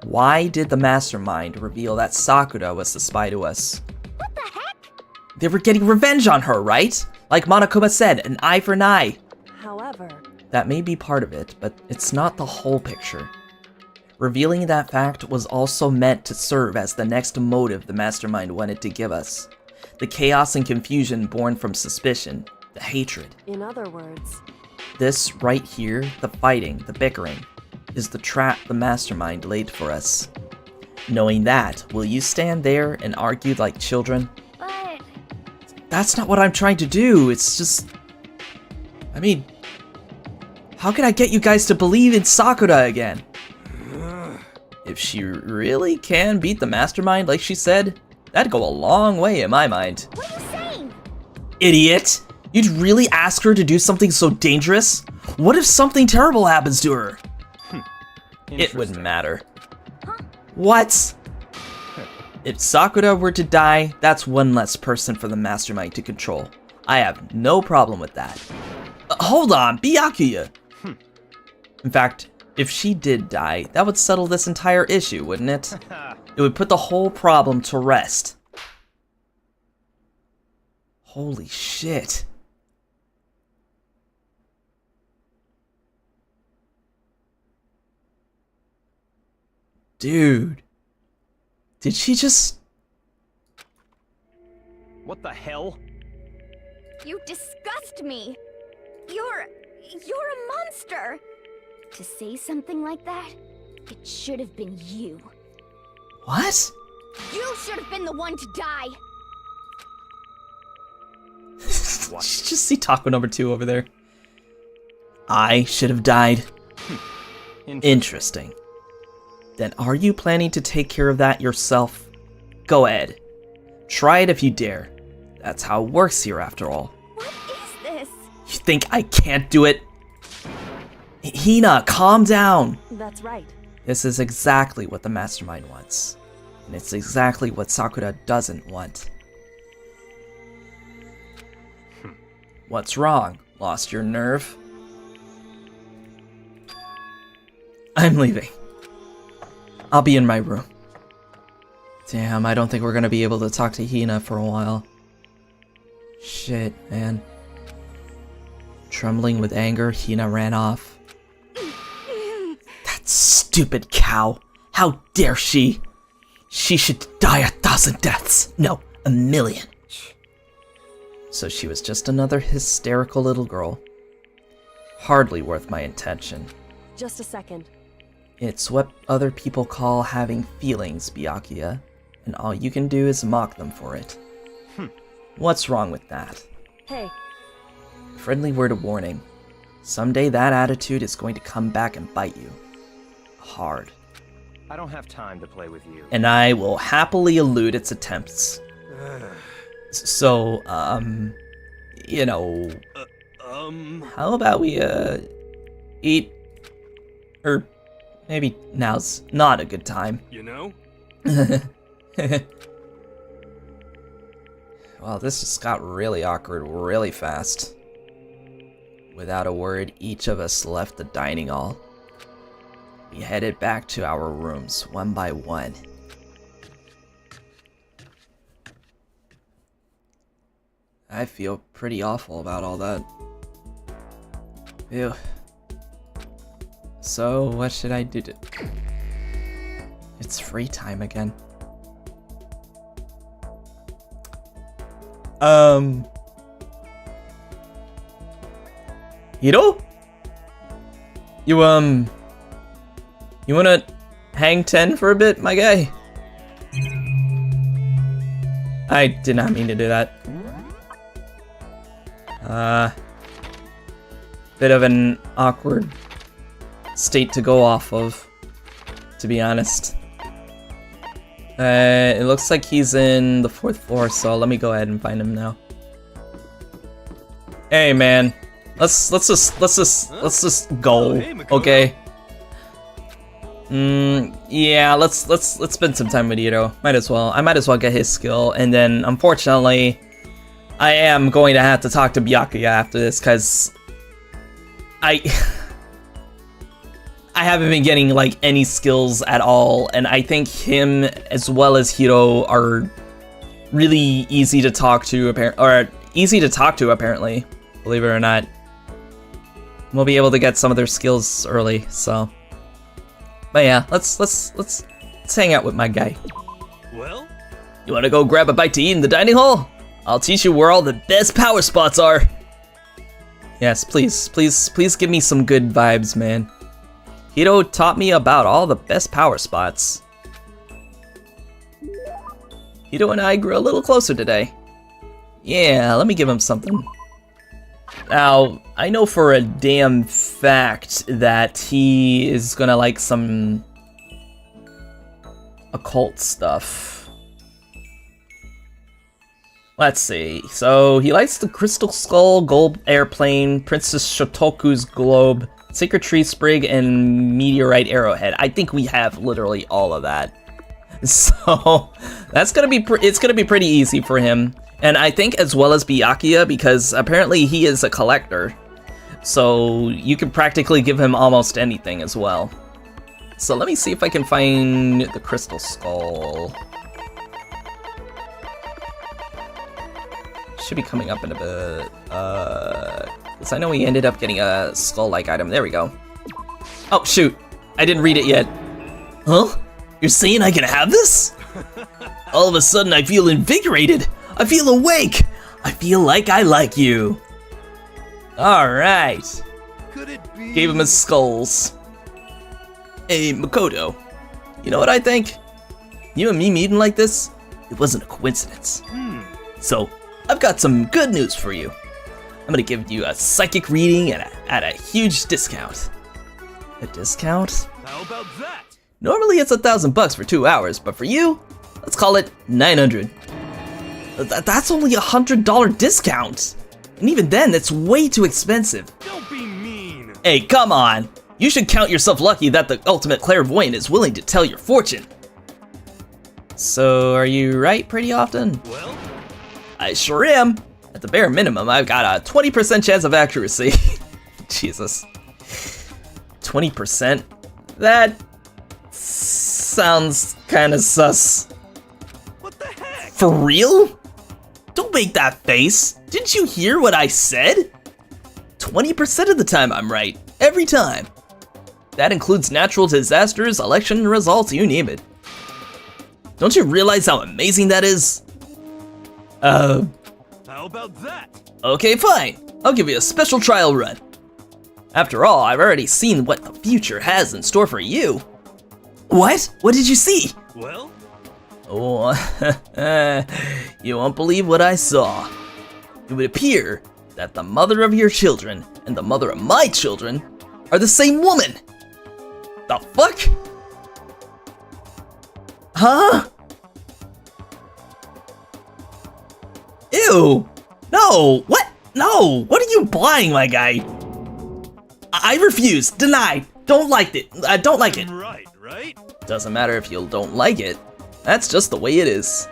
Why did the mastermind reveal that Sakura was the spy to us? what the heck? They were getting revenge on her, right? Like Monokuma said, an eye for an eye. However, That may be part of it, but it's not the whole picture. Revealing that fact was also meant to serve as the next motive the mastermind wanted to give us. The chaos and confusion born from suspicion, the hatred. in other words, This right here, the fighting, the bickering, is the trap the mastermind laid for us. Knowing that, will you stand there and argue like children? but That's not what I'm trying to do, it's just... I mean... How can I get you guys to believe in Sakura again? If she really can beat the mastermind like she said, that'd go a long way in my mind. what are you saying? Idiot! You'd really ask her to do something so dangerous? What if something terrible happens to her? It wouldn't matter. What? If Sakura were to die, that's one less person for the mastermind to control. I have no problem with that. Hold on, Byakuya! In fact, if she did die, that would settle this entire issue, wouldn't it? It would put the whole problem to rest. Holy shit. Dude. Did she just... What the hell? You disgust me. You're a monster. To say something like that, it should have been you. What? You should have been the one to die. Did you just see taco number 2 over there? I should have died. Interesting. Then are you planning to take care of that yourself? Go ahead. Try it if you dare. That's how it works here after all. What is this? You think I can't do it? Hina, calm down. That's right. This is exactly what the mastermind wants. And it's exactly what Sakura doesn't want. What's wrong? Lost your nerve? I'm leaving. I'll be in my room. Damn, I don't think we're gonna be able to talk to Hina for a while. Shit, man. Trembling with anger, Hina ran off. That stupid cow! How dare she! She should die 1,000 deaths! No, 1,000,000. So she was just another hysterical little girl. Hardly worth my attention. Just a second. It's what other people call having feelings, Byakuya, and all you can do is mock them for it. What's wrong with that? Hey, Friendly word of warning. Someday that attitude is going to come back and bite you. Hard. I don't have time to play with you. And I will happily elude its attempts. So, you know, how about we, eat? Or maybe now's not a good time. You know? Well, this just got really awkward really fast. Without a word, each of us left the dining hall. We headed back to our rooms one by one. I feel pretty awful about all that. Ew. So, what should I do? It's free time again. Hiro? You wanna hang 10 for a bit, my guy? I did not mean to do that. Bit of an awkward state to go off of, to be honest. It looks like he's in the 4th floor, so let me go ahead and find him now. Hey, man, let's just go, okay? Yeah, let's spend some time with Hiro. Might as well. I might as well get his skill, and then unfortunately, I am going to have to talk to Byakuya after this, cause I haven't been getting like any skills at all, and I think him as well as Hiro are really easy to talk to, apparently. Believe it or not, we'll be able to get some of their skills early. So, but yeah, let's hang out with my guy. Well, You want to go grab a bite to eat in the dining hall? I'll teach you where all the best power spots are. Yes, please give me some good vibes, man. Hiro taught me about all the best power spots. Hiro and I grew a little closer today. Yeah, let me give him something. Now, I know for a damn fact that he is gonna like some occult stuff. Let's see. So, he likes the Crystal Skull, Gold Airplane, Princess Shotoku's Globe, Sacred Tree Sprig, and Meteorite Arrowhead. I think we have literally all of that. So, that's gonna be it's gonna be pretty easy for him. And I think as well as Byakuya, because apparently he is a collector. So, you can practically give him almost anything as well. So let me see if I can find the Crystal Skull. Should be coming up in a bit. Because I know we ended up getting a skull-like item. There we go. Oh, shoot. I didn't read it yet. Huh? You're saying I can have this? All of a sudden I feel invigorated. I feel awake. I feel like I like you. Alright. could it be? Gave him his skulls. Hey, Makoto. You know what I think? You and me meeting like this, it wasn't a coincidence. So, I've got some good news for you. I'm gonna give you a psychic reading at a huge discount. A discount? How about that? Normally it's $1,000 for 2 hours, but for you, let's call it 900. That's only $100 discount. And even then, it's way too expensive. Don't be mean. Hey, come on. You should count yourself lucky that the ultimate clairvoyant is willing to tell your fortune. So, are you right pretty often? Well, I sure am. At the bare minimum, I've got a 20% chance of accuracy. Jesus. 20%? That sounds kinda sus. what the heck? For real? Don't make that face. Didn't you hear what I said? 20% of the time I'm right. Every time. That includes natural disasters, election results, you name it. Don't you realize how amazing that is? How about that? Okay, fine. I'll give you a special trial run. After all, I've already seen what the future has in store for you. What? What did you see? Well, Oh, you won't believe what I saw. It would appear that the mother of your children and the mother of my children are the same woman. The fuck? Huh? Ew. No. What? No. What are you implying, my guy? I refuse. Denied. Don't like it. I don't like it. right? Doesn't matter if you don't like it. That's just the way it is.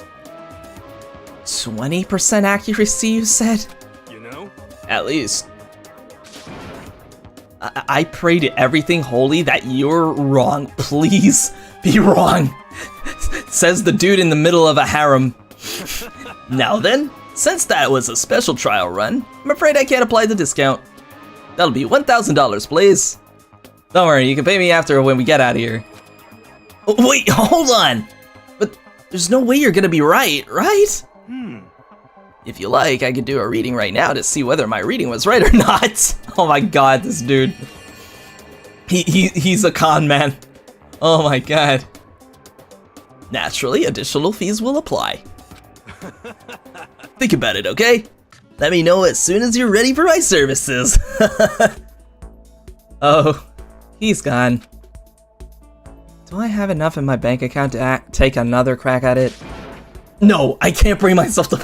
20% accuracy, you said? You know? At least. I pray to everything holy that you're wrong. Please be wrong. Says the dude in the middle of a harem. Now then, since that was a special trial run, I'm afraid I can't apply the discount. That'll be $1,000, please. Don't worry, you can pay me after when we get out of here. Oh, wait, hold on. But there's no way you're gonna be right? If you like, I could do a reading right now to see whether my reading was right or not. Oh my god, this dude. He's a con man. Oh my god. Naturally, additional fees will apply. Think about it, okay? Let me know as soon as you're ready for my services. Oh, he's gone. Do I have enough in my bank account to take another crack at it? No, I can't bring myself to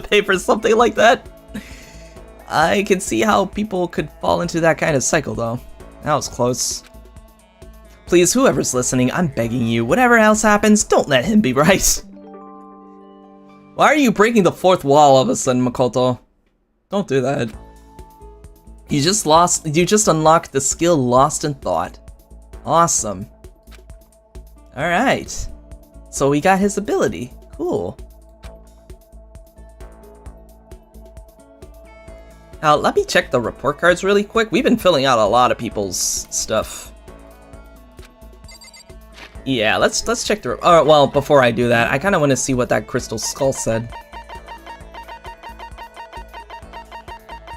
pay for something like that. I can see how people could fall into that kind of cycle, though. That was close. Please, whoever's listening, I'm begging you, whatever else happens, don't let him be right. Why are you breaking the fourth wall all of a sudden, Makoto? Don't do that. You just unlocked the skill Lost in Thought. Awesome. Alright. So we got his ability. Cool. Now, let me check the report cards really quick. We've been filling out a lot of people's stuff. Yeah, let's check the... well, before I do that, I kind of want to see what that crystal skull said.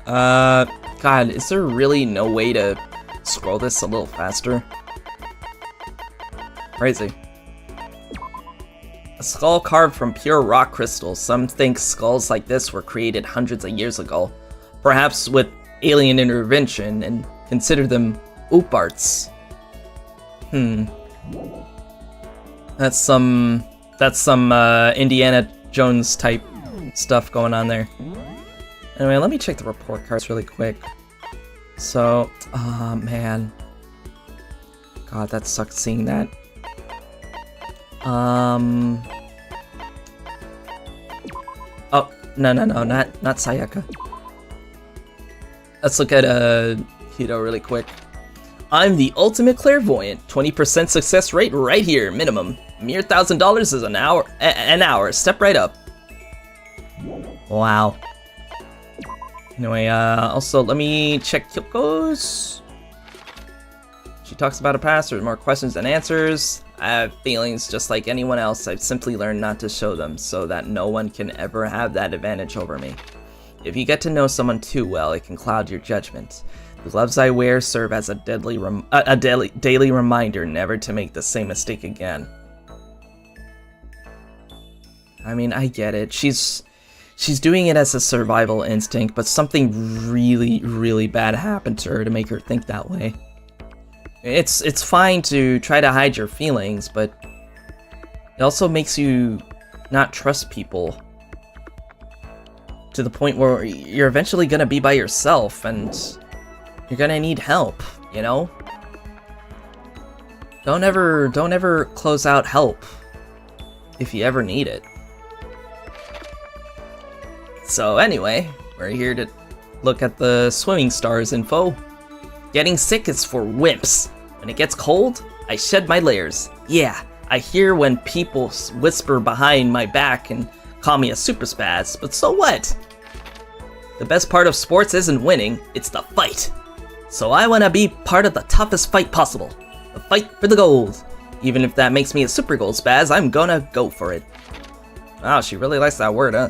God, is there really no way to scroll this a little faster? Crazy. A skull carved from pure rock crystal. Some think skulls like this were created hundreds of years ago, perhaps with alien intervention, and consider them ooparts. That's some Indiana Jones type stuff going on there. Anyway, let me check the report cards really quick. So, man. God, that sucks seeing that. Oh, no, not Sayaka. Let's look at Hito really quick. I'm the ultimate clairvoyant. 20% success rate right here, minimum. Mere $1,000 is an hour. Step right up. Wow. Anyway, also let me check Kyoko's. She talks about a past. There's more questions than answers. I have feelings just like anyone else. I've simply learned not to show them so that no one can ever have that advantage over me. If you get to know someone too well, it can cloud your judgment. The gloves I wear serve as a daily reminder never to make the same mistake again. I mean, I get it. She's doing it as a survival instinct, but something really, really bad happened to her to make her think that way. It's fine to try to hide your feelings, but it also makes you not trust people to the point where you're eventually gonna be by yourself and you're gonna need help, you know? Don't ever close out help if you ever need it. So anyway, we're here to look at the swimming stars info. Getting sick is for wimps. When it gets cold, I shed my layers. Yeah, I hear when people whisper behind my back and call me a super spaz, but so what? The best part of sports isn't winning, it's the fight. So I want to be part of the toughest fight possible. The fight for the gold. Even if that makes me a super gold spaz, I'm gonna go for it. Wow, she really likes that word, huh?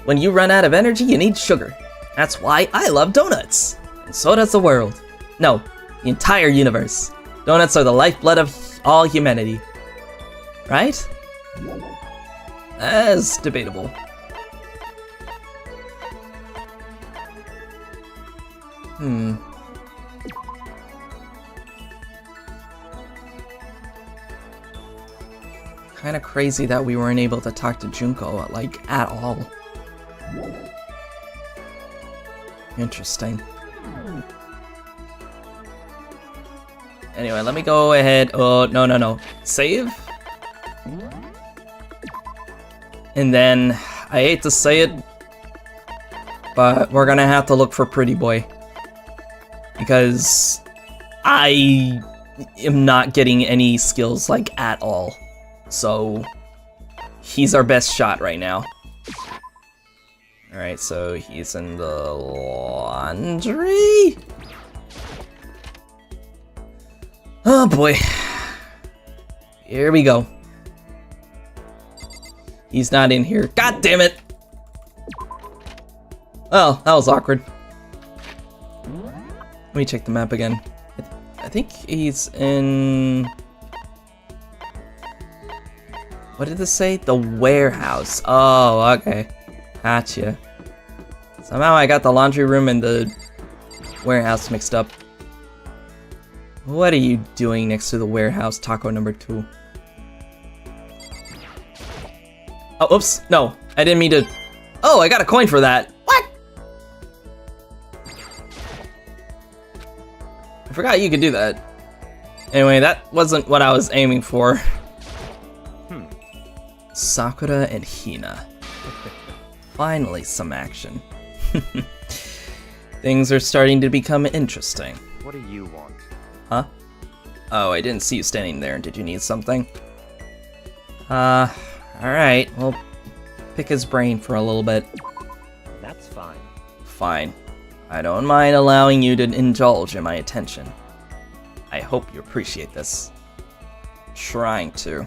When you run out of energy, you need sugar. That's why I love donuts. And so does the world. No, the entire universe. Donuts are the lifeblood of all humanity. Right? That's debatable. Kinda crazy that we weren't able to talk to Junko, like, at all. Interesting. Anyway, let me go ahead. Oh, no. Save. And then, I hate to say it, but we're gonna have to look for Pretty Boy. Because I am not getting any skills, like, at all. So, he's our best shot right now. Alright, so he's in the laundry? Oh boy. Here we go. He's not in here. God damn it! Oh, that was awkward. Let me check the map again. I think he's in... What did this say? The warehouse. Oh, okay. Gotcha. Somehow I got the laundry room and the warehouse mixed up. What are you doing next to the warehouse, taco number 2? Oh, oops. No, I didn't mean to... Oh, I got a coin for that. What? I forgot you could do that. Anyway, that wasn't what I was aiming for. Sakura and Hina. Finally, some action. Things are starting to become interesting. What do you want? Huh? Oh, I didn't see you standing there. Did you need something? Alright. We'll pick his brain for a little bit. That's fine. Fine. I don't mind allowing you to indulge in my attention. I hope you appreciate this. Trying to.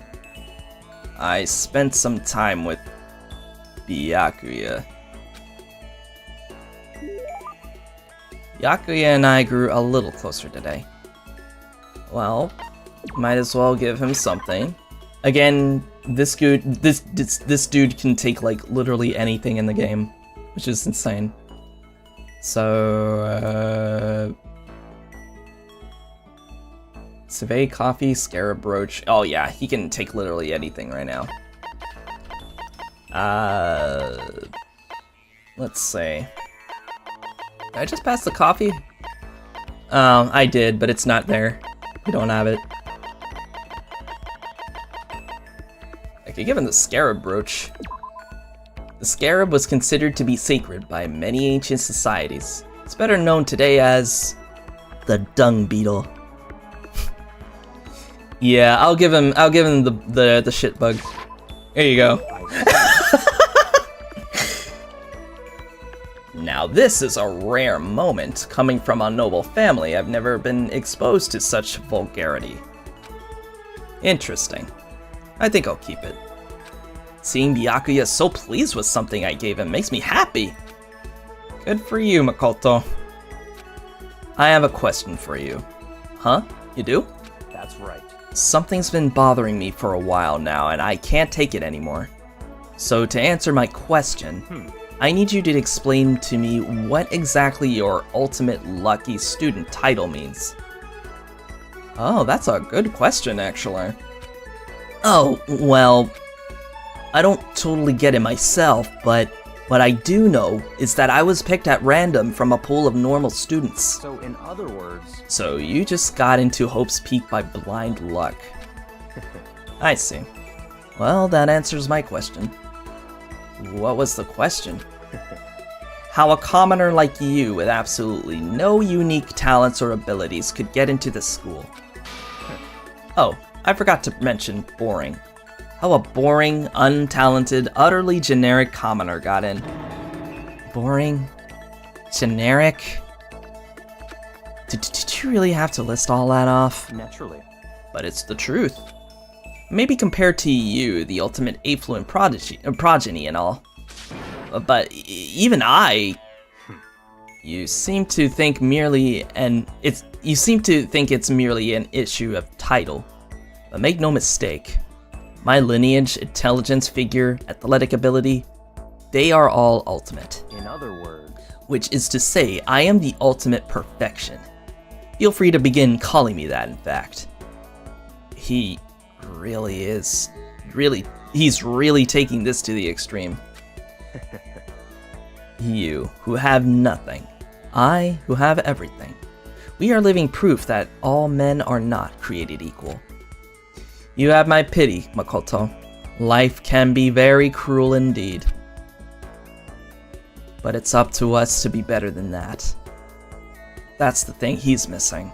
I spent some time with Byakuya. Byakuya and I grew a little closer today. Well, might as well give him something. Again, this dude can take like literally anything in the game, which is insane. So, Survey coffee, scarab brooch. Oh yeah, he can take literally anything right now. Let's see. Did I just pass the coffee? I did, but it's not there. We don't have it. I could give him the scarab brooch. The scarab was considered to be sacred by many ancient societies. It's better known today as the dung beetle. Yeah, I'll give him the shit bug. There you go. Now this is a rare moment. Coming from a noble family, I've never been exposed to such vulgarity. Interesting. I think I'll keep it. Seeing Byakuya so pleased with something I gave him makes me happy. Good for you, Makoto. I have a question for you. Huh? You do? That's right. Something's been bothering me for a while now, and I can't take it anymore. So to answer my question, I need you to explain to me what exactly your ultimate lucky student title means. Oh, that's a good question, actually. Oh, well, I don't totally get it myself, but what I do know is that I was picked at random from a pool of normal students. So in other words... So you just got into Hope's Peak by blind luck. I see. Well, that answers my question. What was the question? How a commoner like you with absolutely no unique talents or abilities could get into this school. Oh, I forgot to mention boring. How a boring, untalented, utterly generic commoner got in. Boring? Generic? Did you really have to list all that off? Naturally. But it's the truth. Maybe compared to you, the ultimate affluent progeny and all. But even I... You seem to think it's merely an issue of title. But make no mistake. My lineage, intelligence, figure, athletic ability, they are all ultimate. In other words... Which is to say, I am the ultimate perfection. Feel free to begin calling me that, in fact. He really is. He's really taking this to the extreme. You, who have nothing. I, who have everything. We are living proof that all men are not created equal. You have my pity, Makoto. Life can be very cruel indeed. But it's up to us to be better than that. That's the thing he's missing.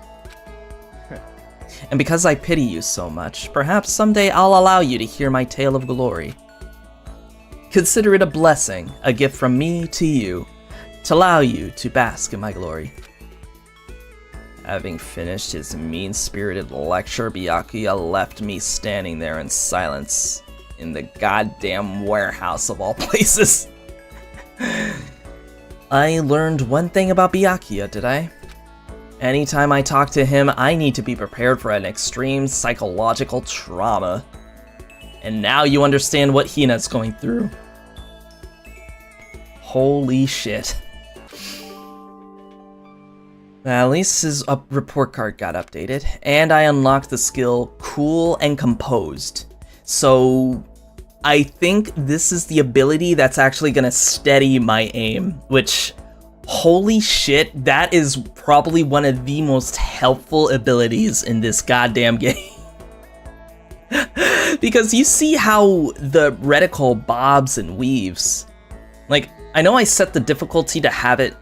And because I pity you so much, perhaps someday I'll allow you to hear my tale of glory. Consider it a blessing, a gift from me to you, to allow you to bask in my glory. Having finished his mean-spirited lecture, Byakuya left me standing there in silence, in the goddamn warehouse of all places. I learned one thing about Byakuya, did I? Anytime I talk to him, I need to be prepared for an extreme psychological trauma. And now you understand what Hina's going through. Holy shit. At least his report card got updated, and I unlocked the skill Cool and Composed. So I think this is the ability that's actually gonna steady my aim, which, holy shit, that is probably one of the most helpful abilities in this goddamn game. Because you see how the reticle bobs and weaves. Like, I know I set the difficulty to have it,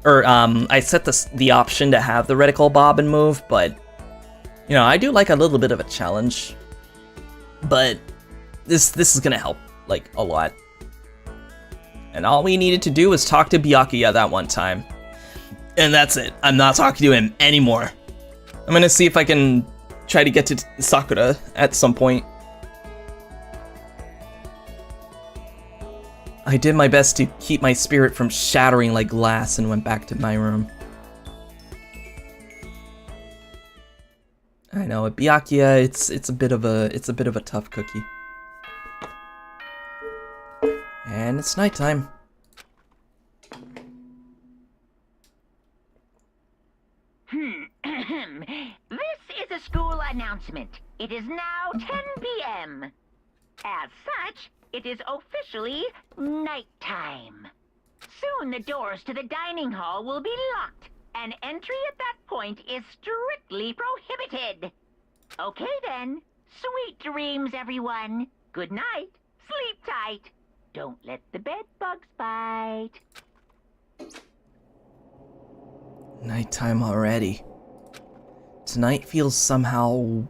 or I set the option to have the reticle bob and move, but, you know, I do like a little bit of a challenge. But this is gonna help, like, a lot. And all we needed to do was talk to Byakuya that one time. And that's it. I'm not talking to him anymore. I'm gonna see if I can try to get to Sakura at some point. I did my best to keep my spirit from shattering like glass and went back to my room. I know, at Byakuya, it's a bit of a tough cookie. And it's nighttime. This is a school announcement. It is now 10 p.m. As such, it is officially nighttime. Soon the doors to the dining hall will be locked, and entry at that point is strictly prohibited. Okay then, sweet dreams, everyone. Good night, sleep tight. Don't let the bed bugs bite. Nighttime already. Tonight feels somehow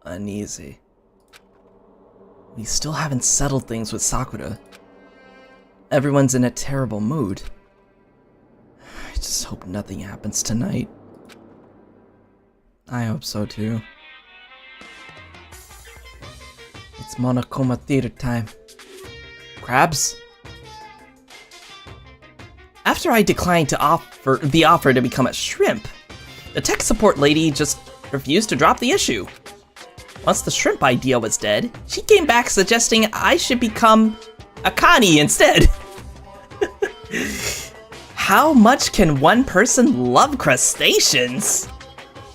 uneasy. We still haven't settled things with Sakura. Everyone's in a terrible mood. I just hope nothing happens tonight. I hope so too. It's Monokuma theater time. Crabs? After I declined to offer to become a shrimp, the tech support lady just refused to drop the issue. Once the shrimp idea was dead, she came back suggesting I should become a Connie instead. How much can one person love crustaceans?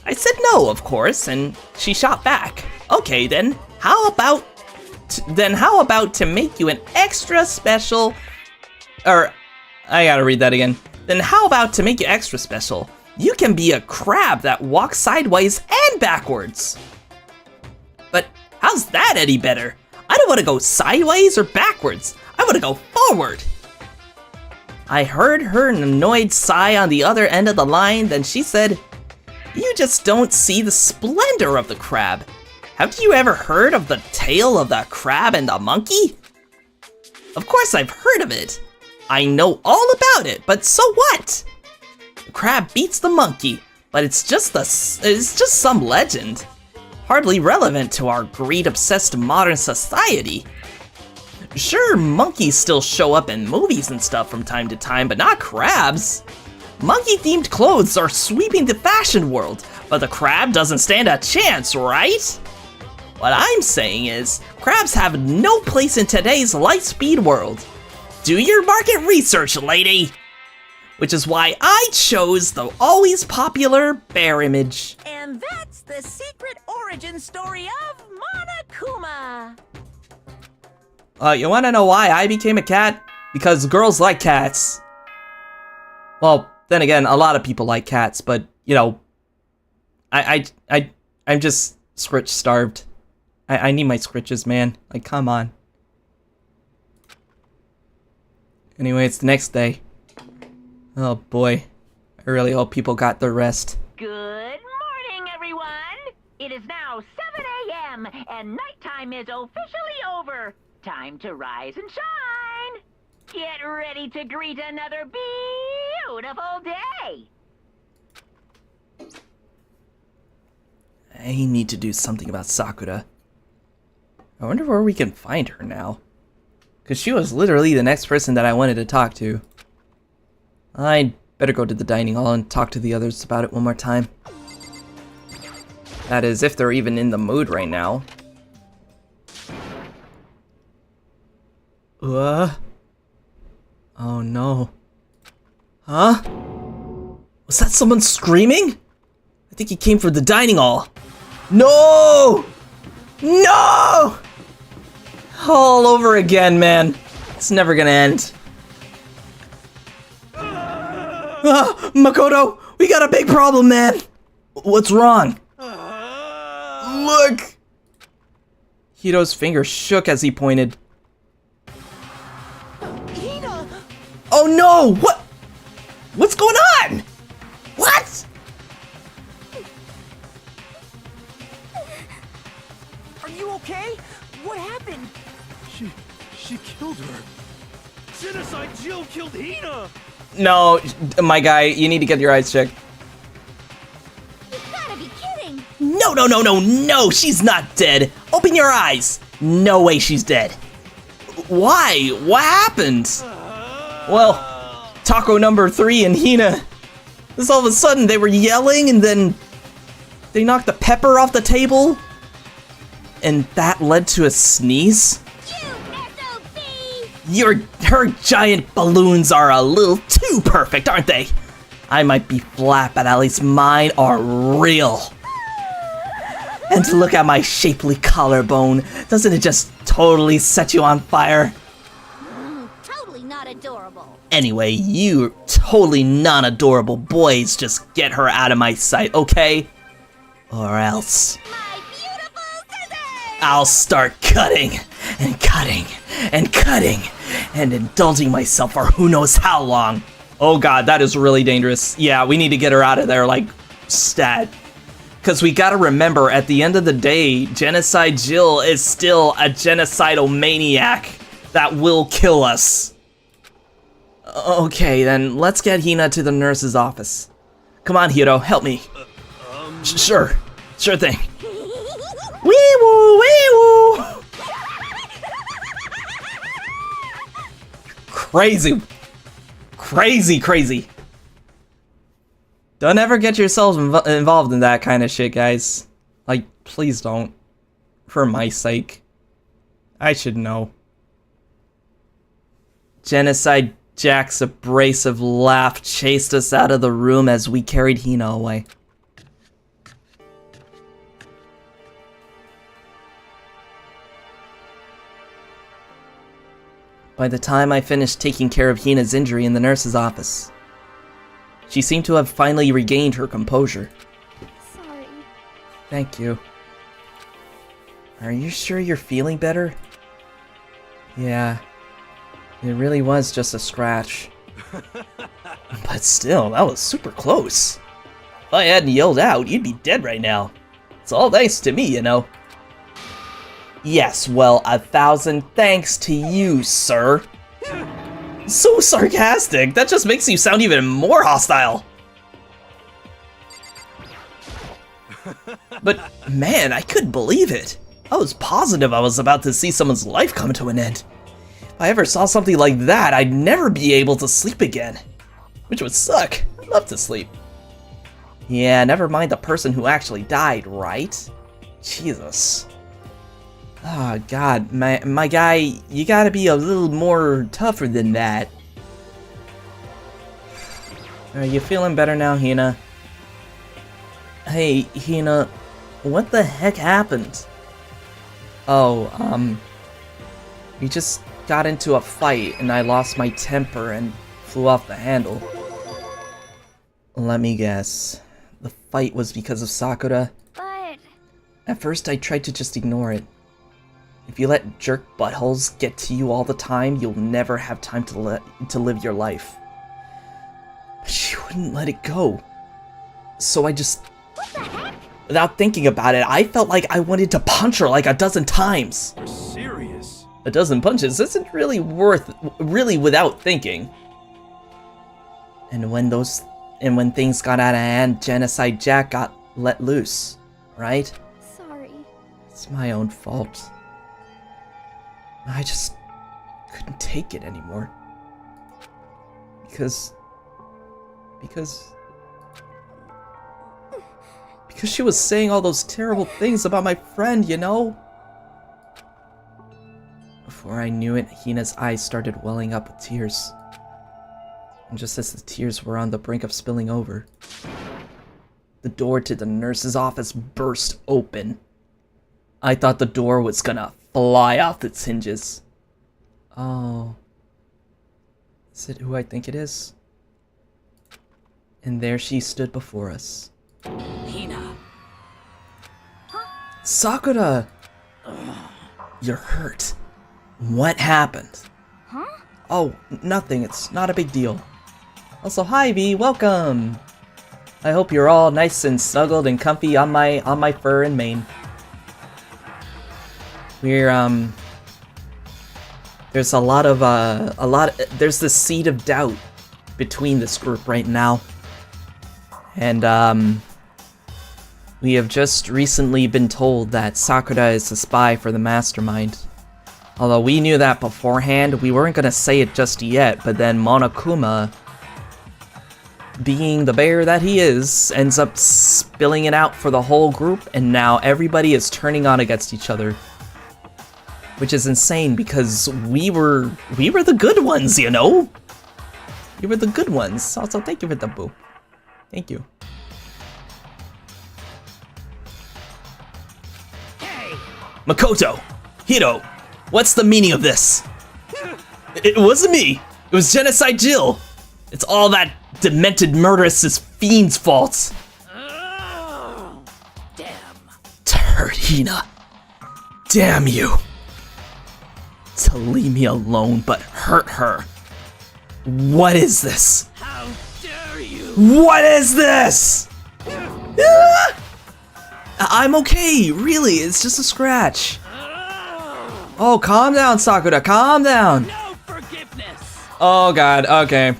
I said no, of course, and she shot back. Okay then, how about to make you an extra special, or I gotta read that again. Then how about to make you extra special? You can be a crab that walks sideways and backwards. But how's that any better? I don't want to go sideways or backwards. I want to go forward. I heard her annoyed sigh on the other end of the line, then she said, "You just don't see the splendor of the crab. Haven't you ever heard of the tale of the crab and the monkey?" Of course I've heard of it. I know all about it, but so what? The crab beats the monkey, but it's just some legend. Hardly relevant to our greed-obsessed modern society. Sure, monkeys still show up in movies and stuff from time to time, but not crabs. Monkey-themed clothes are sweeping the fashion world, but the crab doesn't stand a chance, right? What I'm saying is, crabs have no place in today's light-speed world. Do your market research, lady! Which is why I chose the always popular bear image. And that's the secret origin story of Monokuma. You wanna know why I became a cat? Because girls like cats. Well, then again, a lot of people like cats, but, you know, I'm just scritch starved. I need my scritches, man. Like, come on. Anyway, it's the next day. Oh boy. I really hope people got their rest. Good morning, everyone. It is now 7 a.m. and nighttime is officially over. Time to rise and shine. Get ready to greet another beautiful day. I need to do something about Sakura. I wonder where we can find her now. Because she was literally the next person that I wanted to talk to. I'd better go to the dining hall and talk to the others about it one more time. That is, if they're even in the mood right now. Oh no. Huh? Was that someone screaming? I think he came from the dining hall. No! No! All over again, man. It's never gonna end. Makoto, we got a big problem, man. What's wrong? Look! Hito's finger shook as he pointed. Hina! Oh no! What? What's going on? What? Are you okay? What happened? She killed her. Genocide Jill killed Hina! No, my guy, you need to get your eyes checked. You gotta be kidding! No, she's not dead. Open your eyes. No way she's dead. Why? What happened? Well, taco number 3 and Hina. This all of a sudden they were yelling and then they knocked the pepper off the table. And that led to a sneeze? Her giant balloons are a little too perfect, aren't they? I might be flat, but at least mine are real. And look at my shapely collarbone. Doesn't it just totally set you on fire? Totally not adorable. Anyway, you totally non-adorable boys just get her out of my sight, okay? Or else My beautiful scissors! I'll start cutting and cutting and cutting and indulging myself for who knows how long. Oh god, that is really dangerous. Yeah, we need to get her out of there, like, stat. Because we gotta remember, at the end of the day, Genocide Jill is still a genocidal maniac that will kill us. Okay, then let's get Hina to the nurse's office. Come on, Hiro, help me. Sure thing. Wee woo, wee woo. Crazy. Don't ever get yourselves involved in that kind of shit, guys. Like, please don't. For my sake. I should know. Genocide Jack's abrasive laugh chased us out of the room as we carried Hina away. By the time I finished taking care of Hina's injury in the nurse's office, she seemed to have finally regained her composure. Sorry. Thank you. Are you sure you're feeling better? Yeah. It really was just a scratch. But still, that was super close. If I hadn't yelled out, you'd be dead right now. It's all thanks to me, you know. Yes, well, 1,000 thanks to you, sir. So sarcastic, that just makes you sound even more hostile. But man, I couldn't believe it. I was positive I was about to see someone's life come to an end. If I ever saw something like that, I'd never be able to sleep again. Which would suck. I'd love to sleep. Yeah, never mind the person who actually died, right? Jesus. Oh god, my guy, you gotta be a little more tougher than that. Are you feeling better now, Hina? Hey, Hina, what the heck happened? Oh, we just got into a fight and I lost my temper and flew off the handle. Let me guess. The fight was because of Sakura? But At first I tried to just ignore it. If you let jerk buttholes get to you all the time, you'll never have time to live your life. But she wouldn't let it go. So I just... what the heck? without thinking about it, I felt like I wanted to punch her like a dozen times. You're serious? A dozen punches isn't really without thinking. And when things got out of hand, Genocide Jack got let loose, right? Sorry. It's my own fault. I just couldn't take it anymore. Because she was saying all those terrible things about my friend, you know? Before I knew it, Hina's eyes started welling up with tears. And just as the tears were on the brink of spilling over, the door to the nurse's office burst open. I thought the door was gonna fly off its hinges. Oh. Is it who I think it is? And there she stood before us. Hina. Sakura! You're hurt. What happened? Huh? Oh, nothing. It's not a big deal. Also, hi V, welcome! I hope you're all nice and snuggled and comfy on my fur and mane. We're, there's there's this seed of doubt between this group right now. And, we have just recently been told that Sakura is a spy for the Mastermind. Although we knew that beforehand, we weren't gonna say it just yet, but then Monokuma, being the bear that he is, ends up spilling it out for the whole group, and now everybody is turning on against each other. Which is insane, because we were the good ones, you know? We were the good ones. Also, thank you for the boo. Thank you. Makoto! Hiro! What's the meaning of this? It wasn't me! It was Genocide Jill! It's all that demented murderous fiend's fault! Damn. To hurt Hina. Damn you! To leave me alone but hurt her. What is this? How dare you? What is this? I'm okay, really, it's just a scratch. Oh, calm down, Sakura, calm down. No forgiveness. Oh god, okay.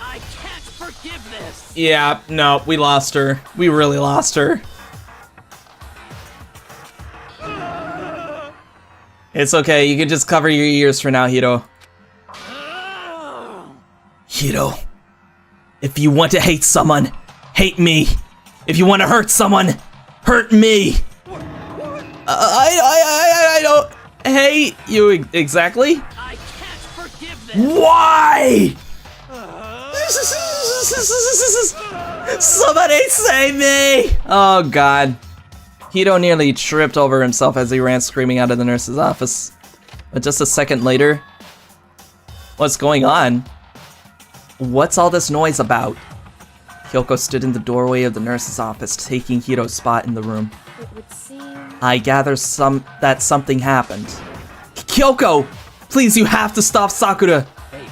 I can't forgive this. Yeah, no, we lost her. We really lost her. It's okay, you can just cover your ears for now, Hiro. Hiro, if you want to hate someone, hate me. If you want to hurt someone, hurt me. I don't hate you exactly. I can't forgive this. Why? Somebody save me! Oh god. Hiro nearly tripped over himself as he ran screaming out of the nurse's office. But just a second later... What's going on? What's all this noise about? Kyoko stood in the doorway of the nurse's office, taking Hiro's spot in the room. It would seem... I gather that something happened. Kyoko! Please, you have to stop Sakura! Wait.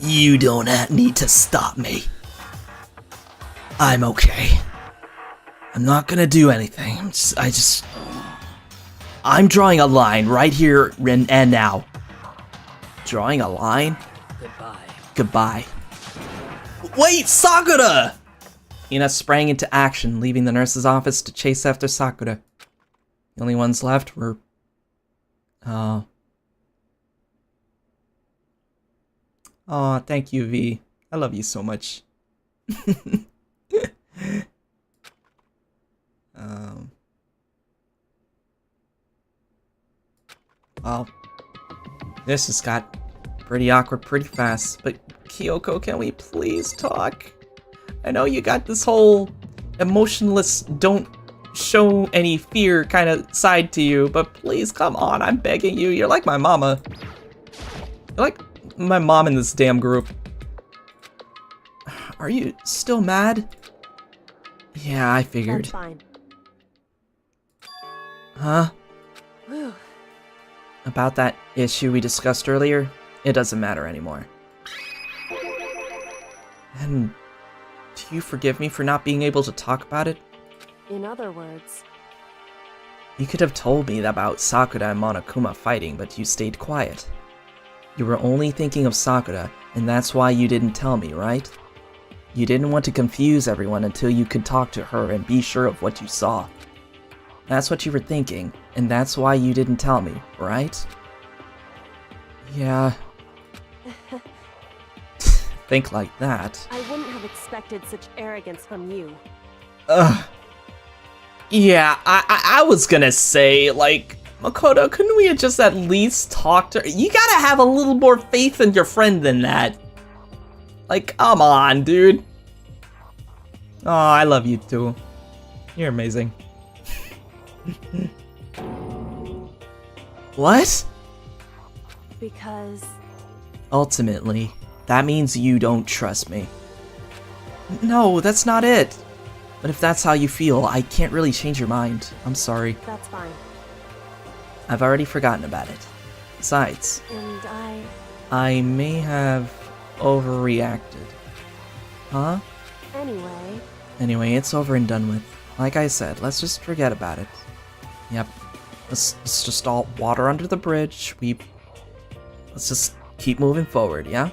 You don't need to stop me. I'm okay. I'm not gonna do anything. I'm drawing a line right here and now. Drawing a line? Goodbye. Goodbye. Wait, Sakura! Hina sprang into action, leaving the nurse's office to chase after Sakura. The only ones left were... Oh, thank you, V. I love you so much. Well, this just got pretty awkward pretty fast, but Kyoko, can we please talk? I know you got this whole emotionless, don't show any fear kind of side to you, but please, come on, I'm begging you. You're like my mama. You're like my mom in this damn group. Are you still mad? Yeah, I figured. That's fine. Huh? Whew. About that issue we discussed earlier? It doesn't matter anymore. And do you forgive me for not being able to talk about it? In other words, You could have told me about Sakura and Monokuma fighting, but you stayed quiet. You were only thinking of Sakura, and that's why you didn't tell me, right? You didn't want to confuse everyone until you could talk to her and be sure of what you saw. That's what you were thinking, and that's why you didn't tell me, right? Yeah. Think like that. I wouldn't have expected such arrogance from you. Ugh. Yeah, I was gonna say, like, Makoto, couldn't we have just at least talked to her? You gotta have a little more faith in your friend than that. Like, come on, dude. Oh, I love you too. You're amazing. What? Because Ultimately, that means you don't trust me. No, that's not it. But if that's how you feel, I can't really change your mind. I'm sorry. that's fine. I've already forgotten about it. Besides, And I may have overreacted. Huh? anyway, It's over and done with. Like I said, let's just forget about it. Yep. Let's just all water under the bridge. Let's just keep moving forward, yeah?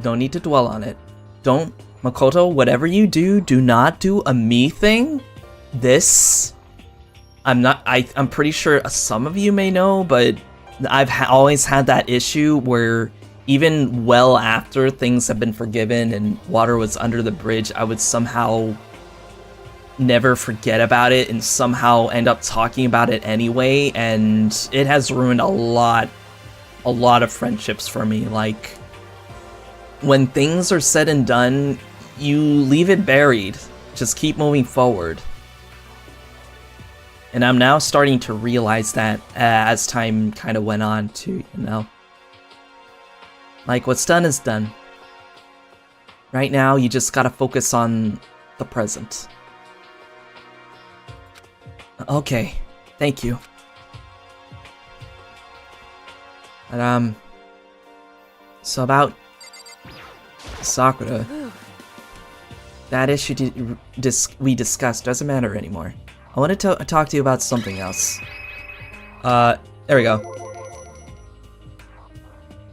Don't need to dwell on it. Don't, Makoto, whatever you do, do not do a me thing. This, I'm pretty sure some of you may know, but I've always had that issue where even well after things have been forgiven and water was under the bridge, I would somehow never forget about it and somehow end up talking about it anyway, and it has ruined a lot of friendships for me. Like, when things are said and done, you leave it buried. Just keep moving forward. And I'm now starting to realize that as time kind of went on too, you know? Like, what's done is done. Right now, you just gotta focus on the present. Okay, thank you. And, so about Sakura, that issue we discussed doesn't matter anymore. I wanted to talk to you about something else. There we go.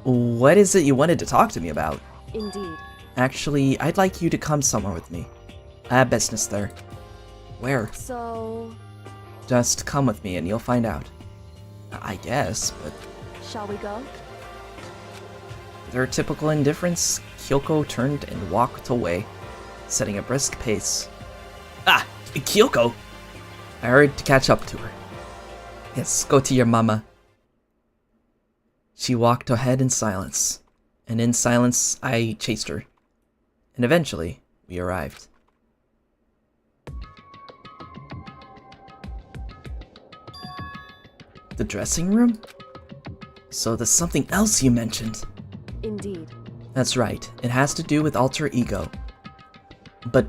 What is it you wanted to talk to me about? indeed. Actually, I'd like you to come somewhere with me. I have business there. Where? So, Just come with me and you'll find out. I guess, but shall we go? their typical indifference, Kyoko turned and walked away, setting a brisk pace. Ah, Kyoko! I hurried to catch up to her. Yes, go to your mama. She walked ahead in silence, and in silence I chased her. And eventually, we arrived. The dressing room? So there's something else you mentioned. Indeed. That's right, it has to do with alter ego. But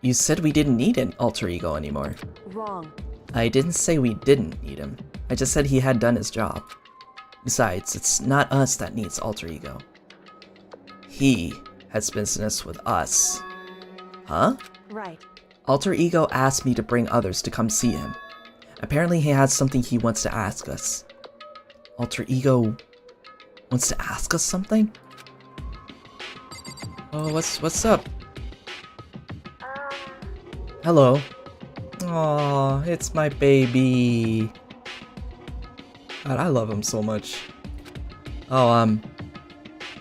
you said we didn't need an alter ego anymore. Wrong. I didn't say we didn't need him. I just said he had done his job. Besides, it's not us that needs alter ego. He has business with us. Huh? Right. Alter ego asked me to bring others to come see him. Apparently he has something he wants to ask us. Alter ego wants to ask us something? Oh, what's up? Hello. Aw, it's my baby. God, I love him so much. Oh,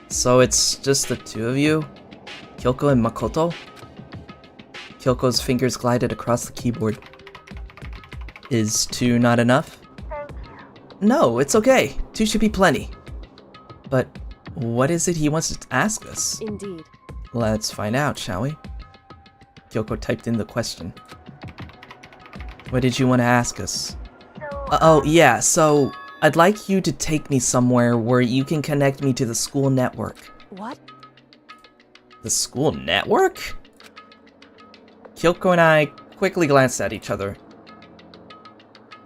so it's just the two of you? Kyoko and Makoto? Kyoko's fingers glided across the keyboard. Is two not enough? Thank you. No, it's okay. Two should be plenty. But what is it he wants to ask us? Indeed. Let's find out, shall we? Kyoko typed in the question. What did you want to ask us? So, Oh, yeah, so I'd like you to take me somewhere where you can connect me to the school network. What? The school network? Kyoko and I quickly glanced at each other.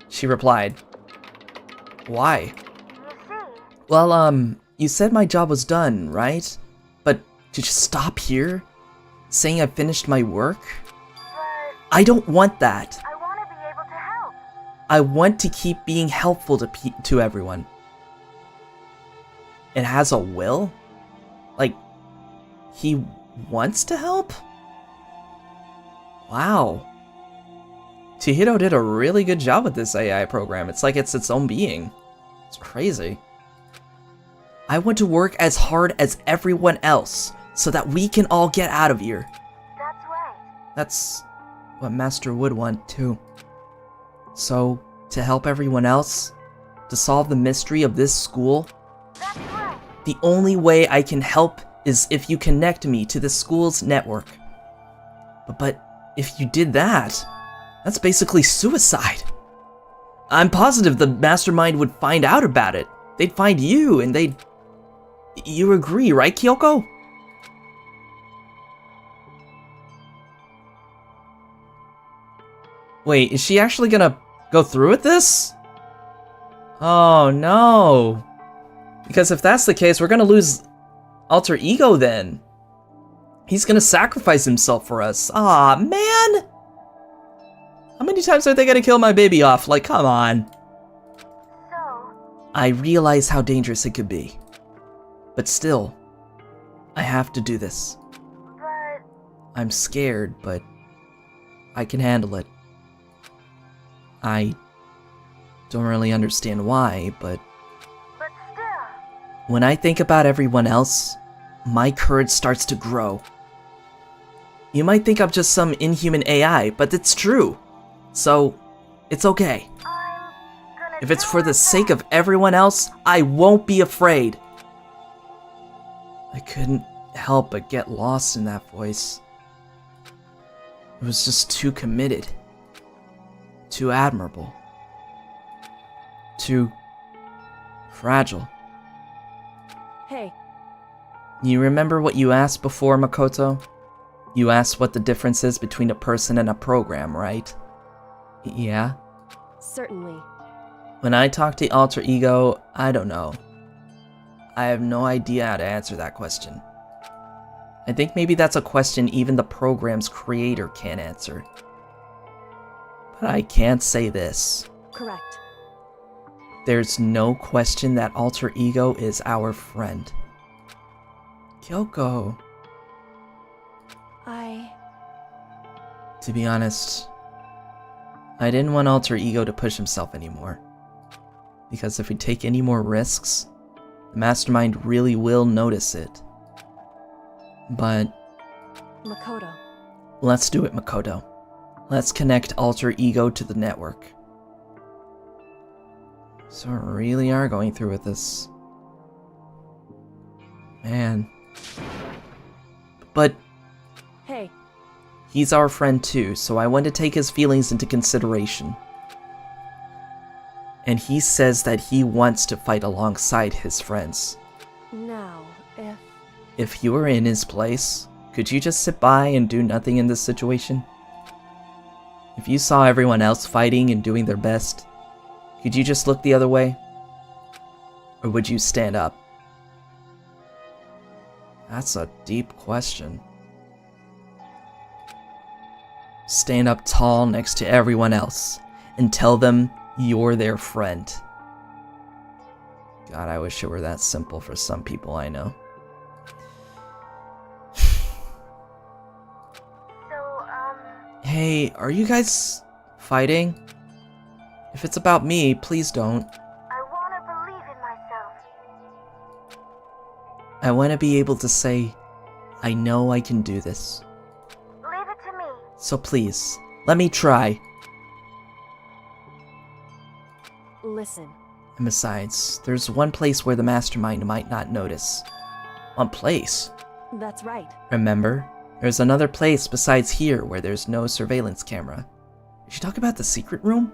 She replied, Why? you see, Well, you said my job was done, right? But to just stop here? Saying I finished my work? but I don't want that. I want to be able to help. I want to keep being helpful to everyone. It has a will? Like, he wants to help? Wow. Chihiro did a really good job with this AI program. It's like it's its own being. It's crazy. I want to work as hard as everyone else so that we can all get out of here. That's right. That's what Master would want too. So, to help everyone else, to solve the mystery of this school, That's right. the only way I can help is if you connect me to the school's network. But if you did that, that's basically suicide. I'm positive the mastermind would find out about it. They'd find you and they'd... You agree, right, Kyoko? Wait, is she actually gonna go through with this? Oh no. Because if that's the case, we're gonna lose Alter Ego then. He's gonna sacrifice himself for us. Aw, man! How many times are they gonna kill my baby off? Like, come on. So, I realize how dangerous it could be. But still, I have to do this. but I'm scared, but I can handle it. I don't really understand why, but still, when I think about everyone else, my courage starts to grow. You might think I'm just some inhuman AI, but it's true. So, it's okay. I'm gonna If it's do for my the sake best. of everyone else, I won't be afraid. I couldn't help but get lost in that voice. It was just too committed. Too admirable. Too fragile. Hey, You remember what you asked before, Makoto? You asked what the difference is between a person and a program, right? Yeah? certainly. When I talk to Alter Ego, I don't know. I have no idea how to answer that question. I think maybe that's a question even the program's creator can't answer. But I can't say this. Correct. There's no question that Alter Ego is our friend. Kyoko. To be honest, I didn't want Alter Ego to push himself anymore. Because if we take any more risks, the mastermind really will notice it. But Makoto. let's do it, Makoto. Let's connect Alter Ego to the network. So we really are going through with this. Man. But Hey, he's our friend too, so I want to take his feelings into consideration. And he says that he wants to fight alongside his friends. now, If you were in his place, could you just sit by and do nothing in this situation? If you saw everyone else fighting and doing their best, could you just look the other way? Or would you stand up? That's a deep question. Stand up tall next to everyone else and tell them you're their friend. God, I wish it were that simple for some people I know. So, Hey, are you guys fighting? If it's about me, please don't. I want to believe in myself. I want to be able to say, I know I can do this. Leave it to me. So please, let me try. listen. And besides, there's one place where the mastermind might not notice. One place? That's right. Remember? There's another place besides here where there's no surveillance camera. Did you talk about the secret room?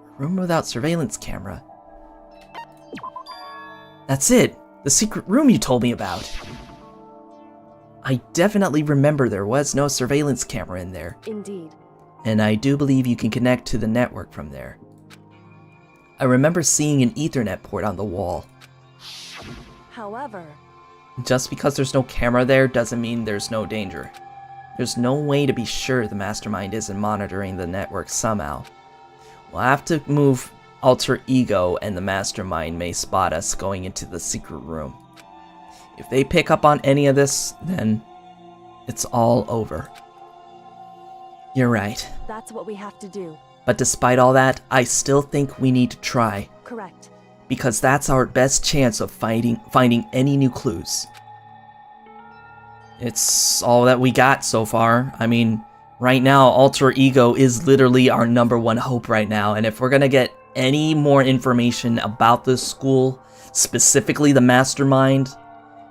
A room without surveillance camera. That's it! The secret room you told me about! I definitely remember there was no surveillance camera in there. Indeed. And I do believe you can connect to the network from there. I remember seeing an Ethernet port on the wall. However, Just because there's no camera there doesn't mean there's no danger. There's no way to be sure the mastermind isn't monitoring the network somehow. We'll have to move alter ego, and the mastermind may spot us going into the secret room. If they pick up on any of this, then it's all over. You're right. That's what we have to do. But despite all that, I still think we need to try. Correct. Because that's our best chance of finding any new clues. It's all that we got so far. I mean, right now, alter ego is literally our #1 hope right now, and if we're gonna get any more information about this school, specifically the mastermind,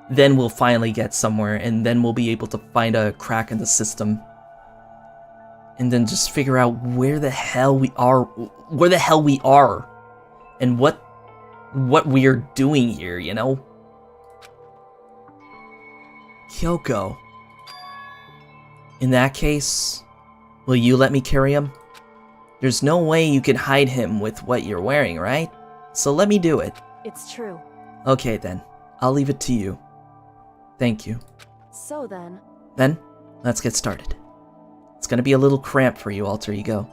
then we'll finally get somewhere, and then we'll be able to find a crack in the system. And then just figure out where the hell we are, and what we're doing here, you know? Kyoko. In that case, will you let me carry him? There's no way you can hide him with what you're wearing, right? So let me do it. It's true. Okay then, I'll leave it to you. Thank you. So then... Then, let's get started. It's gonna be a little cramped for you, alter ego.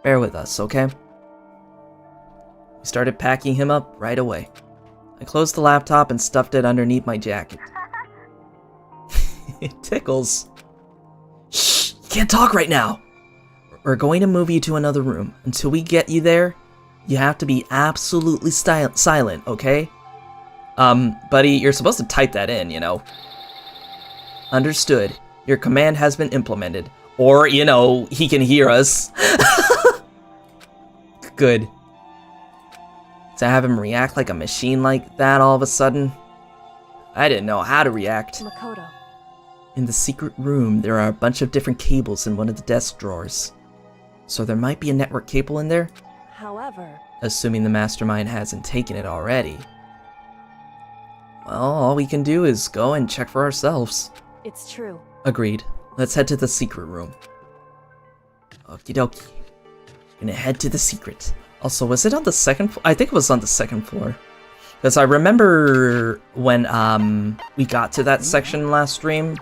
Bear with us, okay? We started packing him up right away. I closed the laptop and stuffed it underneath my jacket. It tickles. Shh! You can't talk right now! We're going to move you to another room. Until we get you there, you have to be absolutely silent, okay? Buddy, you're supposed to type that in, you know. Understood. Your command has been implemented. Or, you know, he can hear us. Good. To have him react like a machine like that all of a sudden? I didn't know how to react. Makoto. In the secret room, there are a bunch of different cables in one of the desk drawers. So there might be a network cable in there? However... Assuming the mastermind hasn't taken it already. Well, all we can do is go and check for ourselves. It's true. Agreed. Let's head to the secret room. Okie dokie. Gonna head to the secret. Also, was it on the second floor? I think it was on the second floor. Because I remember when we got to that section last stream,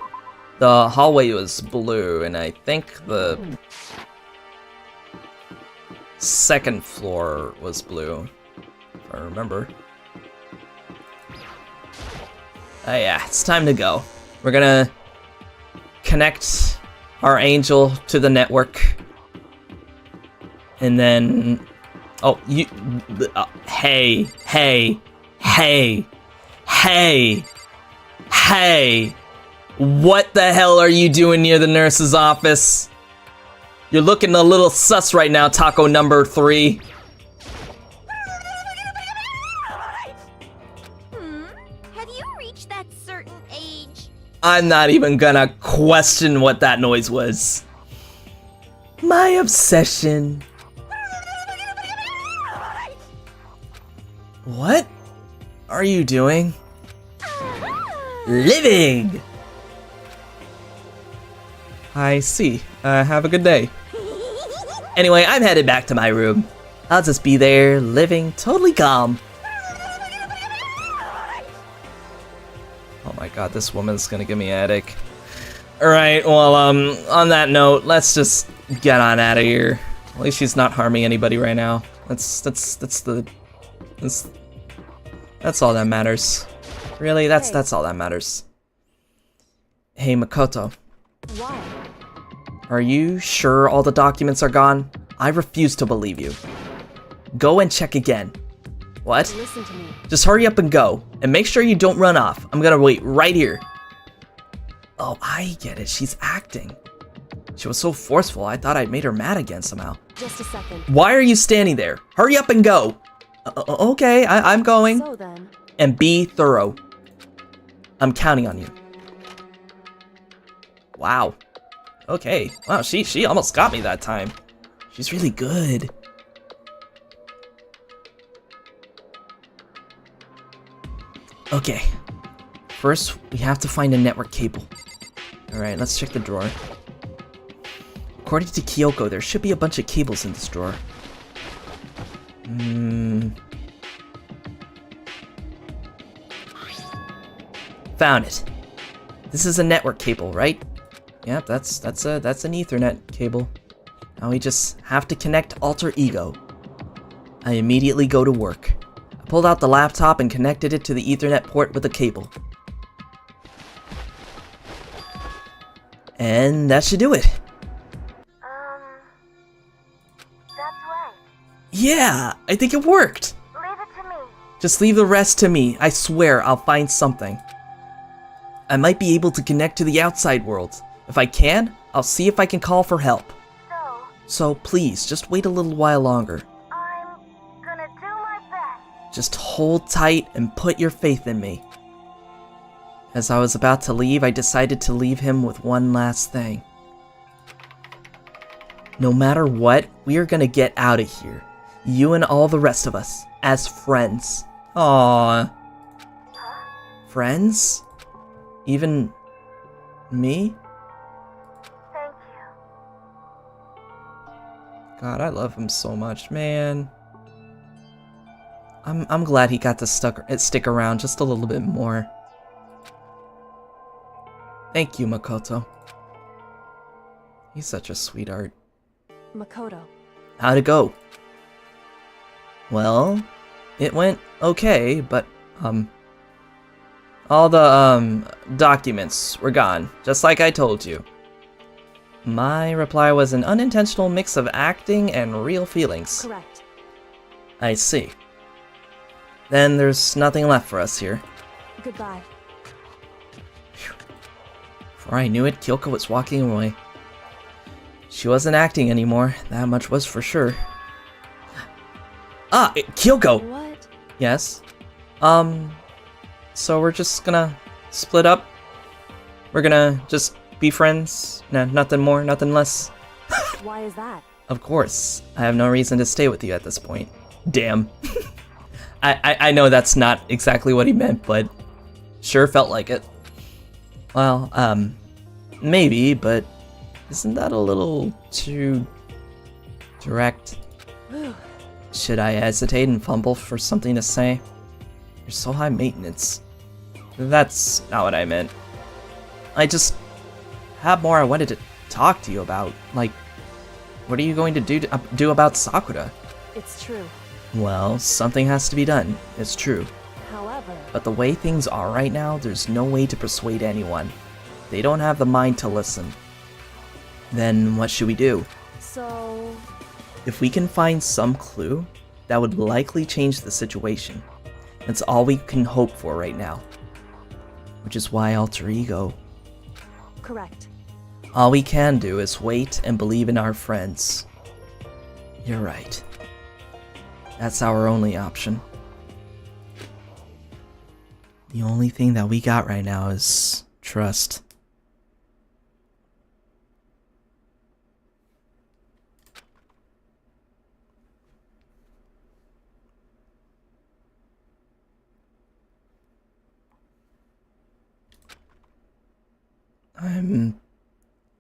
the hallway was blue, and I think the second floor was blue, if I remember. Oh yeah, it's time to go. We're gonna connect our angel to the network. And then... Oh, you... Hey. What the hell are you doing near the nurse's office? You're looking a little sus right now, taco number 3. Have you reached that certain age? I'm not even gonna question what that noise was. My obsession. What are you doing? Living! I see. Have a good day. Anyway, I'm headed back to my room. I'll just be there, living totally calm. Oh my god, this woman's gonna give me a headache. Alright, well, on that note, let's just get on out of here. At least she's not harming anybody right now. That's all that matters. Really, that's all that matters. Hey, Makoto. Why? Are you sure all the documents are gone? I refuse to believe you. Go and check again. What? Listen to me. Just hurry up and go. And make sure you don't run off. I'm gonna wait right here. Oh, I get it. She's acting. She was so forceful, I thought I'd made her mad again somehow. Just a second. Why are you standing there? Hurry up and go. Okay, I'm going. So then... And be thorough. I'm counting on you. Wow. Okay. Wow, she almost got me that time. She's really good. Okay. First, we have to find a network cable. Alright, let's check the drawer. According to Kyoko, there should be a bunch of cables in this drawer. Found it. This is a network cable, right? Yep, that's an Ethernet cable. Now we just have to connect alter ego. I immediately go to work. I pulled out the laptop and connected it to the Ethernet port with a cable. And that should do it. That's right. Yeah, I think it worked. Leave it to me. Just leave the rest to me. I swear I'll find something. I might be able to connect to the outside world. If I can, I'll see if I can call for help. So please, just wait a little while longer. I'm gonna do my best. Just hold tight and put your faith in me. As I was about to leave, I decided to leave him with one last thing. No matter what, we are gonna get out of here. You and all the rest of us, as friends. Aww. Friends? Even me? Thank you. God, I love him so much, man. I'm glad he got to stick around just a little bit more. Thank you, Makoto. He's such a sweetheart. Makoto. How'd it go? Well, it went okay, but, all the, documents were gone, just like I told you. My reply was an unintentional mix of acting and real feelings. Correct. I see. Then there's nothing left for us here. Goodbye. Before I knew it, Kyoko was walking away. She wasn't acting anymore, that much was for sure. Ah, Kyoko! What? Yes? So we're just gonna split up? We're gonna just be friends? No, nothing more, nothing less? Why is that? Of course. I have no reason to stay with you at this point. Damn. I know that's not exactly what he meant, but sure felt like it. Well, maybe, but isn't that a little too direct? Should I hesitate and fumble for something to say? You're so high maintenance. That's not what I meant. I just have more I wanted to talk to you about. Like, what are you going to do about Sakura? It's true. Well, something has to be done. It's true. However, But the way things are right now, there's no way to persuade anyone. They don't have the mind to listen. Then what should we do? so If we can find some clue, that would likely change the situation. That's all we can hope for right now. Which is why alter ego. correct. All we can do is wait and believe in our friends. You're right. That's our only option. The only thing that we got right now is trust. I'm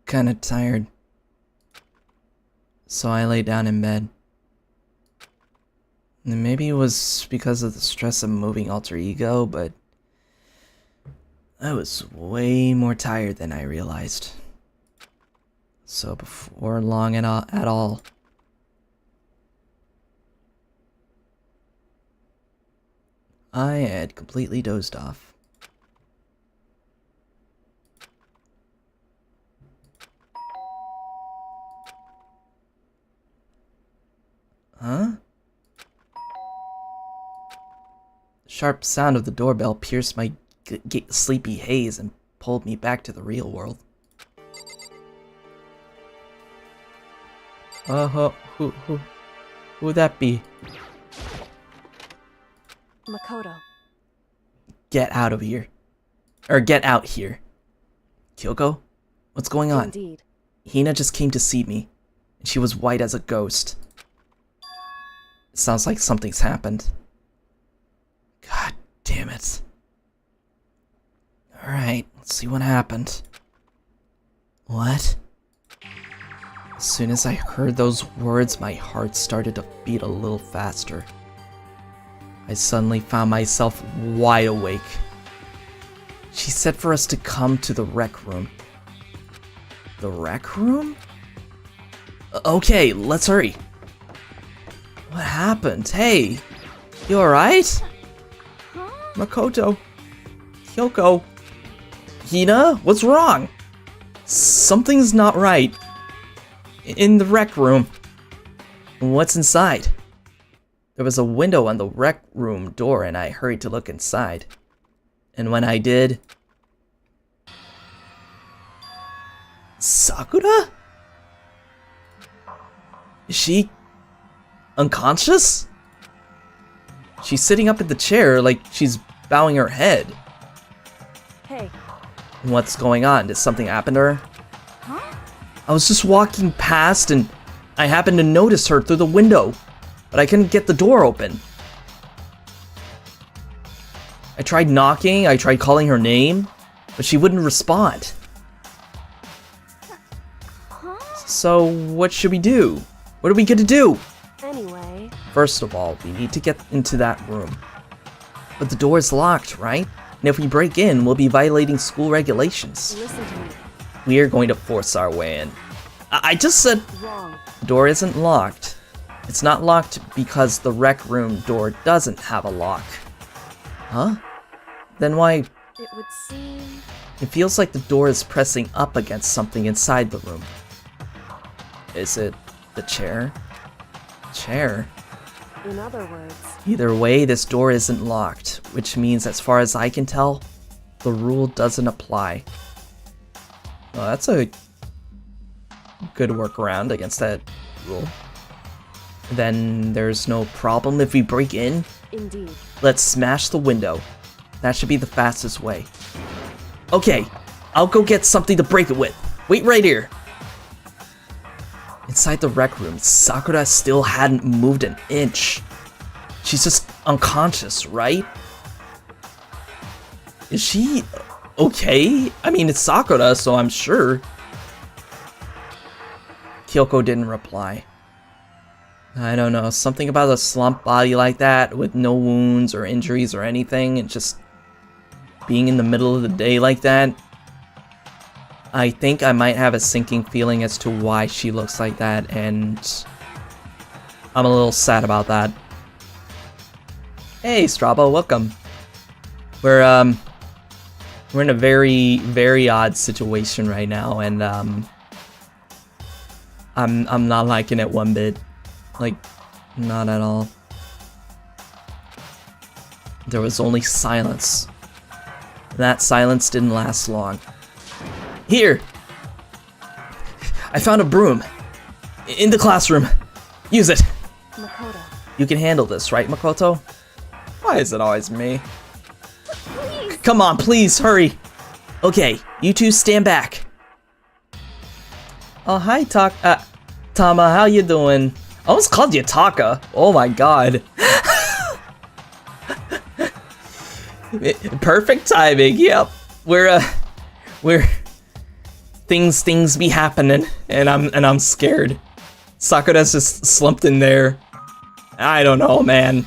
kinda tired. So I lay down in bed. And maybe it was because of the stress of moving alter ego, but I was way more tired than I realized. So before long at all, I had completely dozed off. Huh? The sharp sound of the doorbell pierced my sleepy haze and pulled me back to the real world. Who would that be? Makoto. Get out of here. Or get out here. Kyoko? What's going on? Indeed. Hina just came to see me, and she was white as a ghost. It sounds like something's happened. God damn it. Alright, let's see what happened. What? As soon as I heard those words, my heart started to beat a little faster. I suddenly found myself wide awake. She said for us to come to the rec room. The rec room? Okay, let's hurry. What happened? Hey, you alright? Makoto, Kyoko, Hina, what's wrong? Something's not right. In the rec room. What's inside? There was a window on the rec room door and I hurried to look inside. And when I did... Sakura? Is she unconscious? She's sitting up in the chair like she's bowing her head. Hey, What's going on? Did something happen to her? I was just walking past and I happened to notice her through the window, but I couldn't get the door open. I tried knocking, I tried calling her name, but she wouldn't respond. So what should we do? What are we gonna do? anyway, First of all, we need to get into that room. But the door is locked, right? And if we break in, we'll be violating school regulations. listen to me. We are going to force our way in. I just said Wrong. the door isn't locked. It's not locked because the rec room door doesn't have a lock. Huh? Then why? It would seem... It feels like the door is pressing up against something inside the room. Is it the chair? Chair? In other words, Either way, this door isn't locked, which means as far as I can tell, the rule doesn't apply. Well, that's a good workaround against that rule. Then there's no problem if we break in. indeed. Let's smash the window. That should be the fastest way. Okay, I'll go get something to break it with. Wait right here. Inside the rec room, Sakura still hadn't moved an inch. She's just unconscious, right? Is she okay? I mean, it's Sakura, so I'm sure. Kyoko didn't reply. I don't know, something about a slump body like that with no wounds or injuries or anything and just being in the middle of the day like that. I think I might have a sinking feeling as to why she looks like that, and I'm a little sad about that. Hey, Strabo, welcome. We're in a very, very odd situation right now, and I'm not liking it one bit. Like, not at all. There was only silence. That silence didn't last long. Here! I found a broom. In the classroom. Use it. Makoto, You can handle this, right, Makoto? Why is it always me? please! Come on, please, hurry. Okay, you two stand back. Oh, hi, Tama, how you doing? I almost called you Taka. Oh my god. Perfect timing. Yep. We're things be happening, and I'm scared. Sakura's just slumped in there. I don't know, man.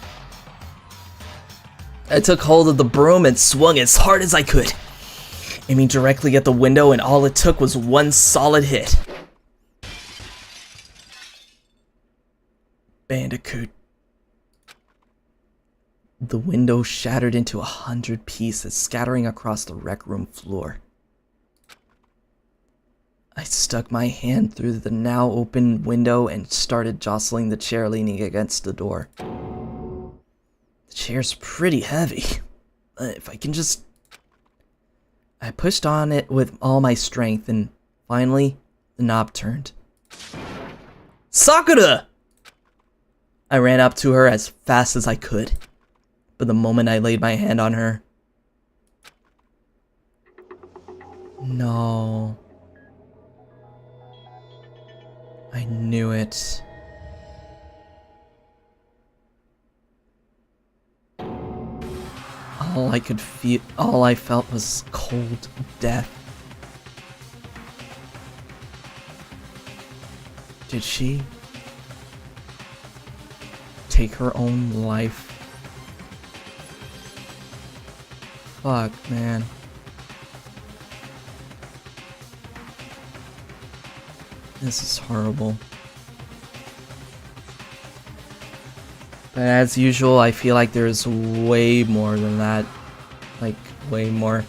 I took hold of the broom and swung as hard as I could, aiming directly at the window, and all it took was one solid hit. Bandicoot. The window shattered into 100 pieces, scattering across the rec room floor. I stuck my hand through the now open window and started jostling the chair leaning against the door. The chair's pretty heavy. If I can just... I pushed on it with all my strength, and finally, the knob turned. Sakura! I ran up to her as fast as I could, but the moment I laid my hand on her... No... I knew it. All I felt was cold death. Did she take her own life? Fuck, man. This is horrible. But as usual, I feel like there's way more than that. Like, way more.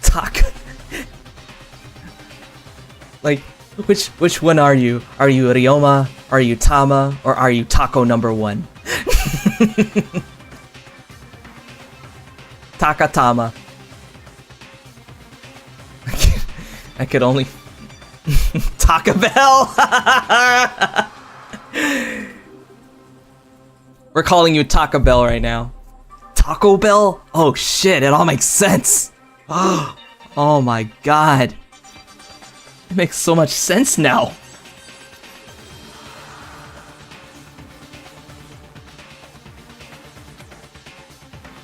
Taka. Like, which one are you? Are you Ryoma? Are you Tama? Or are you Taco number 1? Takatama. I could only Taco Bell. We're calling you Taco Bell right now. Taco Bell? Oh shit, it all makes sense. Oh my god. It makes so much sense now.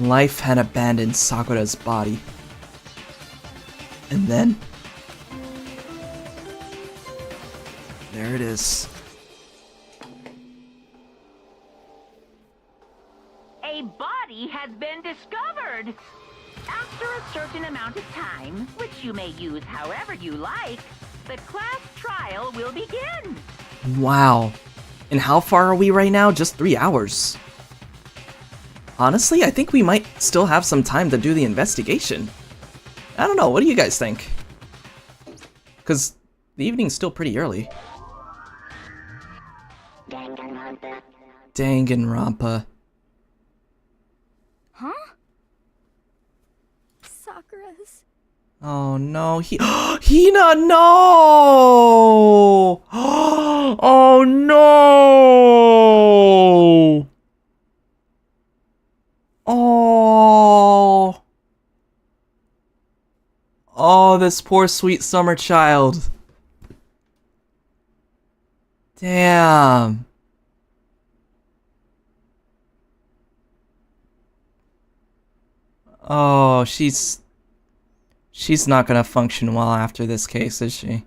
Life had abandoned Sakura's body. And then... there it is. A body has been discovered. After a certain amount of time, which you may use however you like, the class trial will begin. Wow. And how far are we right now? Just 3 hours. Honestly, I think we might still have some time to do the investigation. I don't know, what do you guys think? Because the evening's still pretty early. Danganronpa. Huh? Sakura's. Oh no, Hina, no! Oh no! Oh! Oh, this poor sweet summer child. Damn. Oh, she's not gonna function well after this case, is she?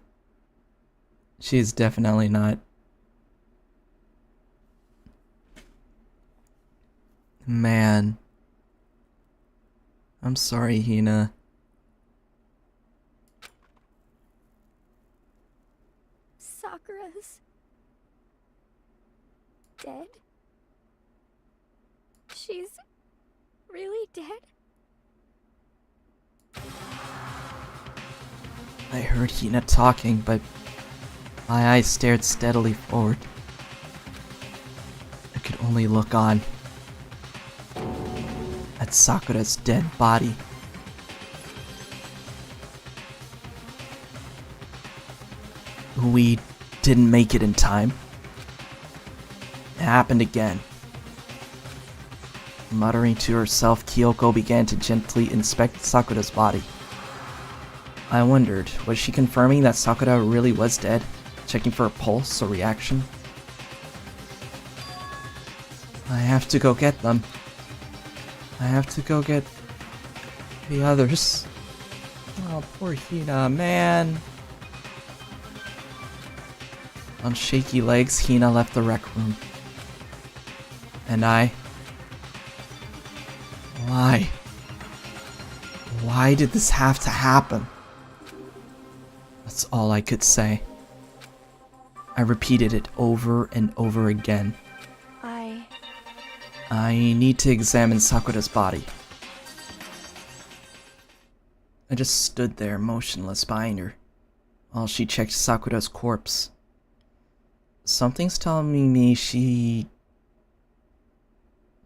She's definitely not. Man. I'm sorry, Hina. Sakura's dead? She's really dead? I heard Hina talking, but my eyes stared steadily forward. I could only look on at Sakura's dead body. We didn't make it in time. It happened again. Muttering to herself, Kyoko began to gently inspect Sakura's body. I wondered, was she confirming that Sakura really was dead? Checking for a pulse or reaction? I have to go get them. I have to go get the others. Oh, poor Hina, man. On shaky legs, Hina left the rec room. And I... Why? Why did this have to happen? That's all I could say. I repeated it over and over again. I need to examine Sakura's body. I just stood there motionless behind her, while she checked Sakura's corpse. Something's telling me she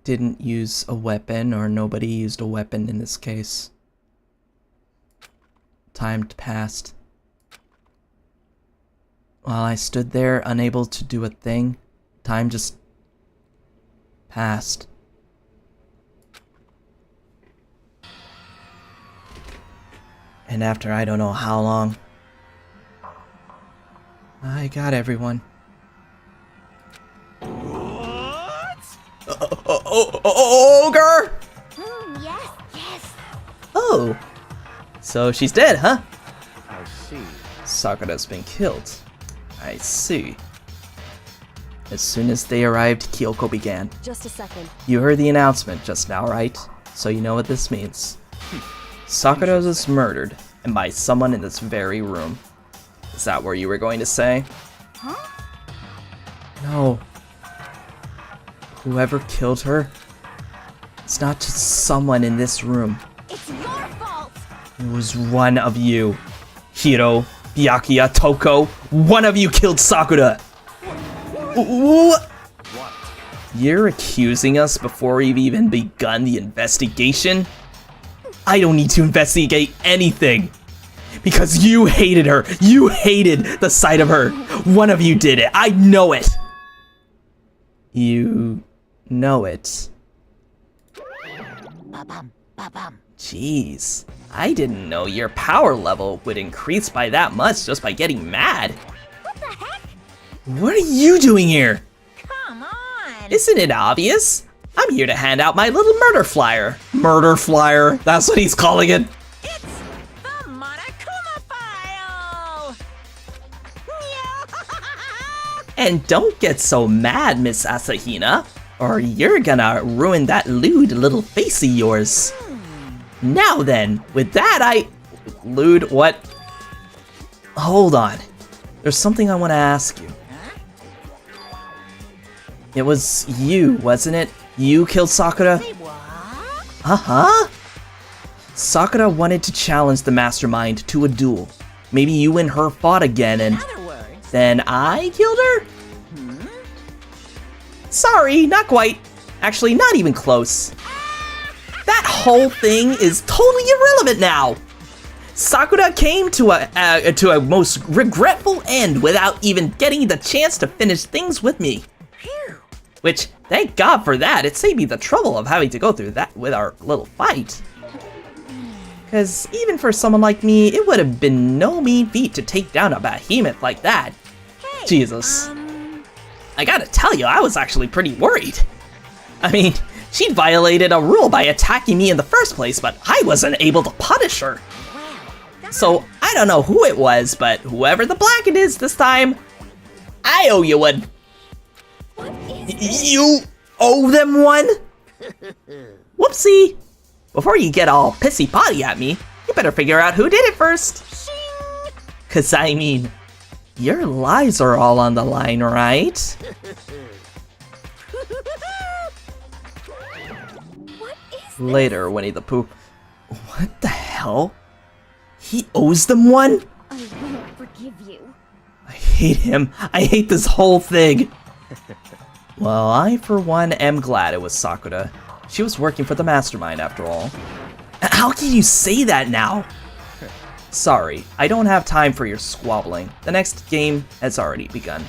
didn't use a weapon, or nobody used a weapon in this case. Time passed. While I stood there, unable to do a thing, time just passed. And after I don't know how long, I got everyone. What? Ogre! Yes. Oh, so she's dead, huh? I see. Sakura's been killed. I see. As soon as they arrived, Kyoko began. Just a second. You heard the announcement just now, right? So you know what this means. Sakura was murdered, and by someone in this very room. Is that what you were going to say? Huh? No. Whoever killed her, it's not just someone in this room. It's your fault! It was one of you. Hiro, Byakuya, Toko, one of you killed Sakura! What? You're accusing us before we've even begun the investigation? I don't need to investigate anything! Because you hated her! You hated the sight of her! One of you did it! I know it! You know it. Ba-bum, ba-bum. Jeez, I didn't know your power level would increase by that much just by getting mad. What the heck? What are you doing here? Come on! Isn't it obvious? I'm here to hand out my little murder flyer. Murder flyer, that's what he's calling it. It's the Monokuma file! And don't get so mad, Miss Asahina, or you're gonna ruin that lewd little face of yours. Now then, with that Lewd, what? Hold on. There's something I want to ask you. It was you, wasn't it? You killed Sakura? Say what? Uh-huh. Sakura wanted to challenge the mastermind to a duel. Maybe you and her fought again and In other words, then I killed her? Sorry, not quite. Actually, not even close. That whole thing is totally irrelevant now. Sakura came to a most regretful end without even getting the chance to finish things with me. phew. Which, thank God for that, it saved me the trouble of having to go through that with our little fight. Cause even for someone like me, it would have been no mean feat to take down a behemoth like that. Hey, Jesus. I gotta tell you, I was actually pretty worried. I mean, she'd violated a rule by attacking me in the first place, but I wasn't able to punish her. So, I don't know who it was, but whoever the black it is this time, I owe you one. What is You owe them one? Whoopsie. Before you get all pissy-potty at me, you better figure out who did it first. Cause I mean, your lives are all on the line, right? What is Later, Winnie the Pooh. What the hell? He owes them one? I won't forgive you. I hate him. I hate this whole thing. Well, I, for one, am glad it was Sakura. She was working for the mastermind, after all. How can you say that now? Sorry, I don't have time for your squabbling. The next game has already begun.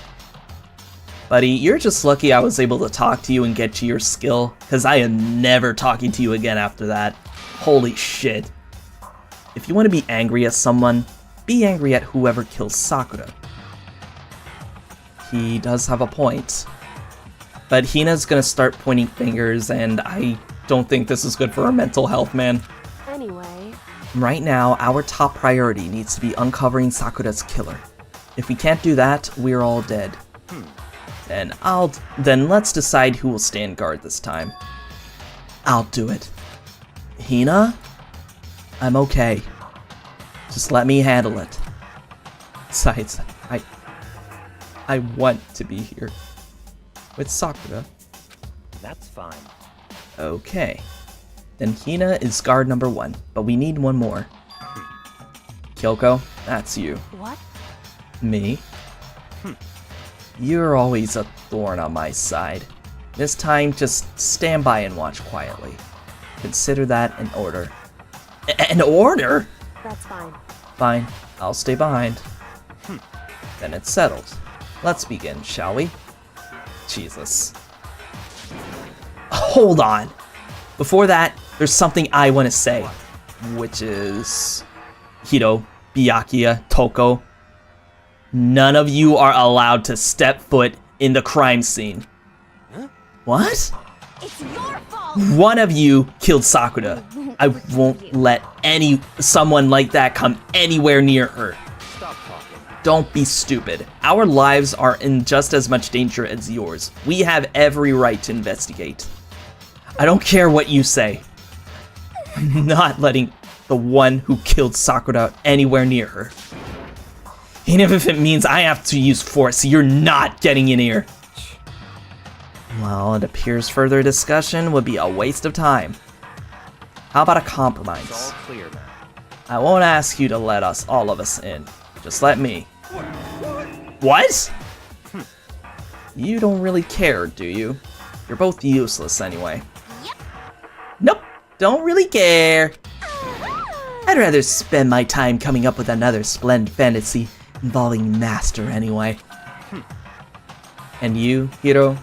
Buddy, you're just lucky I was able to talk to you and get you your skill, because I am never talking to you again after that. Holy shit. If you want to be angry at someone, be angry at whoever kills Sakura. He does have a point. But Hina's gonna start pointing fingers, and I don't think this is good for her mental health, man. Anyway, Right now, our top priority needs to be uncovering Sakura's killer. If we can't do that, we're all dead. Then let's decide who will stand guard this time. I'll do it. Hina? I'm okay. Just let me handle it. Besides, I want to be here. With Sakura. That's fine. Okay. Then Hina is guard number 1, but we need one more. Kyoko, that's you. what? Me? You're always a thorn on my side. This time, just stand by and watch quietly. Consider that an order. An order? That's fine. Fine, I'll stay behind. Then it's settled. Let's begin, shall we? Jesus. Hold on! Before that, there's something I want to say. Which is... Hiro, Byakuya, Toko. None of you are allowed to step foot in the crime scene. What? It's your fault! One of you killed Sakura. I won't let someone like that come anywhere near her. Stop talking. Don't be stupid. Our lives are in just as much danger as yours. We have every right to investigate. I don't care what you say. I'm not letting the one who killed Sakura anywhere near her. Even if it means I have to use force, you're not getting in here. Well, it appears further discussion would be a waste of time. How about a compromise? It's all clear now. I won't ask you to let all of us in. Just let me. What? You don't really care, do you? You're both useless anyway. Nope, don't really care. I'd rather spend my time coming up with another splendid fantasy involving Master anyway. And you, Hiro?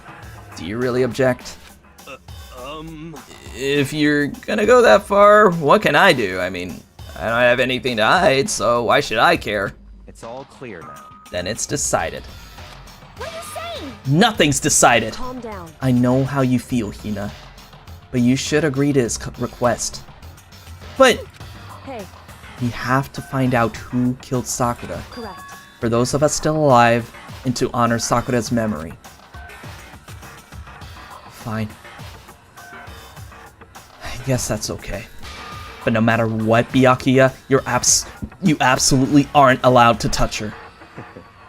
Do you really object? If you're gonna go that far, what can I do? I mean, I don't have anything to hide, so why should I care? It's all clear now. Then it's decided. What are you saying? Nothing's decided. Calm down. I know how you feel, Hina, but you should agree to his request. But Hey, we have to find out who killed Sakura, correct. for those of us still alive, and to honor Sakura's memory. Fine. I guess that's okay. But no matter what, Byakuya, you absolutely aren't allowed to touch her.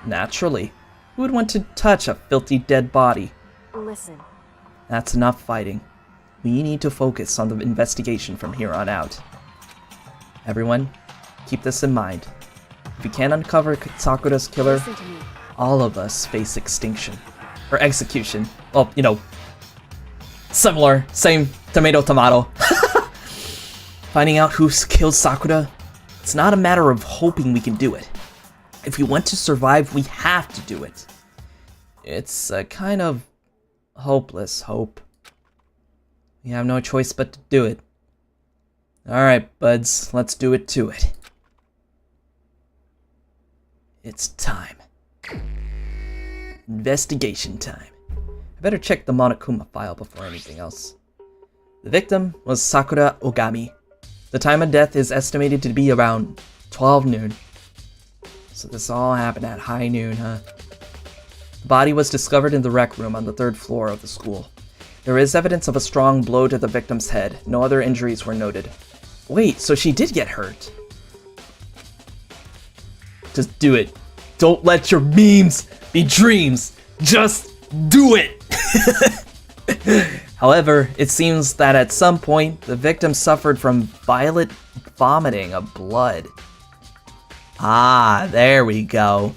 Naturally. Who would want to touch a filthy dead body? Listen, That's enough fighting. We need to focus on the investigation from here on out. Everyone, keep this in mind. If we can't uncover Sakura's killer, listen to me. all of us face extinction. Or execution. Well, you know, similar, same tomato tomato. Finding out who killed Sakura, it's not a matter of hoping we can do it. If we want to survive, we have to do it. It's a kind of hopeless hope. We have no choice but to do it. Alright, buds, let's do it to it. It's time. Investigation time. I better check the Monokuma file before anything else. The victim was Sakura Ogami. The time of death is estimated to be around 12 noon. So this all happened at high noon, huh? The body was discovered in the rec room on the 3rd floor of the school. There is evidence of a strong blow to the victim's head. No other injuries were noted. Wait, so she did get hurt. Just do it. Don't let your memes be dreams. Just do it. However, it seems that at some point, the victim suffered from violent vomiting of blood. Ah, there we go.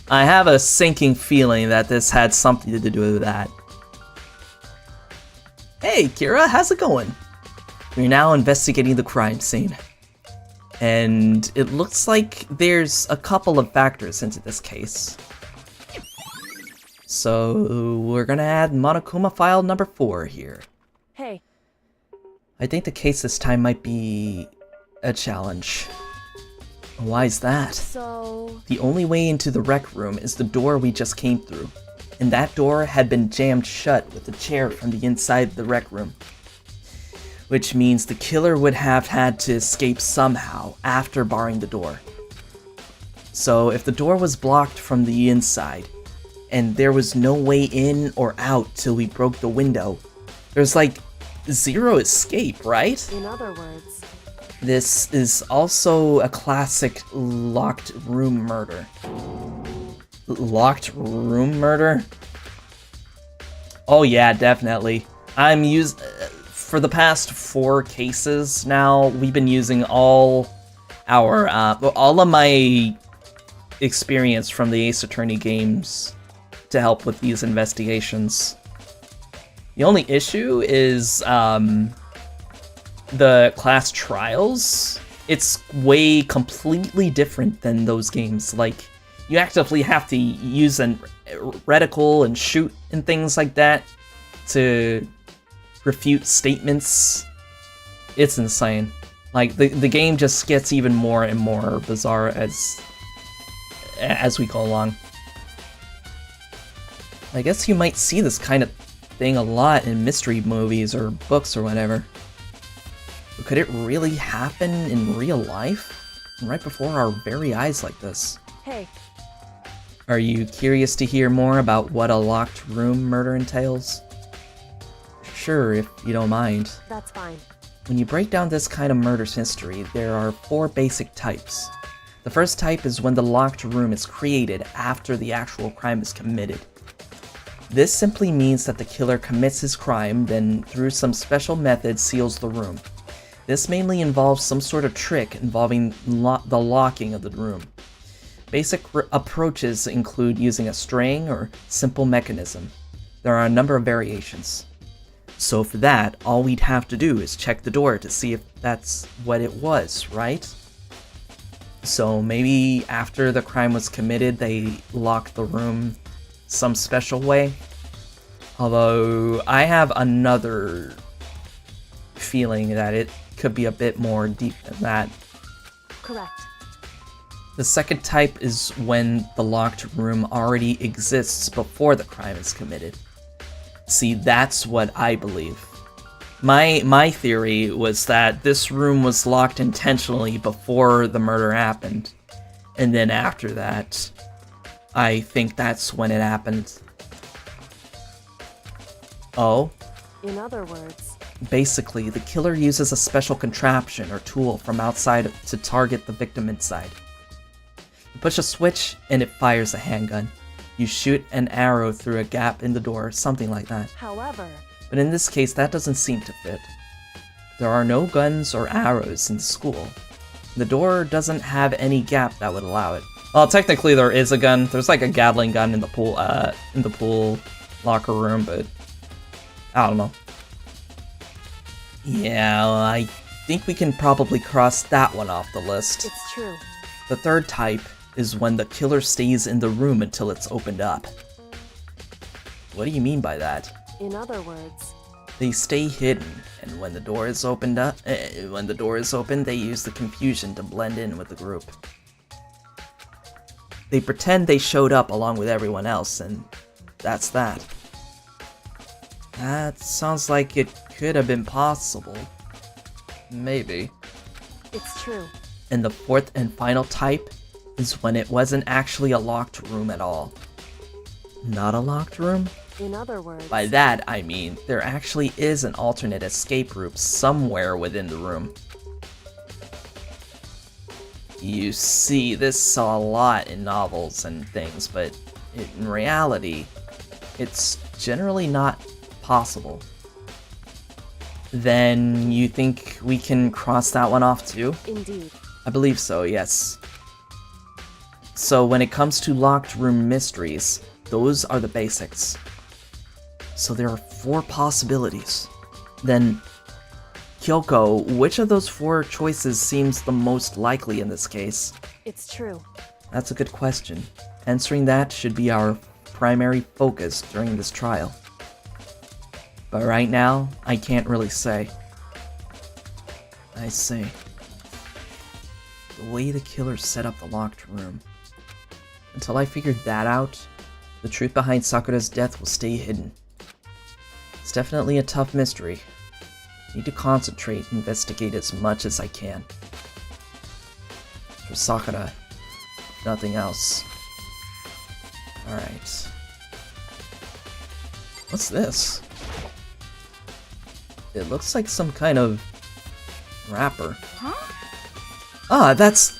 I have a sinking feeling that this had something to do with that. Hey, Kira, how's it going? We're now investigating the crime scene. And it looks like there's a couple of factors into this case. So we're gonna add Monokuma file number 4 here. Hey, I think the case this time might be a challenge. Why is that? so... The only way into the rec room is the door we just came through. And that door had been jammed shut with a chair from the inside the rec room. Which means the killer would have had to escape somehow after barring the door. So if the door was blocked from the inside, and there was no way in or out till we broke the window, there's like zero escape, right? In other words, This is also a classic locked room murder. Locked room murder? Oh yeah, definitely. For the past 4 cases now, we've been using all of my experience from the Ace Attorney games to help with these investigations. The only issue is the class trials. It's way completely different than those games. Like, you actively have to use a reticle and shoot and things like that to refute statements. It's insane. Like, the game just gets even more and more bizarre as we go along. I guess you might see this kind of thing a lot in mystery movies or books or whatever. But could it really happen in real life? Right before our very eyes like this? hey, Are you curious to hear more about what a locked room murder entails? Sure, if you don't mind. that's fine. When you break down this kind of murder mystery, there are 4 basic types. The first type is when the locked room is created after the actual crime is committed. This simply means that the killer commits his crime, then through some special method seals the room. This mainly involves some sort of trick involving the locking of the room. Basic approaches include using a string or simple mechanism. There are a number of variations. So for that, all we'd have to do is check the door to see if that's what it was, right? So maybe after the crime was committed, they locked the room some special way. Although I have another feeling that it could be a bit more deep than that. Correct. The second type is when the locked room already exists before the crime is committed. See, that's what I believe. My theory was that this room was locked intentionally before the murder happened, and then after that, I think that's when it happened. Oh? In other words, Basically, the killer uses a special contraption or tool from outside to target the victim inside. You push a switch and it fires a handgun. You shoot an arrow through a gap in the door, something like that. however, But in this case, that doesn't seem to fit. There are no guns or arrows in the school. The door doesn't have any gap that would allow it. Well, technically there is a gun. There's like a Gatling gun in the pool locker room, but I don't know. Yeah, well, I think we can probably cross that one off the list. it's true. The third type is when the killer stays in the room until it's opened up. What do you mean by that? In other words, They stay hidden, and when the door is opened, they use the confusion to blend in with the group. They pretend they showed up along with everyone else, and that's that. That sounds like it could have been possible. Maybe. it's true. And the fourth and final type is when it wasn't actually a locked room at all. Not a locked room? In other words, By that, I mean, there actually is an alternate escape route somewhere within the room. You see, this a lot in novels and things, but in reality, it's generally not possible. Then you think we can cross that one off too? indeed, I believe so, yes. So when it comes to locked room mysteries, those are the basics. So there are 4 possibilities. Then, Kyoko, which of those 4 choices seems the most likely in this case? it's true. That's a good question. Answering that should be our primary focus during this trial. But right now, I can't really say. I see. The way the killer set up the locked room. Until I figured that out, the truth behind Sakura's death will stay hidden. It's definitely a tough mystery. I need to concentrate and investigate as much as I can. For Sakura, if nothing else. Alright. What's this? It looks like some kind of wrapper. Ah, that's...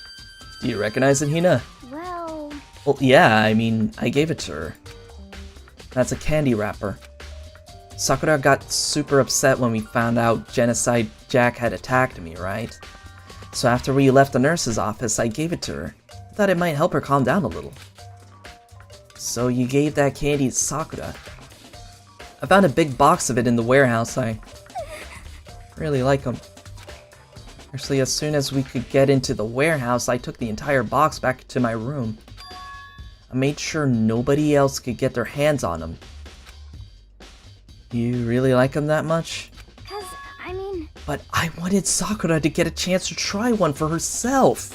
Do you recognize it, Hina? Well, Well, yeah, I mean, I gave it to her. That's a candy wrapper. Sakura got super upset when we found out Genocide Jack had attacked me, right? So after we left the nurse's office, I gave it to her. I thought it might help her calm down a little. So you gave that candy to Sakura. I found a big box of it in the warehouse. I really like them. Actually, as soon as we could get into the warehouse, I took the entire box back to my room. I made sure nobody else could get their hands on them. You really like them that much? 'cause, I mean, But I wanted Sakura to get a chance to try one for herself.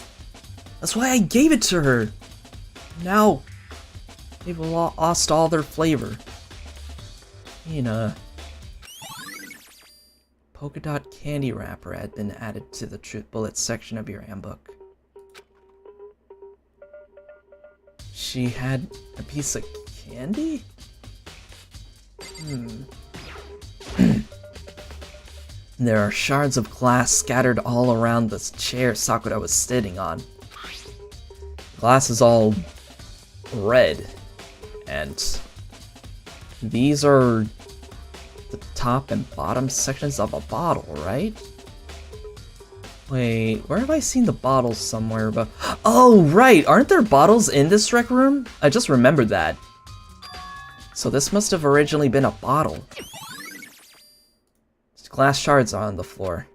That's why I gave it to her. Now, they've lost all their flavor. Polka dot candy wrapper had been added to the Truth Bullet section of your handbook. She had a piece of candy? There are shards of glass scattered all around the chair Sakura was sitting on. Glass is all red, and these are the top and bottom sections of a bottle, right? Wait, where have I seen the bottles somewhere? But oh, right! Aren't there bottles in this rec room? I just remembered that. So this must have originally been a bottle. Glass shards are on the floor.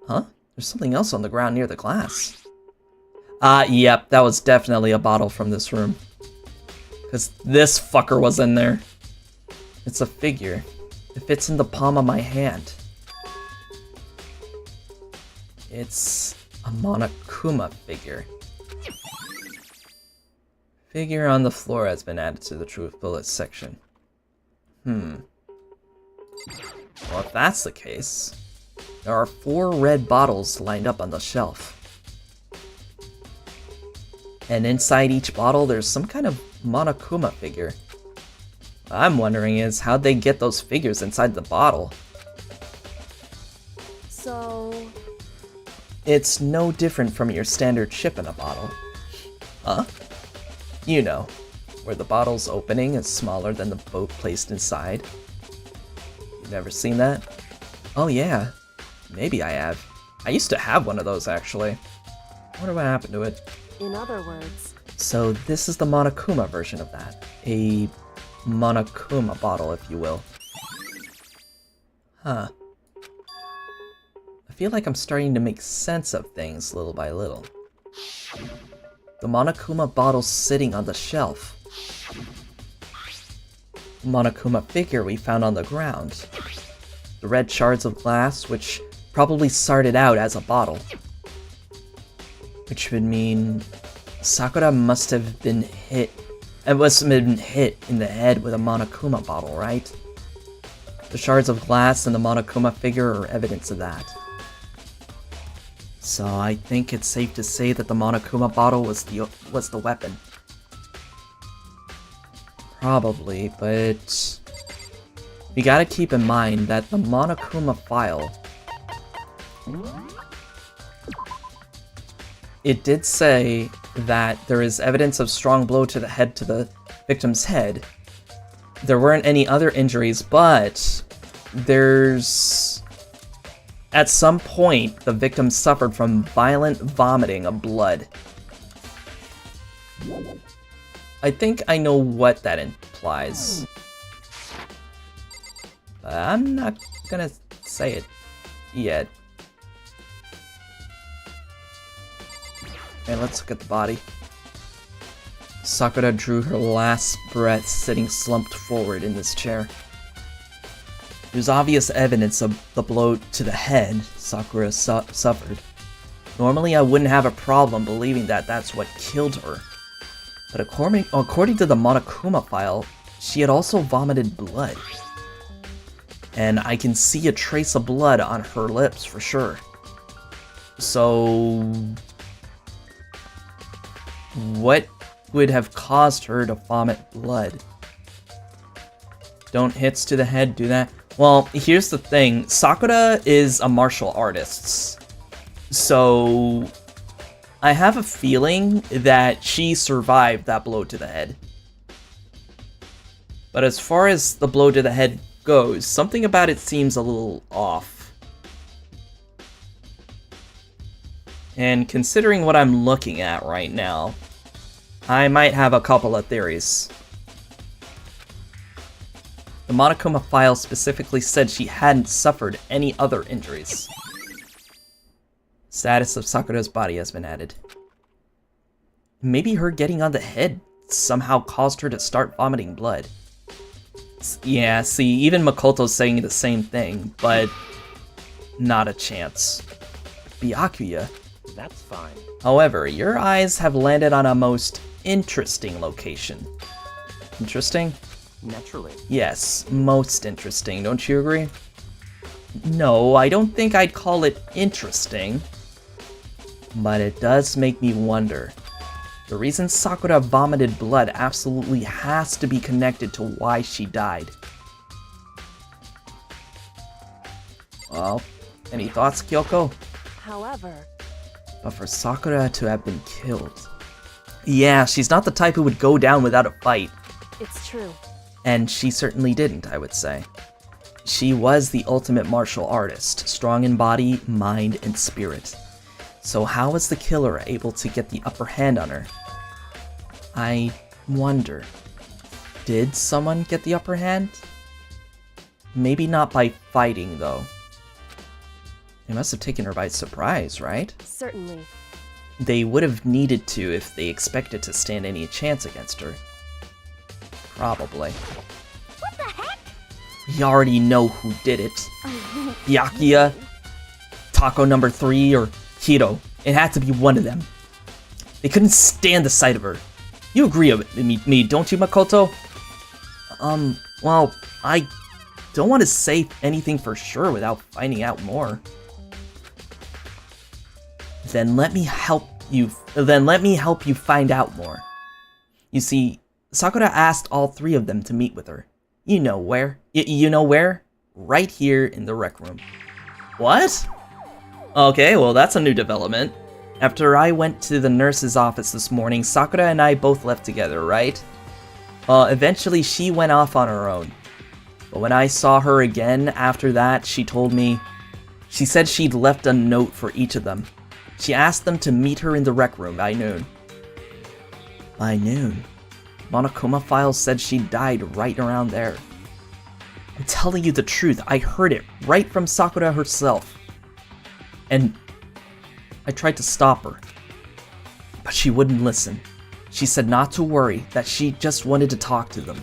Huh? There's something else on the ground near the glass. Yep, that was definitely a bottle from this room. Because this fucker was in there. It's a figure. It fits in the palm of my hand. It's a Monokuma figure. Figure on the floor has been added to the Truth Bullet section. Well, if that's the case, there are 4 red bottles lined up on the shelf. And inside each bottle, there's some kind of Monokuma figure. What I'm wondering is, how'd they get those figures inside the bottle? So... It's no different from your standard ship in a bottle. Huh? You know, where the bottle's opening is smaller than the boat placed inside. You've never seen that? Oh yeah, maybe I have. I used to have one of those, actually. I wonder what happened to it. In other words... So this is the Monokuma version of that. A Monokuma bottle, if you will. Huh. I feel like I'm starting to make sense of things little by little. The Monokuma bottle's sitting on the shelf. The Monokuma figure we found on the ground. The red shards of glass, which probably started out as a bottle. Which would mean Sakura must have been hit. It must have been hit in the head with a Monokuma bottle, right? The shards of glass and the Monokuma figure are evidence of that. So I think it's safe to say that the Monokuma bottle was the weapon. Probably, but we gotta keep in mind that the Monokuma file, it did say that there is evidence of strong blow to the head to the victim's head. There weren't any other injuries, but there's... At some point, the victim suffered from violent vomiting of blood. I think I know what that implies. But I'm not gonna say it yet. Okay, let's look at the body. Sakura drew her last breath sitting slumped forward in this chair. There's obvious evidence of the blow to the head Sakura suffered. Normally I wouldn't have a problem believing that that's what killed her. But according to the Monokuma file, she had also vomited blood. And I can see a trace of blood on her lips for sure. So... what would have caused her to vomit blood? Don't hits to the head do that? Well, here's the thing. Sakura is a martial artist. So I have a feeling that she survived that blow to the head. But as far as the blow to the head goes, something about it seems a little off. And considering what I'm looking at right now, I might have a couple of theories. The Monokuma file specifically said she hadn't suffered any other injuries. Status of Sakura's body has been added. Maybe her getting on the head somehow caused her to start vomiting blood. Yeah, see, even Makoto's saying the same thing, but not a chance. Byakuya. That's fine. However, your eyes have landed on a most interesting location. Interesting? Naturally. Yes, most interesting, don't you agree? No, I don't think I'd call it interesting. But it does make me wonder. The reason Sakura vomited blood absolutely has to be connected to why she died. Well, Any thoughts, Kyoko? However, But for Sakura to have been killed... Yeah, she's not the type who would go down without a fight. it's true. And she certainly didn't, I would say. She was the ultimate martial artist, strong in body, mind, and spirit. So how was the killer able to get the upper hand on her? I wonder, did someone get the upper hand? Maybe not by fighting, though. They must have taken her by surprise, right? Certainly. They would have needed to if they expected to stand any chance against her. Probably. What the heck? We already know who did it. Byakuya, Taco number 3, or Hiro. It had to be one of them. They couldn't stand the sight of her. You agree with me, don't you, Makoto? Well, I don't want to say anything for sure without finding out more. Then let me help you find out more. You see, Sakura asked all 3 of them to meet with her. You know where? You know where? Right here in the rec room. What? Okay, well that's a new development. After I went to the nurse's office this morning, Sakura and I both left together, right? Eventually she went off on her own. But when I saw her again after that, she said she'd left a note for each of them. She asked them to meet her in the rec room by noon. By noon? Monokuma Files said she died right around there. I'm telling you the truth, I heard it right from Sakura herself. And I tried to stop her, but she wouldn't listen. She said not to worry, that she just wanted to talk to them.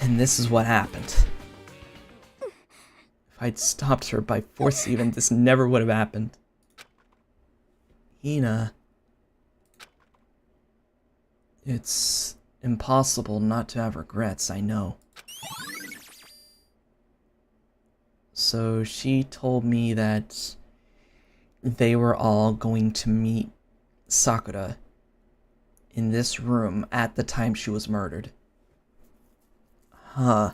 And this is what happened. If I'd stopped her by force even, this never would have happened. Hina. It's impossible not to have regrets, I know. So she told me that they were all going to meet Sakura in this room at the time she was murdered. Huh.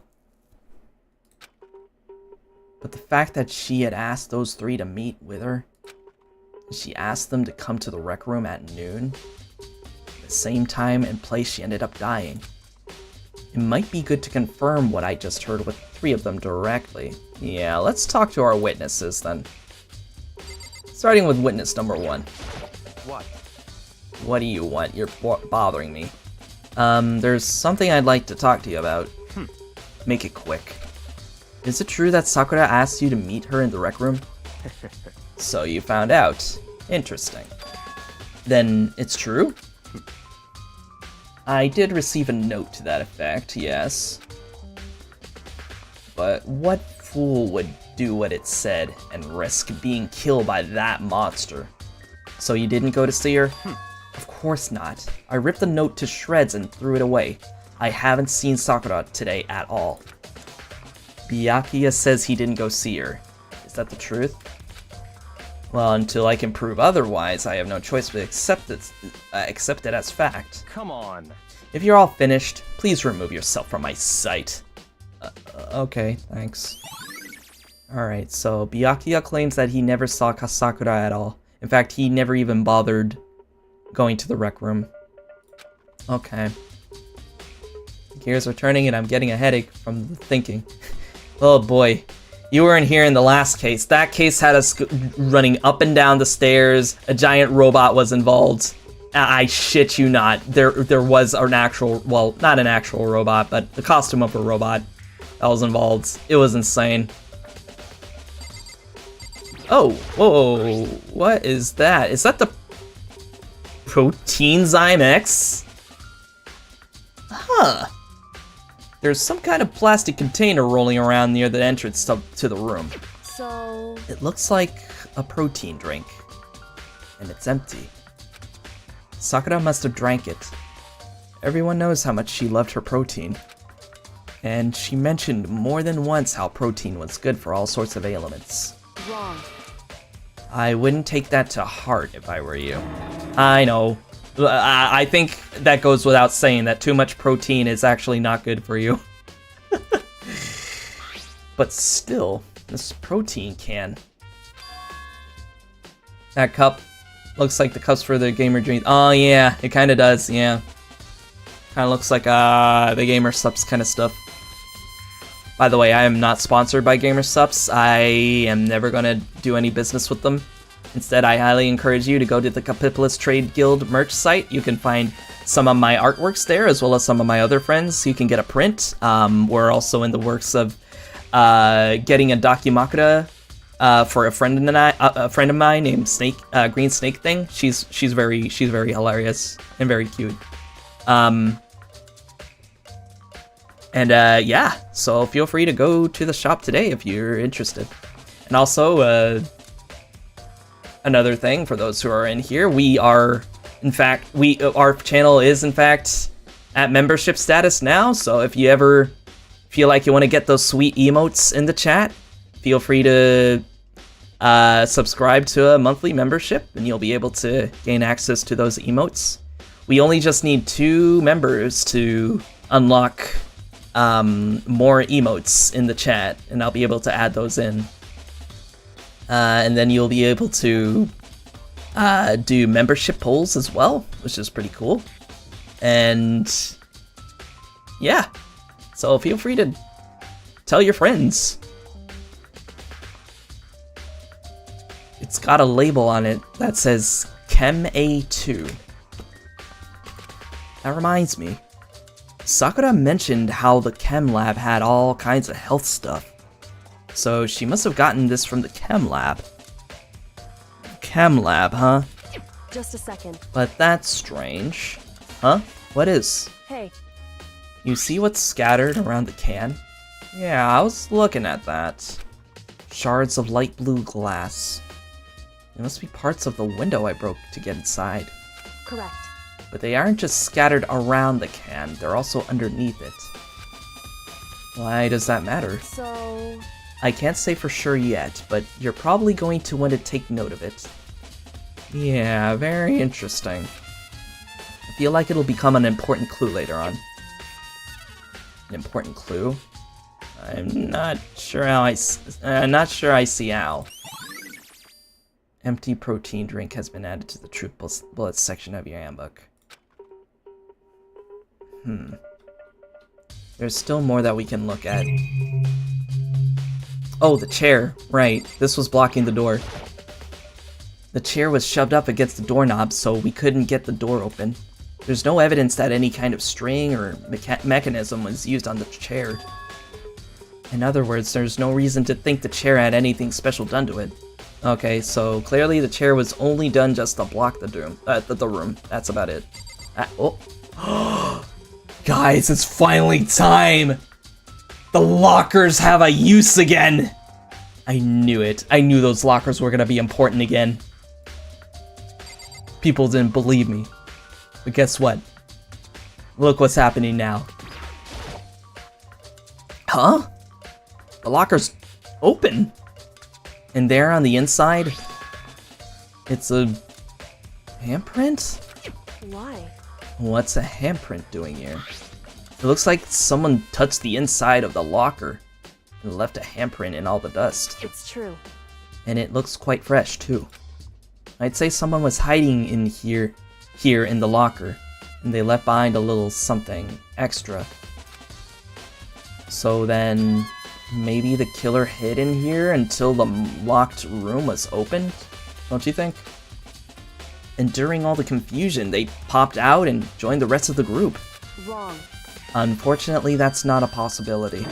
But the fact that she had asked those 3 to meet with her, she asked them to come to the rec room at noon, the same time and place she ended up dying. It might be good to confirm what I just heard with 3 of them directly. Yeah, let's talk to our witnesses then. Starting with witness number 1. What? What do you want? You're bothering me. There's something I'd like to talk to you about. Make it quick. Is it true that Sakura asked you to meet her in the rec room? So you found out. Interesting. Then it's true? I did receive a note to that effect, yes. But what fool would do what it said and risk being killed by that monster? So you didn't go to see her? Of course not. I ripped the note to shreds and threw it away. I haven't seen Sakura today at all. Byakuya says he didn't go see her. Is that the truth? Well, until I can prove otherwise, I have no choice but accept it as fact. Come on. If you're all finished, please remove yourself from my sight. Okay, thanks. Alright, so Byakuya claims that he never saw Sakura at all. In fact, he never even bothered going to the rec room. Okay. Gears are turning and I'm getting a headache from the thinking. Oh boy. You weren't here in the last case. That case had us running up and down the stairs. A giant robot was involved. I shit you not. There was an actual, well, not an actual robot, but the costume of a robot that was involved. It was insane. Oh, whoa, what is that? Is that the Protein Zyme X? Huh. There's some kind of plastic container rolling around near the entrance to the room. So... It looks like a protein drink. And it's empty. Sakura must have drank it. Everyone knows how much she loved her protein. And she mentioned more than once how protein was good for all sorts of ailments. wrong. I wouldn't take that to heart if I were you. I know. I think that goes without saying that too much protein is actually not good for you. But still, This protein can. That cup looks like the cups for the gamer dreams. Oh yeah, it kind of does. Yeah, kind of looks like the gamer subs kind of stuff. By the way, I am not sponsored by Gamer Subs. I am never gonna do any business with them. Instead, I highly encourage you to go to the Capitalist Trade Guild merch site. You can find some of my artworks there, as well as some of my other friends. You can get a print. We're also in the works of getting a Dakimakura for a friend of mine named Snake, Green Snake Thing. She's very hilarious and very cute. Yeah, so feel free to go to the shop today if you're interested. And also, another thing for those who are in here, we are, in fact, our channel is, in fact, at membership status now, so if you ever feel like you want to get those sweet emotes in the chat, feel free to subscribe to a monthly membership, and you'll be able to gain access to those emotes. We only just need 2 members to unlock more emotes in the chat, and I'll be able to add those in. And then you'll be able to do membership polls as well, which is pretty cool. And yeah, so feel free to tell your friends. It's got a label on it that says Chem A2. That reminds me. Sakura mentioned how the chem lab had all kinds of health stuff. So she must have gotten this from the chem lab. Chem lab, huh? Just a second. But that's strange. Huh? What is? Hey. You see what's scattered around the can? Yeah, I was looking at that. Shards of light blue glass. It must be parts of the window I broke to get inside. Correct. But they aren't just scattered around the can, they're also underneath it. Why does that matter? So... I can't say for sure yet, but you're probably going to want to take note of it. Yeah, very interesting. I feel like it'll become an important clue later on. An important clue? I'm not sure how I see how. Empty protein drink has been added to the Truth Bullets section of your handbook. There's still more that we can look at. Oh, the chair. Right. This was blocking the door. The chair was shoved up against the doorknob, so we couldn't get the door open. There's no evidence that any kind of string or mechanism was used on the chair. In other words, there's no reason to think the chair had anything special done to it. Okay, so clearly the chair was only done just to block the room. That's about it. Oh. Guys, it's finally time! The lockers have a use again! I knew it. I knew those lockers were gonna be important again. People didn't believe me. But guess what? Look what's happening now. Huh? The locker's open. And there on the inside, it's a handprint? Why? What's a handprint doing here? It looks like someone touched the inside of the locker and left a handprint in all the dust. It's true. And it looks quite fresh too. I'd say someone was hiding in here in the locker, and they left behind a little something extra. So then, maybe the killer hid in here until the locked room was opened? Don't you think? And during all the confusion, they popped out and joined the rest of the group. Wrong. Unfortunately, that's not a possibility.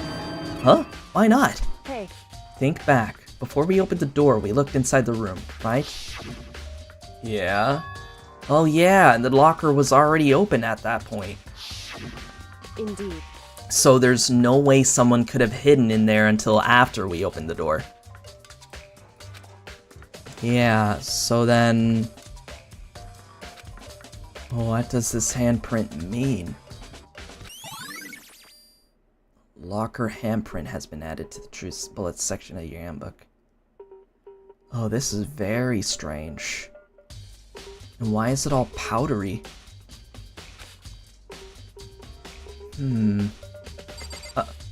Huh? Why not? Hey. Think back. Before we opened the door, we looked inside the room, right? Yeah. Oh yeah, and the locker was already open at that point. Indeed. So there's no way someone could have hidden in there until after we opened the door. Yeah, so then... what does this handprint mean? Locker handprint has been added to the Truth Bullets section of your handbook. Oh, this is very strange. And why is it all powdery?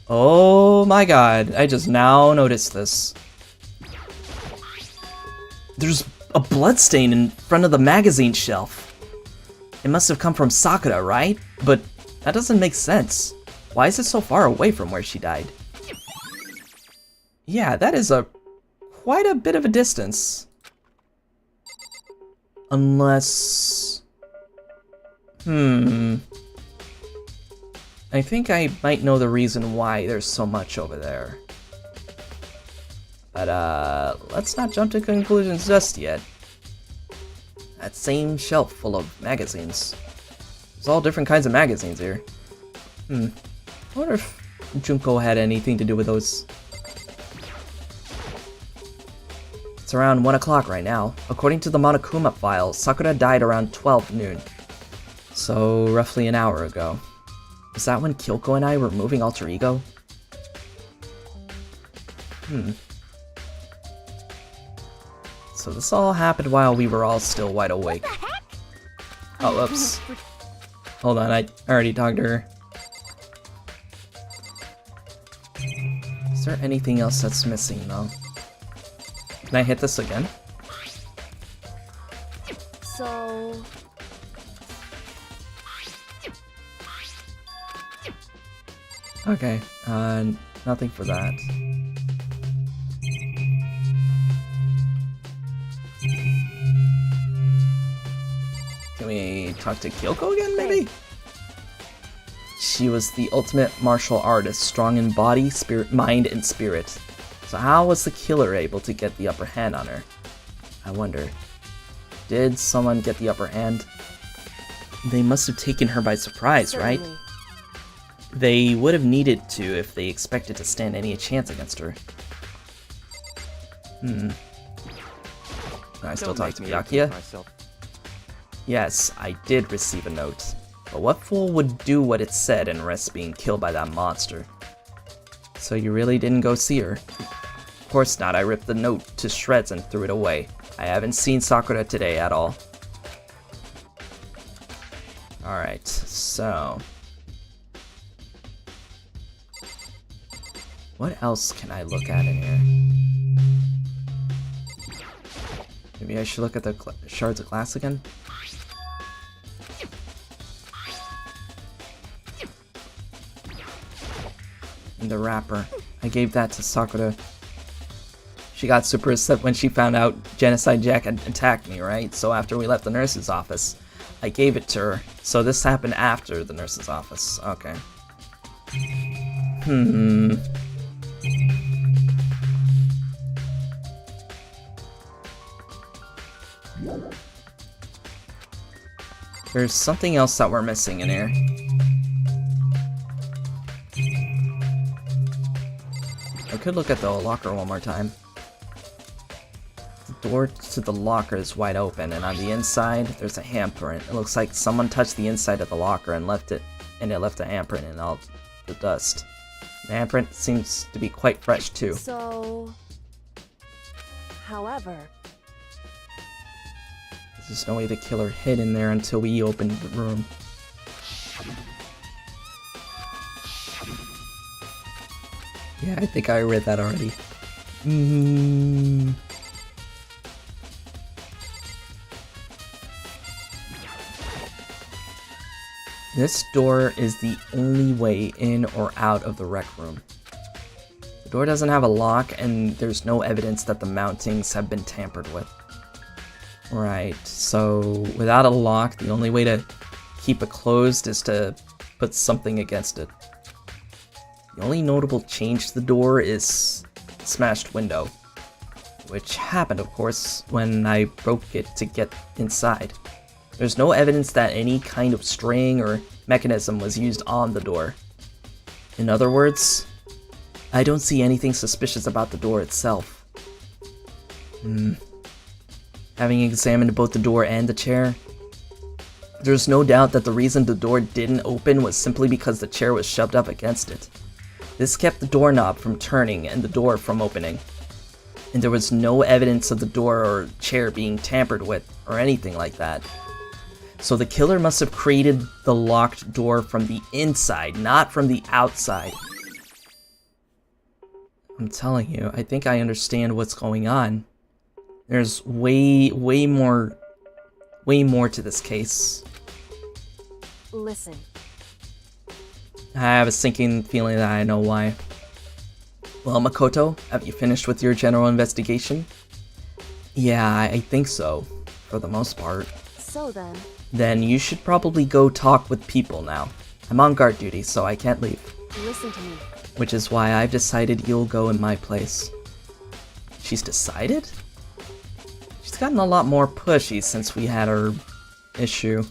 Oh my god, I just now noticed this. There's a bloodstain in front of the magazine shelf. It must have come from Sakura, right? But that doesn't make sense. Why is it so far away from where she died? Yeah, that is quite a bit of a distance. Unless... I think I might know the reason why there's so much over there. But, let's not jump to conclusions just yet. That same shelf full of magazines. There's all different kinds of magazines here. I wonder if Junko had anything to do with those. It's around 1 o'clock right now. According to the Monokuma file, Sakura died around 12 noon. So, roughly an hour ago. Is that when Kyoko and I were moving Alter Ego? So this all happened while we were all still wide awake. Oh, oops. Hold on, I already talked to her. Is there anything else that's missing, though? Can I hit this again? So... Okay, nothing for that. Can we talk to Kyoko again, maybe? She was the ultimate martial artist, strong in body, spirit, mind, and spirit. So how was the killer able to get the upper hand on her? I wonder. Did someone get the upper hand? They must have taken her by surprise, right? certainly. They would have needed to if they expected to stand any chance against her. Can I still talk to Miyake? Yes, I did receive a note. But what fool would do what it said and risk being killed by that monster? So you really didn't go see her? Of course not, I ripped the note to shreds and threw it away. I haven't seen Sakura today at all. Alright, so... what else can I look at in here? Maybe I should look at the shards of glass again? And the wrapper. I gave that to Sakura. She got super upset when she found out Genocide Jack had attacked me, right? So after we left the nurse's office, I gave it to her. So this happened after the nurse's office. Okay. There's something else that we're missing in here. I could look at the locker one more time. The door to the locker is wide open, and on the inside, there's a handprint. It looks like someone touched the inside of the locker and left it, and it left a handprint in all the dust. The handprint seems to be quite fresh too. So... however... there's no way the killer hid in there until we opened the room. Yeah, I think I read that already. This door is the only way in or out of the rec room. The door doesn't have a lock, and there's no evidence that the mountings have been tampered with. Right, so without a lock, the only way to keep it closed is to put something against it. The only notable change to the door is smashed window, which happened, of course, when I broke it to get inside. There's no evidence that any kind of string or mechanism was used on the door. In other words, I don't see anything suspicious about the door itself. Having examined both the door and the chair, there's no doubt that the reason the door didn't open was simply because the chair was shoved up against it. This kept the doorknob from turning and the door from opening. And there was no evidence of the door or chair being tampered with or anything like that. So the killer must have created the locked door from the inside, not from the outside. I'm telling you, I think I understand what's going on. There's way more to this case. Listen, I have a sinking feeling that I know why. Well, Makoto, have you finished with your general investigation? Yeah, I think so, for the most part. so then, Then you should probably go talk with people now. I'm on guard duty, so I can't leave. listen to me. Which is why I've decided you'll go in my place. She's decided? She's gotten a lot more pushy since we had our issue.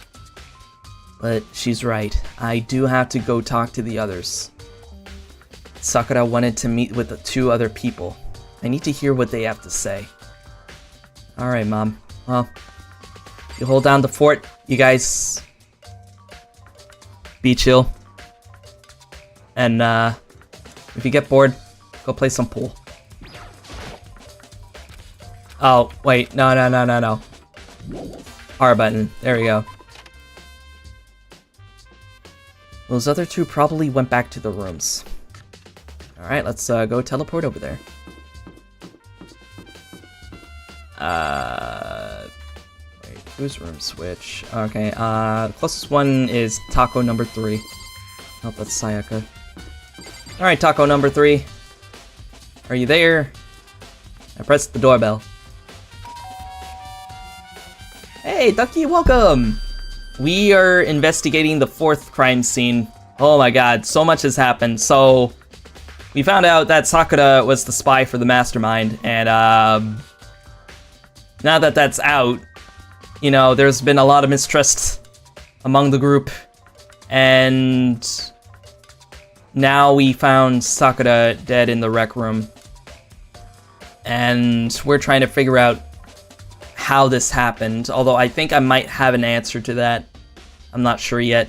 But she's right. I do have to go talk to the others. Sakura wanted to meet with the 2 other people. I need to hear what they have to say. Alright, Mom. Well, you hold down the fort. You guys be chill. And, if you get bored, go play some pool. Oh, wait. No. R button. There we go. Those other 2 probably went back to the rooms. Alright, let's go teleport over there. Wait, whose room switch? Okay, the closest one is taco number 3. Oh, that's Sayaka. Alright, taco number 3. Are you there? I pressed the doorbell. Hey, Ducky, welcome! We are investigating the 4th crime scene. Oh my god, so much has happened. So, we found out that Sakura was the spy for the mastermind, and now that that's out, you know, there's been a lot of mistrust among the group, and now we found Sakura dead in the rec room, and we're trying to figure out how this happened, although I think I might have an answer to that. I'm not sure yet.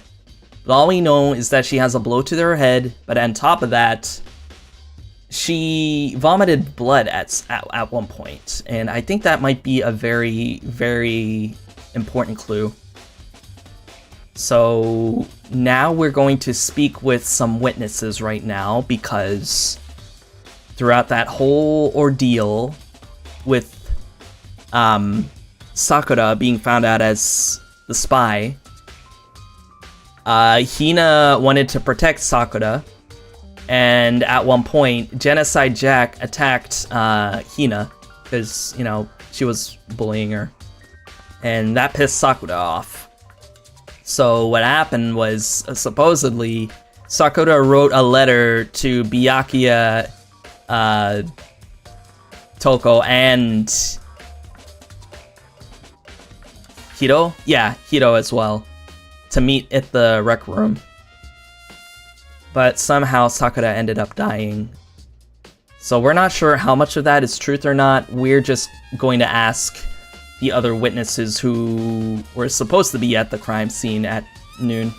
But all we know is that she has a blow to her head, but on top of that, she vomited blood at one point, and I think that might be a very, very important clue. So now we're going to speak with some witnesses right now, because throughout that whole ordeal with Sakura being found out as the spy, Hina wanted to protect Sakura, and at one point, Genocide Jack attacked Hina, because, you know, she was bullying her, and that pissed Sakura off. So what happened was, supposedly, Sakura wrote a letter to Byakuya, Toko, and Hiro? Yeah, Hiro as well, to meet at the rec room. But somehow Sakura ended up dying. So we're not sure how much of that is truth or not. We're just going to ask the other witnesses who were supposed to be at the crime scene at noon.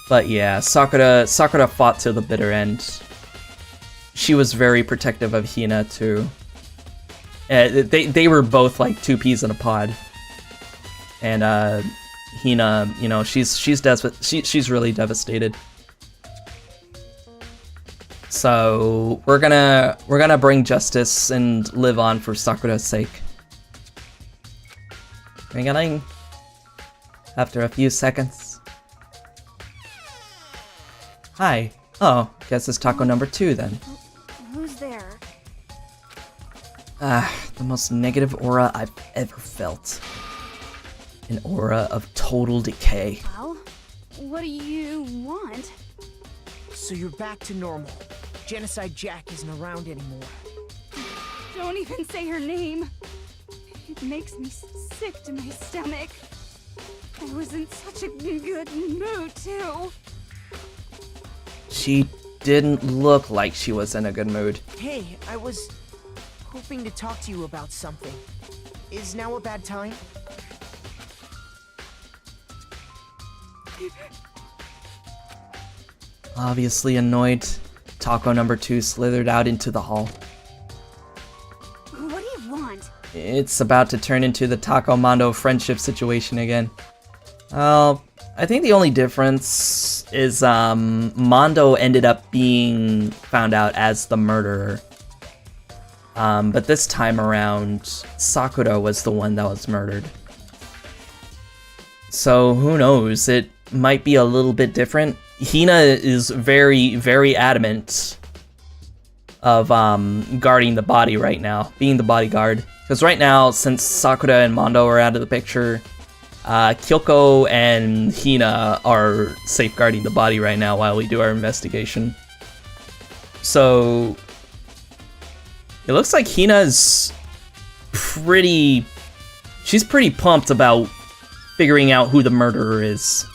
But yeah, Sakura fought to the bitter end. She was very protective of Hina too. They were both like 2 peas in a pod. And Hina, you know, she's really devastated. So we're gonna bring justice and live on for Sakura's sake. Ring-a-ling. After a few seconds. Hi. Oh, guess it's taco number 2 then. Who's there? The most negative aura I've ever felt. An aura of total decay. Well, what do you want? So you're back to normal. Genocide Jack isn't around anymore. Don't even say her name. It makes me sick to my stomach. I was in such a good mood, too. She didn't look like she was in a good mood. Hey, I was hoping to talk to you about something. Is now a bad time? Obviously annoyed, taco number 2 slithered out into the hall. What do you want? It's about to turn into the Taco Mondo friendship situation again. Well, I think the only difference is Mondo ended up being found out as the murderer. But this time around, Sakura was the one that was murdered. So who knows? It might be a little bit different. Hina is very, very adamant of guarding the body right now, being the bodyguard. Because right now, since Sakura and Mondo are out of the picture, Kyoko and Hina are safeguarding the body right now while we do our investigation. So it looks like Hina's she's pretty pumped about figuring out who the murderer is.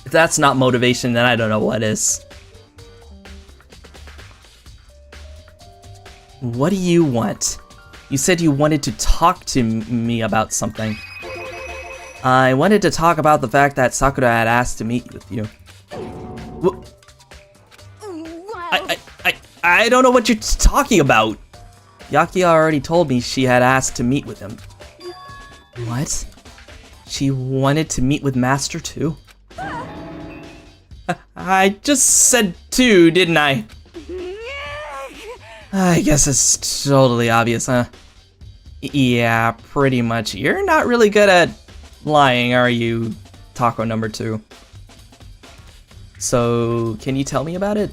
If that's not motivation, then I don't know what is. What do you want? You said you wanted to talk to me about something. I wanted to talk about the fact that Sakura had asked to meet with you. I don't know what you're talking about. Yakia already told me she had asked to meet with him. What? She wanted to meet with Master too? I just said two, didn't I? I guess it's totally obvious, huh? Yeah, pretty much. You're not really good at lying, are you, Taco number 2? So, can you tell me about it?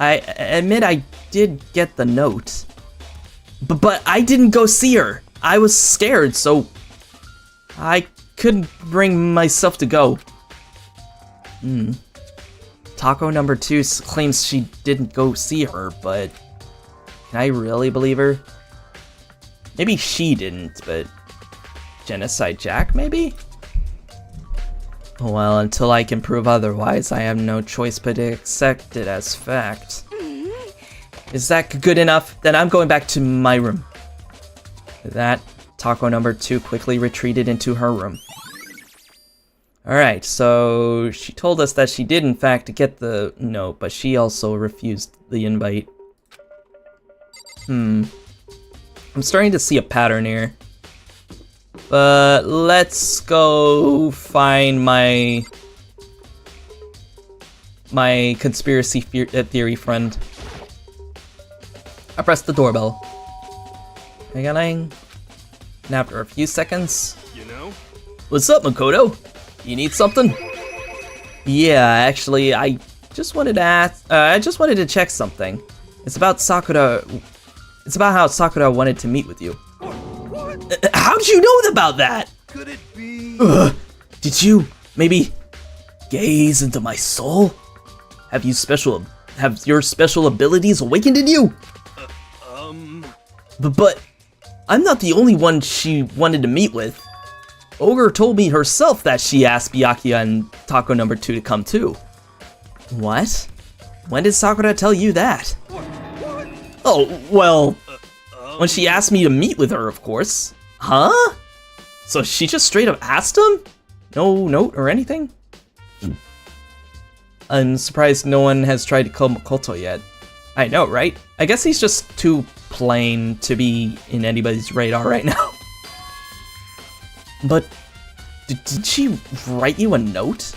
I admit I did get the note. But I didn't go see her. I was scared, so I couldn't bring myself to go. Taco number 2 claims she didn't go see her, but can I really believe her? Maybe she didn't, but Genocide Jack, maybe? Well, until I can prove otherwise, I have no choice but to accept it as fact. Is that good enough? Then I'm going back to my room. With that, Taco number 2 quickly retreated into her room. Alright, so she told us that she did in fact get the note, but she also refused the invite. I'm starting to see a pattern here. But let's go find my conspiracy theory friend. I pressed the doorbell. And after a few seconds, You know? what's up, Makoto? You need something? Yeah, actually, I just wanted to ask. I just wanted to check something. It's about Sakura. It's about how Sakura wanted to meet with you. What? How'd you know about that? Could it be? Did you maybe gaze into my soul? Have your special abilities awakened in you? But I'm not the only one she wanted to meet with. Ogre told me herself that she asked Byakuya and Taco number 2 to come too. What? When did Sakura tell you that? What? Oh, well, when she asked me to meet with her, of course. Huh? So she just straight up asked him? No note or anything? I'm surprised no one has tried to kill Makoto yet. I know, right? I guess he's just too plain to be in anybody's radar right now. But did she write you a note?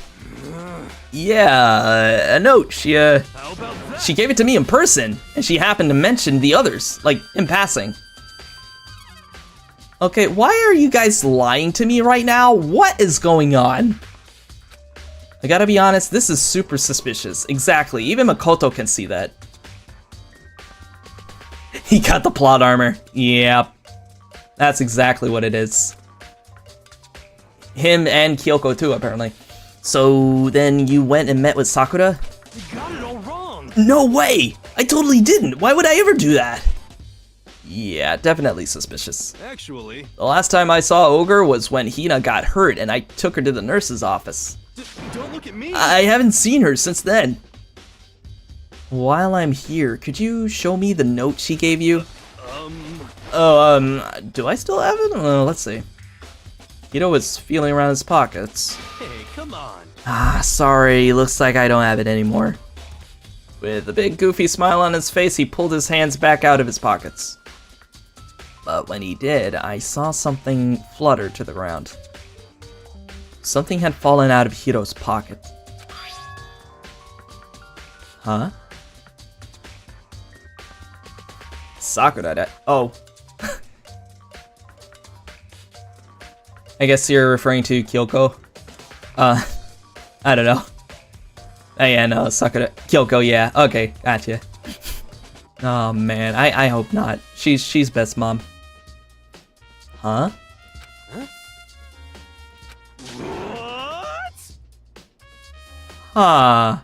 Yeah, a note. She How about that? she gave it to me in person, and she happened to mention the others, like, in passing. Okay, why are you guys lying to me right now? What is going on? I gotta be honest, this is super suspicious. Exactly, even Makoto can see that. He got the plot armor. Yep. That's exactly what it is. Him and Kyoko too, apparently. So then you went and met with Sakura? You got it all wrong. No way! I totally didn't! Why would I ever do that? Yeah, definitely suspicious. Actually, The last time I saw Ogre was when Hina got hurt and I took her to the nurse's office. don't look at me. I haven't seen her since then. While I'm here, could you show me the note she gave you? Do I still have it? Let's see. Hito was feeling around his pockets. Hey, come on. Ah, sorry, looks like I don't have it anymore. With a big goofy smile on his face, he pulled his hands back out of his pockets. But when he did, I saw something flutter to the ground. Something had fallen out of Hiro's pocket. Huh? Sakura, oh. I guess you're referring to Kyoko? I don't know. Oh yeah, no, Sakura. Kyoko, yeah. Okay, gotcha. Oh man, I hope not. She's best mom. Huh? What? Huh.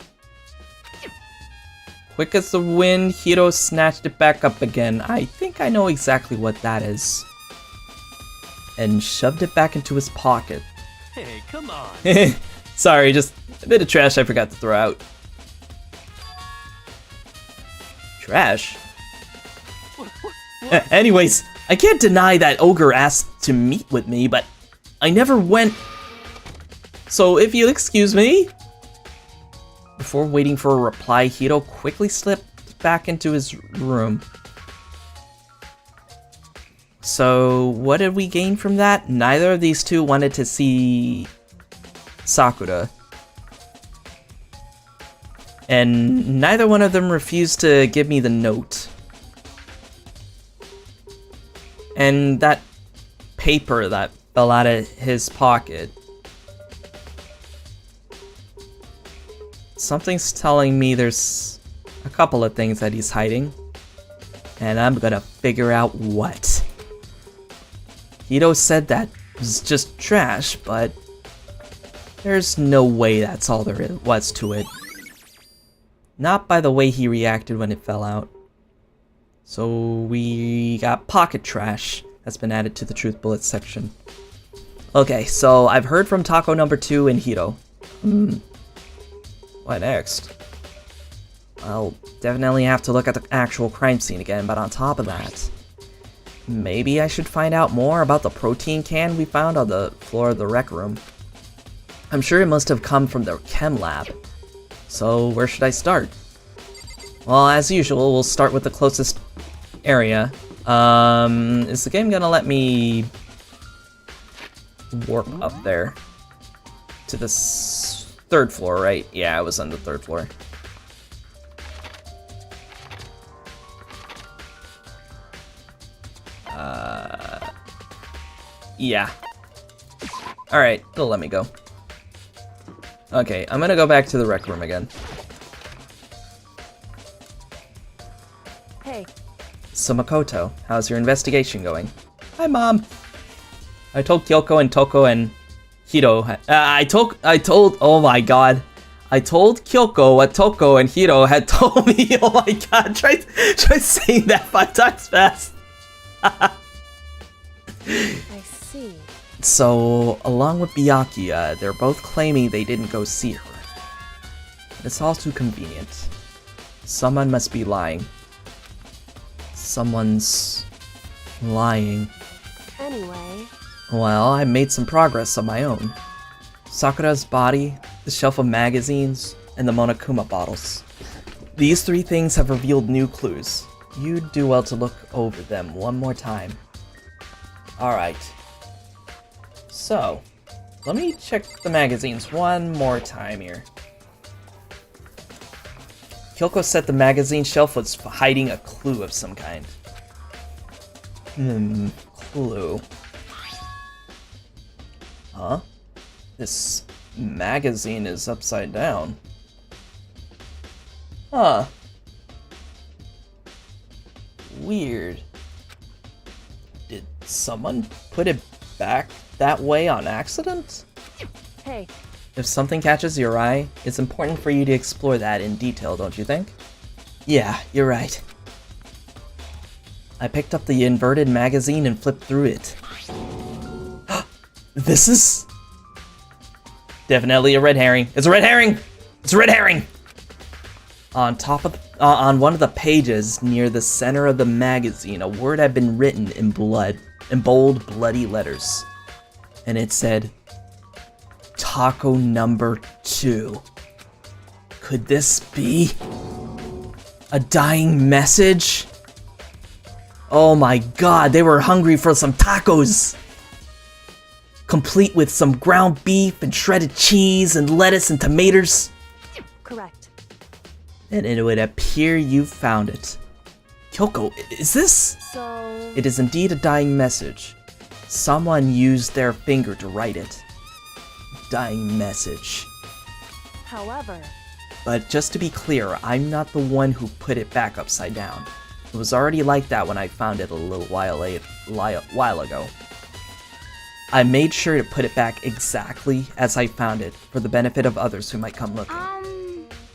Quick as the wind, Hiro snatched it back up again. I think I know exactly what that is. And shoved it back into his pocket. Hey, come on. Sorry, just a bit of trash I forgot to throw out. Trash? Anyways, I can't deny that Ogre asked to meet with me, but I never went. So if you'll excuse me. Before waiting for a reply, Hiro quickly slipped back into his room. So what did we gain from that? Neither of these two wanted to see Sakura. And neither one of them refused to give me the note. And that paper that fell out of his pocket. Something's telling me there's a couple of things that he's hiding. And I'm gonna figure out what. Hiro said that was just trash, but there's no way that's all there was to it. Not by the way he reacted when it fell out. So we got pocket trash that's been added to the Truth Bullets section. Okay, so I've heard from Taco number 2 and Hiro. What next? I'll definitely have to look at the actual crime scene again, but on top of that, maybe I should find out more about the protein can we found on the floor of the rec room. I'm sure it must have come from the chem lab. So where should I start? Well, as usual, we'll start with the closest area. Is the game gonna let me warp up there? To the third floor, right? Yeah, I was on the third floor. Yeah. Alright, it'll let me go. Okay, I'm gonna go back to the rec room again. Hey. So Makoto, how's your investigation going? Hi, Mom. I told Kyoko and Toko and Hiro. I told. Oh my God. I told Kyoko what Toko and Hiro had told me. Oh my God. Try saying that 5 times fast. I see. So, along with Byakuya, they're both claiming they didn't go see her. It's all too convenient. Someone must be lying. Someone's lying. Anyway. Well, I made some progress on my own. Sakura's body, the shelf of magazines, and the Monokuma bottles. These 3 things have revealed new clues. You'd do well to look over them one more time. Alright. So, let me check the magazines one more time here. Kyoko said the magazine shelf was hiding a clue of some kind. Clue. Huh? This magazine is upside down. Huh. Weird. Did someone put it back that way on accident? Hey. If something catches your eye, it's important for you to explore that in detail, don't you think? Yeah, you're right. I picked up the inverted magazine and flipped through it. This is definitely a red herring. It's a red herring! It's a red herring! On top of on one of the pages near the center of the magazine, a word had been written in bold, bloody letters. And it said, Taco number 2. Could this be a dying message? Oh my God, they were hungry for some tacos! Complete with some ground beef and shredded cheese and lettuce and tomatoes. Correct. And it would appear you found it. Kyoko, is this? So... It is indeed a dying message. Someone used their finger to write it. Dying message. However... But just to be clear, I'm not the one who put it back upside down. It was already like that when I found it a little while ago. I made sure to put it back exactly as I found it, for the benefit of others who might come looking.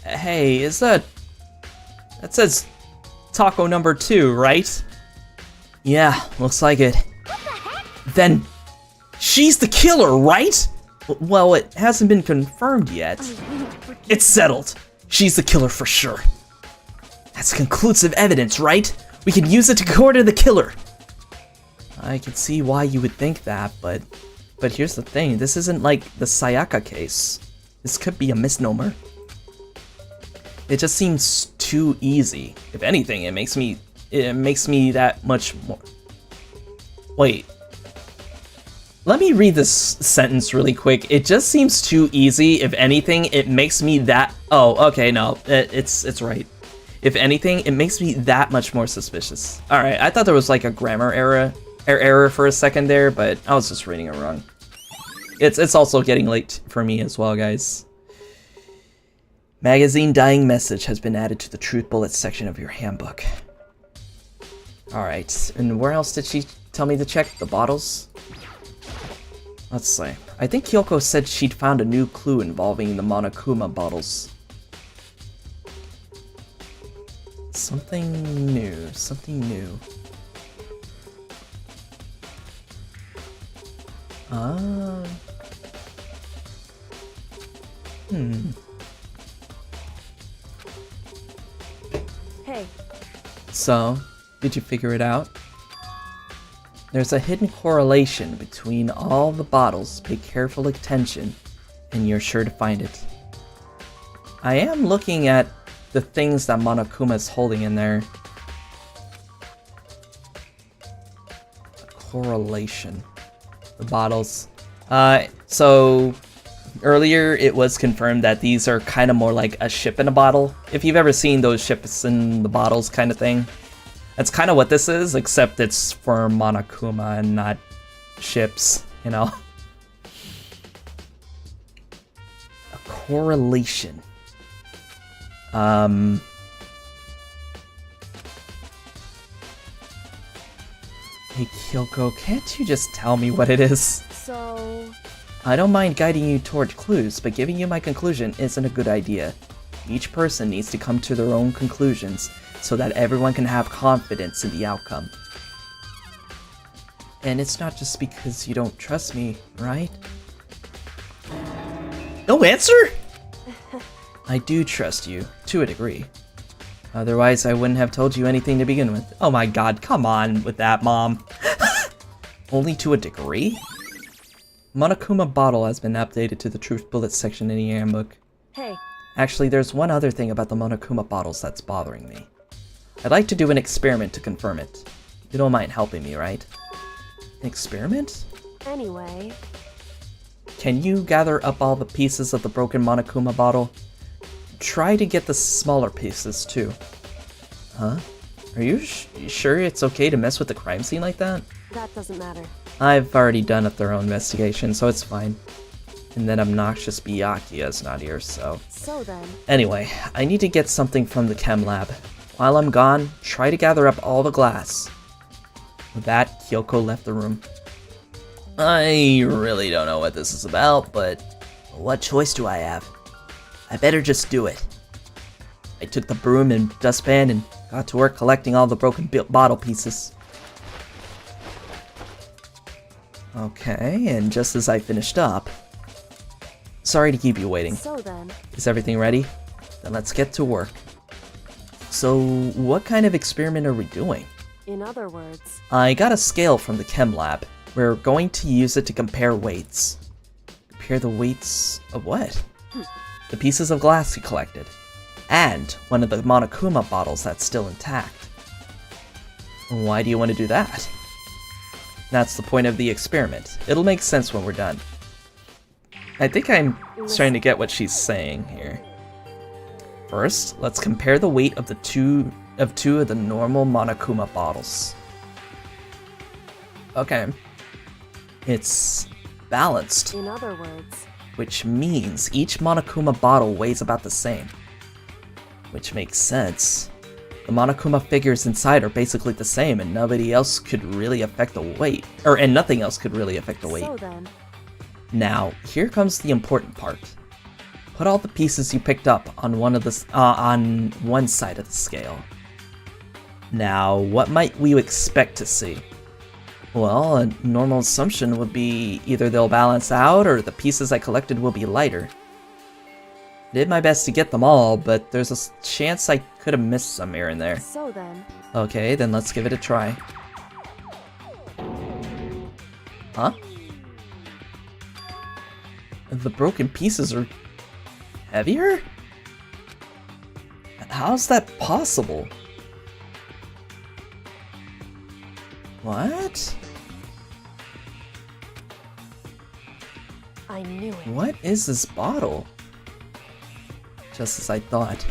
Hey, is that... That says taco number 2, right? Yeah, looks like it. Then, she's the killer, right? Well, it hasn't been confirmed yet. It's settled. She's the killer for sure. That's conclusive evidence, right? We can use it to go to the killer. I can see why you would think that, but here's the thing. This isn't like the Sayaka case. This could be a misnomer. It just seems too easy. If anything, it makes me that much more. Wait. Let me read this sentence really quick. It just seems too easy. If anything, it makes me that... Oh, okay, no. It's right. If anything, it makes me that much more suspicious. Alright, I thought there was like a grammar error for a second there, but I was just reading it wrong. It's also getting late for me as well, guys. Magazine dying message has been added to the truth bullets section of your handbook. Alright, and where else did she tell me to check? The bottles? Let's see. I think Kyoko said she'd found a new clue involving the Monokuma bottles. Something new. Hey. So, did you figure it out? There's a hidden correlation between all the bottles. Pay careful attention, and you're sure to find it. I am looking at the things that Monokuma's holding in there. A correlation. The bottles. So earlier it was confirmed that these are kind of more like a ship in a bottle. If you've ever seen those ships in the bottles kind of thing. That's kind of what this is, except it's for Monokuma and not ships, you know? A correlation. Hey Kyoko, can't you just tell me what it is? So... I don't mind guiding you toward clues, but giving you my conclusion isn't a good idea. Each person needs to come to their own conclusions, so that everyone can have confidence in the outcome. And it's not just because you don't trust me, right? No answer? I do trust you, to a degree. Otherwise, I wouldn't have told you anything to begin with. Oh my god, come on with that, Mom. Only to a degree? Monokuma bottle has been updated to the truth bullets section in the handbook. Hey. Actually, there's one other thing about the Monokuma bottles that's bothering me. I'd like to do an experiment to confirm it. You don't mind helping me, right? An experiment? Anyway... Can you gather up all the pieces of the broken Monokuma bottle? Try to get the smaller pieces, too. Huh? Are you sure it's okay to mess with the crime scene like that? That doesn't matter. I've already done a thorough investigation, so it's fine. And that obnoxious Byakuya's not here, so... So then... Anyway, I need to get something from the chem lab. While I'm gone, try to gather up all the glass. With that, Kyoko left the room. I really don't know what this is about, but what choice do I have? I better just do it. I took the broom and dustpan and got to work collecting all the broken bottle pieces. Okay, and just as I finished up... Sorry to keep you waiting. So then... Is everything ready? Then let's get to work. So, what kind of experiment are we doing? In other words... I got a scale from the chem lab. We're going to use it to compare weights. Compare the weights of what? The pieces of glass we collected. And one of the Monokuma bottles that's still intact. Why do you want to do that? That's the point of the experiment. It'll make sense when we're done. I think I'm starting to get what she's saying here. First, let's compare the weight of two of the normal Monokuma bottles. Okay. It's balanced, In other words, which means each Monokuma bottle weighs about the same. Which makes sense. The Monokuma figures inside are basically the same, and nobody else could really affect the weight. And nothing else could really affect the weight. so then, Now, here comes the important part. Put all the pieces you picked up on on one side of the scale. Now, what might we expect to see? Well, a normal assumption would be either they'll balance out or the pieces I collected will be lighter. Did my best to get them all, but there's a chance I could have missed some here and there. so then, Okay, then let's give it a try. Huh? The broken pieces are heavier? How's that possible? What? I knew it. What is this bottle? Just as I thought.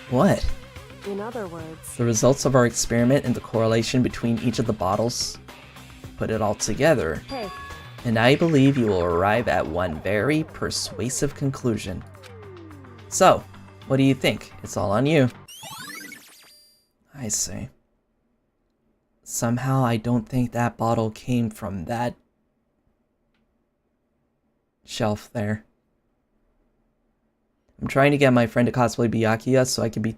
What? In other words, The results of our experiment and the correlation between each of the bottles. Put it all together, hey, and I believe you will arrive at one very persuasive conclusion. So, what do you think? It's all on you. I see. Somehow I don't think that bottle came from that shelf there. I'm trying to get my friend to cosplay Byakuya so I can be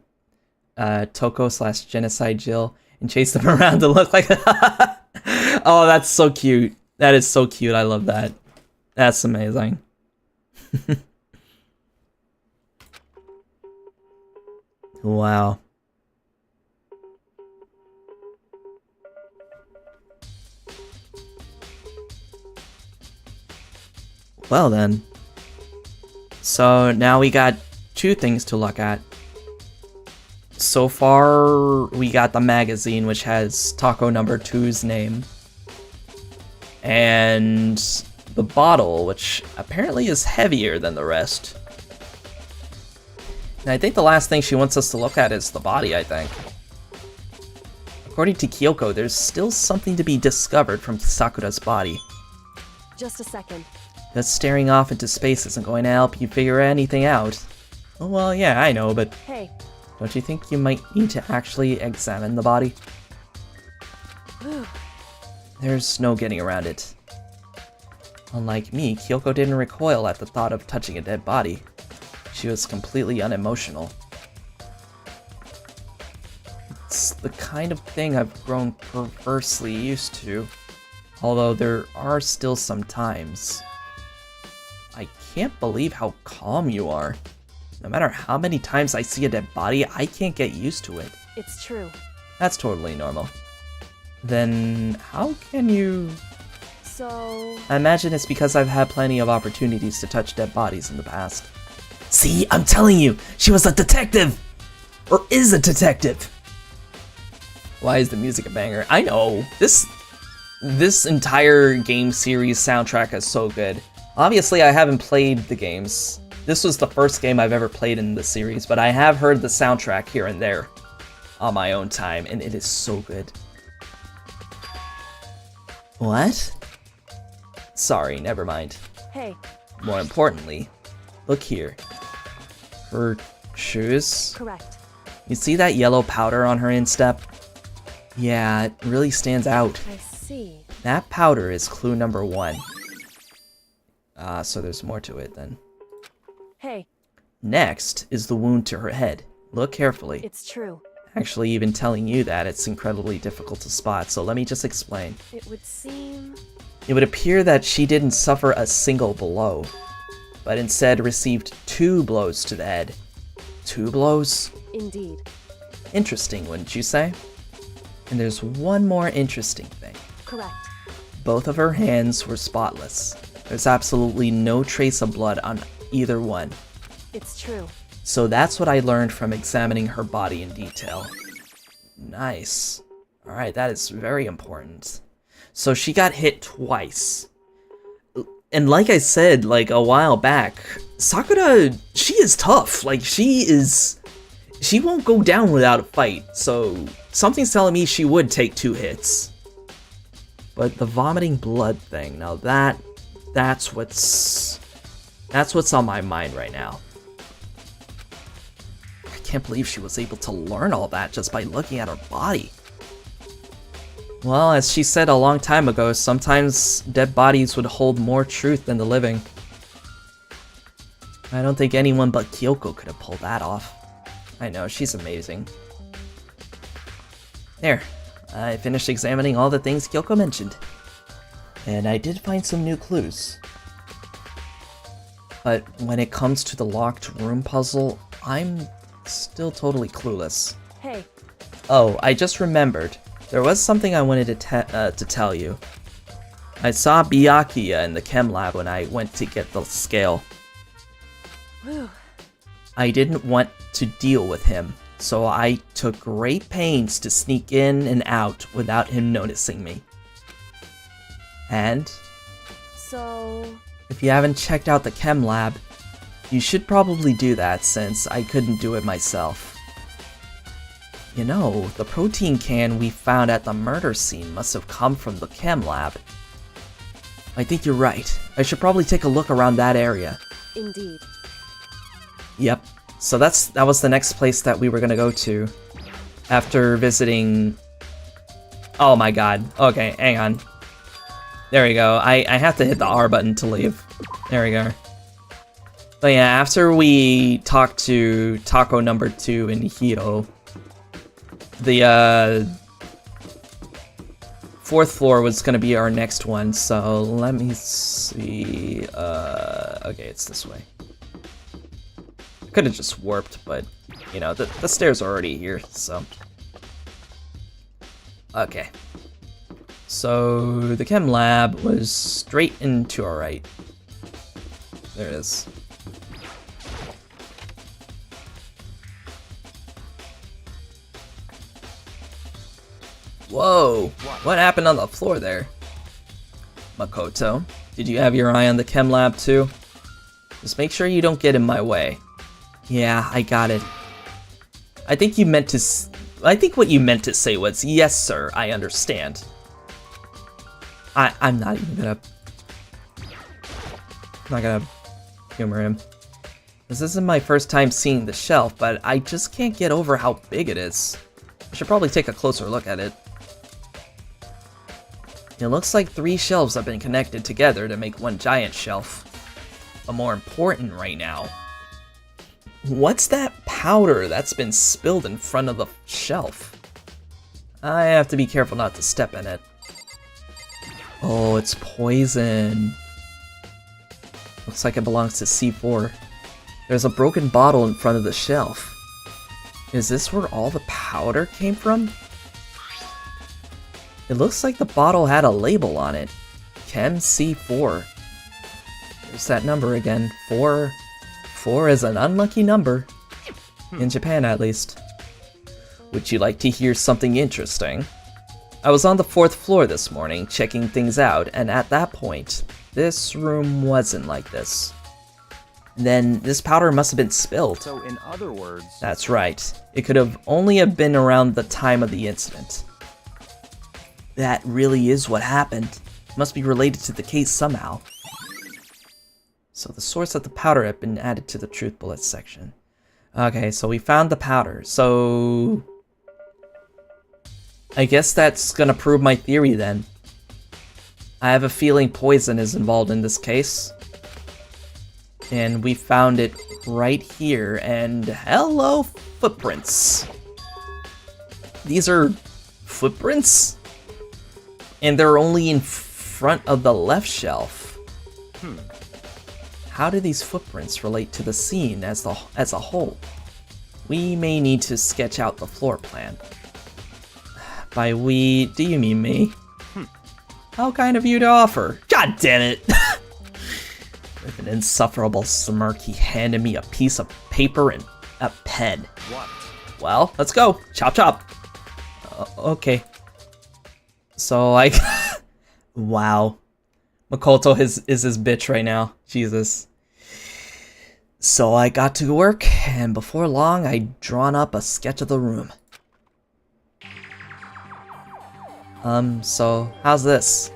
Toko/Genocide Jill and chase them around to look like Oh, that's so cute. That is so cute. I love that. That's amazing. Wow. Well then. So now we got two things to look at. So far, we got the magazine, which has Taco number 2's name. And the bottle, which apparently is heavier than the rest. And I think the last thing she wants us to look at is the body, I think. According to Kyoko, there's still something to be discovered from Sakura's body. just a second. Just staring off into space isn't going to help you figure anything out. Oh, well, yeah, I know, but Hey, don't you think you might need to actually examine the body? There's no getting around it. Unlike me, Kyoko didn't recoil at the thought of touching a dead body. She was completely unemotional. It's the kind of thing I've grown perversely used to. Although there are still some times. I can't believe how calm you are. No matter how many times I see a dead body, I can't get used to it. it's true. That's totally normal. Then how can you... So, I imagine it's because I've had plenty of opportunities to touch dead bodies in the past. See, I'm telling you, she was a detective! Or is a detective! Why is the music a banger? I know, this entire game series soundtrack is so good. Obviously, I haven't played the games. This was the first game I've ever played in the series, but I have heard the soundtrack here and there on my own time, and it is so good. What? Sorry, never mind. hey, More importantly, look here. Her shoes. correct. You see that yellow powder on her instep? Yeah, it really stands out. I see. That powder is clue number 1. So there's more to it then. Hey, Next is the wound to her head. Look carefully. it's true. Actually, even telling you that, it's incredibly difficult to spot, so let me just explain. It would seem... It would appear that she didn't suffer a single blow, but instead received 2 blows to the head. 2 blows? Indeed. Interesting, wouldn't you say? And there's one more interesting thing. Correct. Both of her hands were spotless. There's absolutely no trace of blood on either one. It's true. So that's what I learned from examining her body in detail. Nice. Alright, that is very important. So she got hit twice. And like I said, like, a while back, Sakura, she is tough. Like, she won't go down without a fight. So something's telling me she would take 2 hits. But the vomiting blood thing, now that's what's on my mind right now. I can't believe she was able to learn all that just by looking at her body. Well, as she said a long time ago, sometimes dead bodies would hold more truth than the living. I don't think anyone but Kyoko could have pulled that off. I know, she's amazing. There, I finished examining all the things Kyoko mentioned. And I did find some new clues. But when it comes to the locked room puzzle, I'm still totally clueless. Hey. Oh, I just remembered. There was something I wanted to tell you. I saw Byakuya in the chem lab when I went to get the scale. Whew. I didn't want to deal with him, so I took great pains to sneak in and out without him noticing me. And So... if you haven't checked out the chem lab, you should probably do that since I couldn't do it myself. You know, the protein can we found at the murder scene must have come from the chem lab. I think you're right. I should probably take a look around that area. Indeed. Yep. So that was the next place that we were gonna go to after visiting... Oh my god. Okay, hang on. There we go. I have to hit the R button to leave. There we go. But yeah, after we talked to Taco number 2 in Hiro, the 4th floor was gonna be our next one, so let me see. Okay, it's this way. Could have just warped, but you know, the stairs are already here, so. Okay. So the chem lab was straight and to our right. There it is. Whoa! What happened on the floor there? Makoto, did you have your eye on the chem lab too? Just make sure you don't get in my way. Yeah, I got it. I think what you meant to say was, yes sir, I understand. I'm not even gonna... I'm not gonna humor him. This isn't my first time seeing the shelf, but I just can't get over how big it is. I should probably take a closer look at it. It looks like 3 shelves have been connected together to make one giant shelf. But more important right now, what's that powder that's been spilled in front of the shelf? I have to be careful not to step in it. Oh, it's poison. Looks like it belongs to C4. There's a broken bottle in front of the shelf. Is this where all the powder came from? It looks like the bottle had a label on it. Chem C4. There's that number again. 4. 4 is an unlucky number. In Japan, at least. Would you like to hear something interesting? I was on the 4th floor this morning, checking things out, and at that point, this room wasn't like this. Then, this powder must have been spilled. So, in other words... That's right. It could have only have been around the time of the incident. That really is what happened. It must be related to the case somehow. So the source of the powder had been added to the truth bullets section. Okay, so we found the powder. So I guess that's gonna prove my theory then. I have a feeling poison is involved in this case. And we found it right here, and hello, footprints. These are footprints? And they're only in front of the left shelf. How do these footprints relate to the scene as a whole? We may need to sketch out the floor plan. By we, do you mean me? How kind of you to offer? God damn it! With an insufferable smirk, he handed me a piece of paper and a pen. What? Well, let's go. Chop chop. Okay. So I Wow. Makoto is his bitch right now. Jesus. So I got to work, and before long, I'd drawn up a sketch of the room. So how's this?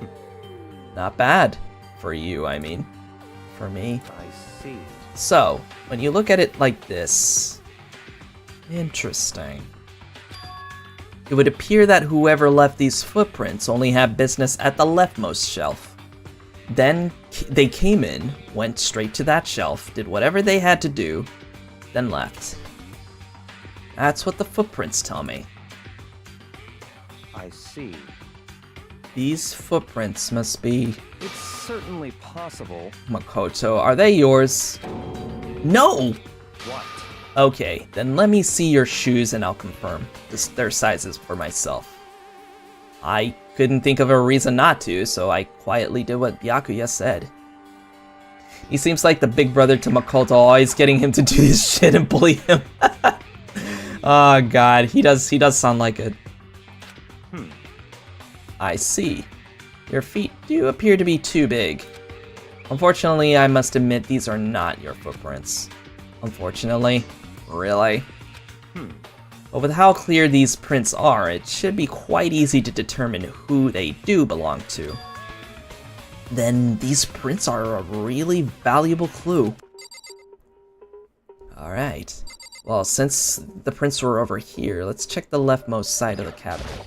Not bad. For you, I mean. For me. I see. So, when you look at it like this... Interesting. It would appear that whoever left these footprints only had business at the leftmost shelf. Then they came in, went straight to that shelf, did whatever they had to do, then left. That's what the footprints tell me. I see. These footprints must be... It's certainly possible. Makoto, are they yours? No! What? Okay, then let me see your shoes and I'll confirm their sizes for myself. I couldn't think of a reason not to, so I quietly did what Byakuya said. He seems like the big brother to Makoto, always getting him to do this shit and bully him. Oh god, he does sound like it. I see. Your feet do appear to be too big. Unfortunately, I must admit these are not your footprints. Unfortunately? Really? But with how clear these prints are, it should be quite easy to determine who they do belong to. Then these prints are a really valuable clue. Alright. Well, since the prints were over here, let's check the leftmost side of the cabinet.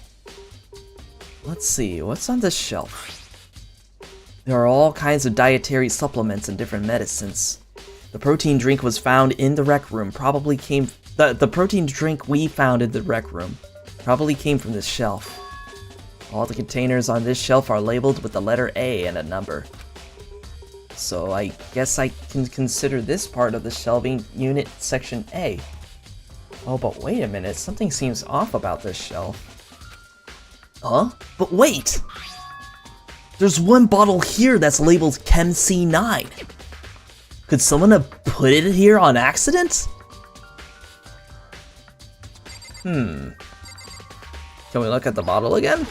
Let's see, what's on this shelf? There are all kinds of dietary supplements and different medicines. The protein drink was found in the rec room, probably came... The protein drink we found in the rec room probably came from this shelf. All the containers on this shelf are labeled with the letter A and a number. So I guess I can consider this part of the shelving unit section A. Oh, but wait a minute, something seems off about this shelf. Huh? But wait! There's one bottle here that's labeled Chem C9. Could someone have put it here on accident? Can we look at the bottle again?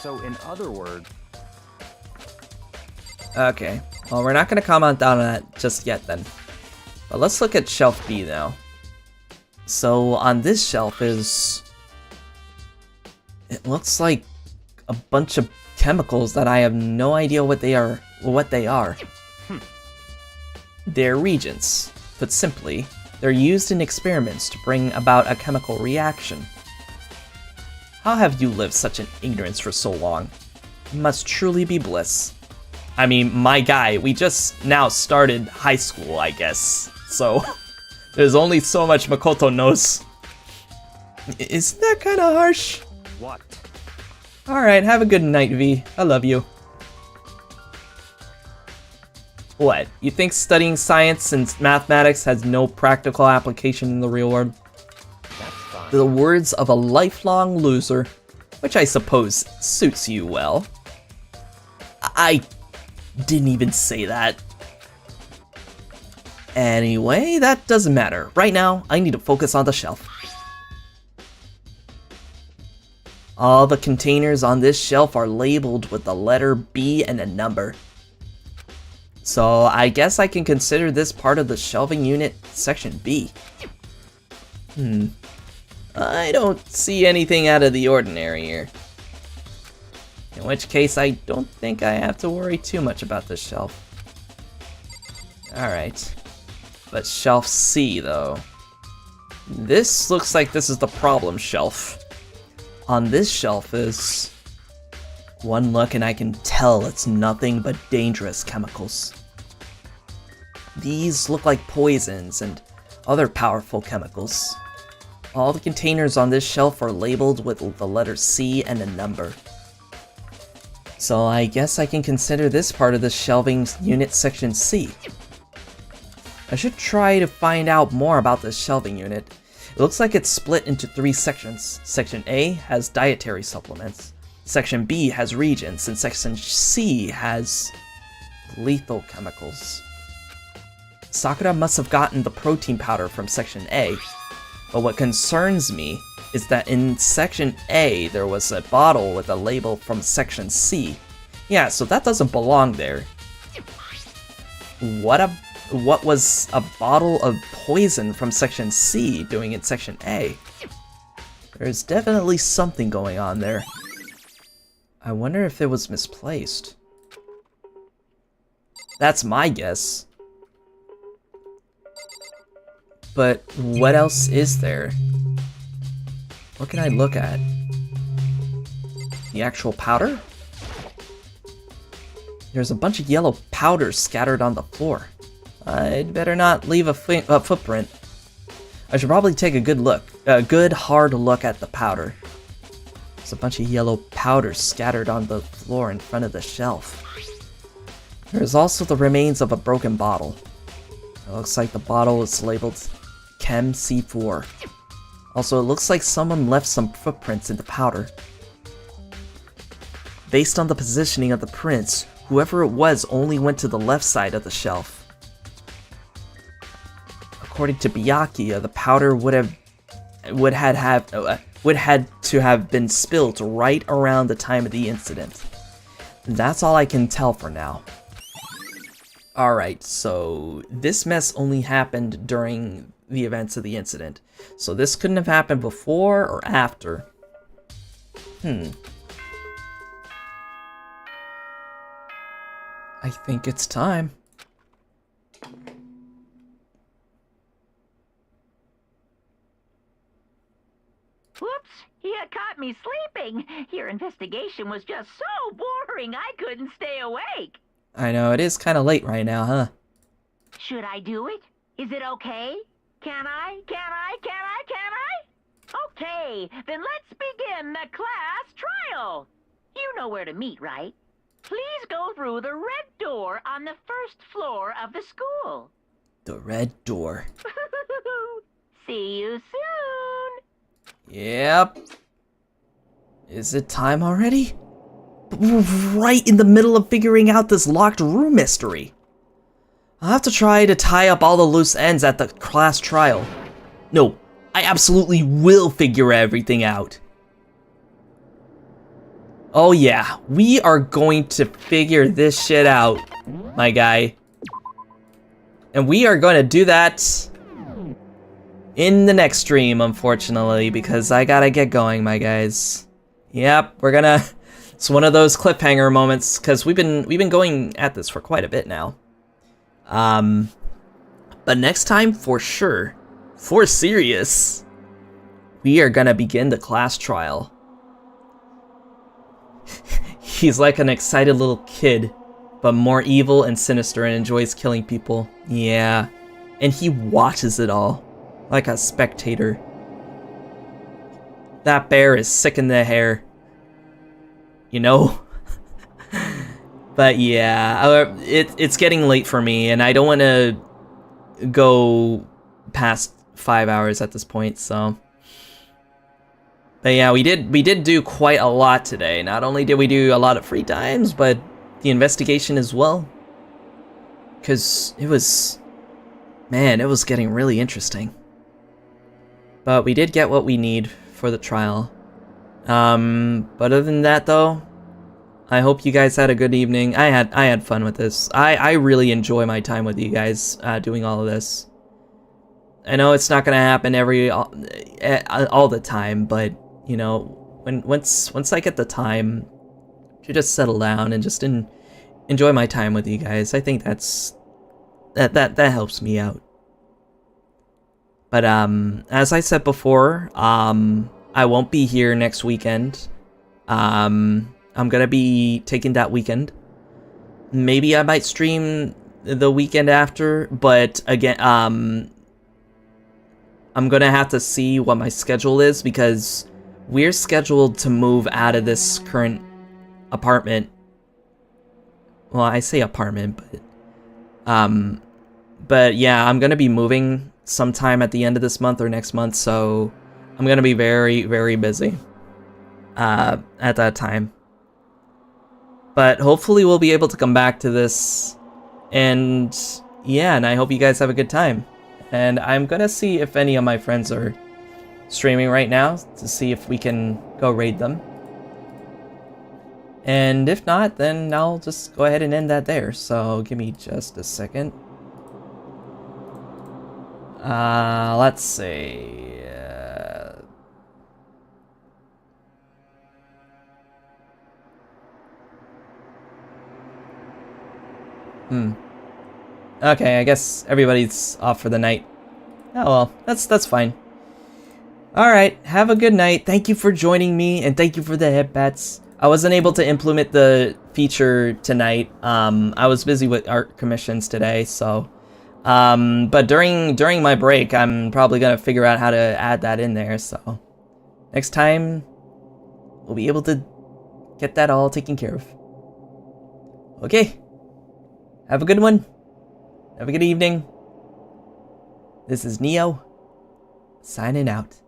So in other words... Okay, well we're not gonna comment on that just yet then. But let's look at shelf B now. So on this shelf is... It looks like a bunch of chemicals that I have no idea what they are. They're reagents. Put simply, they're used in experiments to bring about a chemical reaction. How have you lived such in ignorance for so long? It must truly be bliss. I mean, my guy, we just now started high school, I guess. So, there's only so much Makoto knows. Isn't that kind of harsh? What? Alright, have a good night, V. I love you. What? You think studying science and mathematics has no practical application in the real world? That's fine. The words of a lifelong loser, which I suppose suits you well. I didn't even say that. Anyway, that doesn't matter. Right now, I need to focus on the shelf. All the containers on this shelf are labeled with the letter B and a number. So I guess I can consider this part of the shelving unit section B. I don't see anything out of the ordinary here. In which case, I don't think I have to worry too much about this shelf. Alright. But shelf C, though. This looks like this is the problem shelf. On this shelf is... one look and I can tell it's nothing but dangerous chemicals. These look like poisons and other powerful chemicals. All the containers on this shelf are labeled with the letter C and a number. So I guess I can consider this part of the shelving unit section C. I should try to find out more about this shelving unit. It looks like it's split into 3 sections. Section A has dietary supplements, Section B has reagents, and Section C has lethal chemicals. Sakura must have gotten the protein powder from Section A. But what concerns me is that in Section A, there was a bottle with a label from Section C. Yeah, so that doesn't belong there. What was a bottle of poison from Section C doing in Section A? There's definitely something going on there. I wonder if it was misplaced. That's my guess. But what else is there? What can I look at? The actual powder? There's a bunch of yellow powder scattered on the floor. I'd better not leave a footprint. I should probably take a good hard look at the powder. There's a bunch of yellow powder scattered on the floor in front of the shelf. There's also the remains of a broken bottle. It looks like the bottle is labeled Chem C4. Also, it looks like someone left some footprints in the powder. Based on the positioning of the prints, whoever it was only went to the left side of the shelf. According to Byakuya, the powder would had to have been spilled right around the time of the incident. That's all I can tell for now. Alright, so this mess only happened during the events of the incident. So this couldn't have happened before or after. I think it's time. Whoops, you caught me sleeping. Your investigation was just so boring I couldn't stay awake. I know, it is kind of late right now, huh? Should I do it? Is it okay? Can I? Okay, then let's begin the class trial. You know where to meet, right? Please go through the red door on the first floor of the school. The red door. See you soon. Yep. Is it time already? Right in the middle of figuring out this locked room mystery. I'll have to try to tie up all the loose ends at the class trial. No, I absolutely will figure everything out. Oh yeah, we are going to figure this shit out, my guy. And we are going to do that in the next stream, unfortunately, because I gotta get going, my guys. Yep, we're gonna... It's one of those cliffhanger moments, because we've been going at this for quite a bit now. But next time, for sure, for serious, we are gonna begin the class trial. He's like an excited little kid, but more evil and sinister and enjoys killing people. Yeah, and he watches it all, like a spectator. That bear is sick in the hair. You know? But yeah, it's getting late for me, and I don't want to go past 5 hours at this point, so... But yeah, we did do quite a lot today. Not only did we do a lot of free times, but the investigation as well. Because it was... Man, it was getting really interesting. But we did get what we need for the trial. But other than that, though, I hope you guys had a good evening. I had fun with this. I really enjoy my time with you guys doing all of this. I know it's not gonna happen all the time, but you know, once I get the time to just settle down and just enjoy my time with you guys, I think that helps me out. But as I said before, I won't be here next weekend. I'm gonna be taking that weekend. Maybe I might stream the weekend after, but again, I'm gonna have to see what my schedule is, because we're scheduled to move out of this current apartment. Well, I say apartment, but yeah, I'm gonna be moving sometime at the end of this month or next month, so I'm gonna be very, very busy at that time. But hopefully we'll be able to come back to this, and yeah, and I hope you guys have a good time. And I'm gonna see if any of my friends are streaming right now to see if we can go raid them. And if not, then I'll just go ahead and end that there. So give me just a second. Let's see. Okay, I guess everybody's off for the night. Oh well, that's fine. Alright, have a good night. Thank you for joining me, and thank you for the headbats. I wasn't able to implement the feature tonight. I was busy with art commissions today, so... but during my break, I'm probably gonna figure out how to add that in there, so... Next time, we'll be able to get that all taken care of. Okay. Have a good one. Have a good evening. This is Neo, signing out.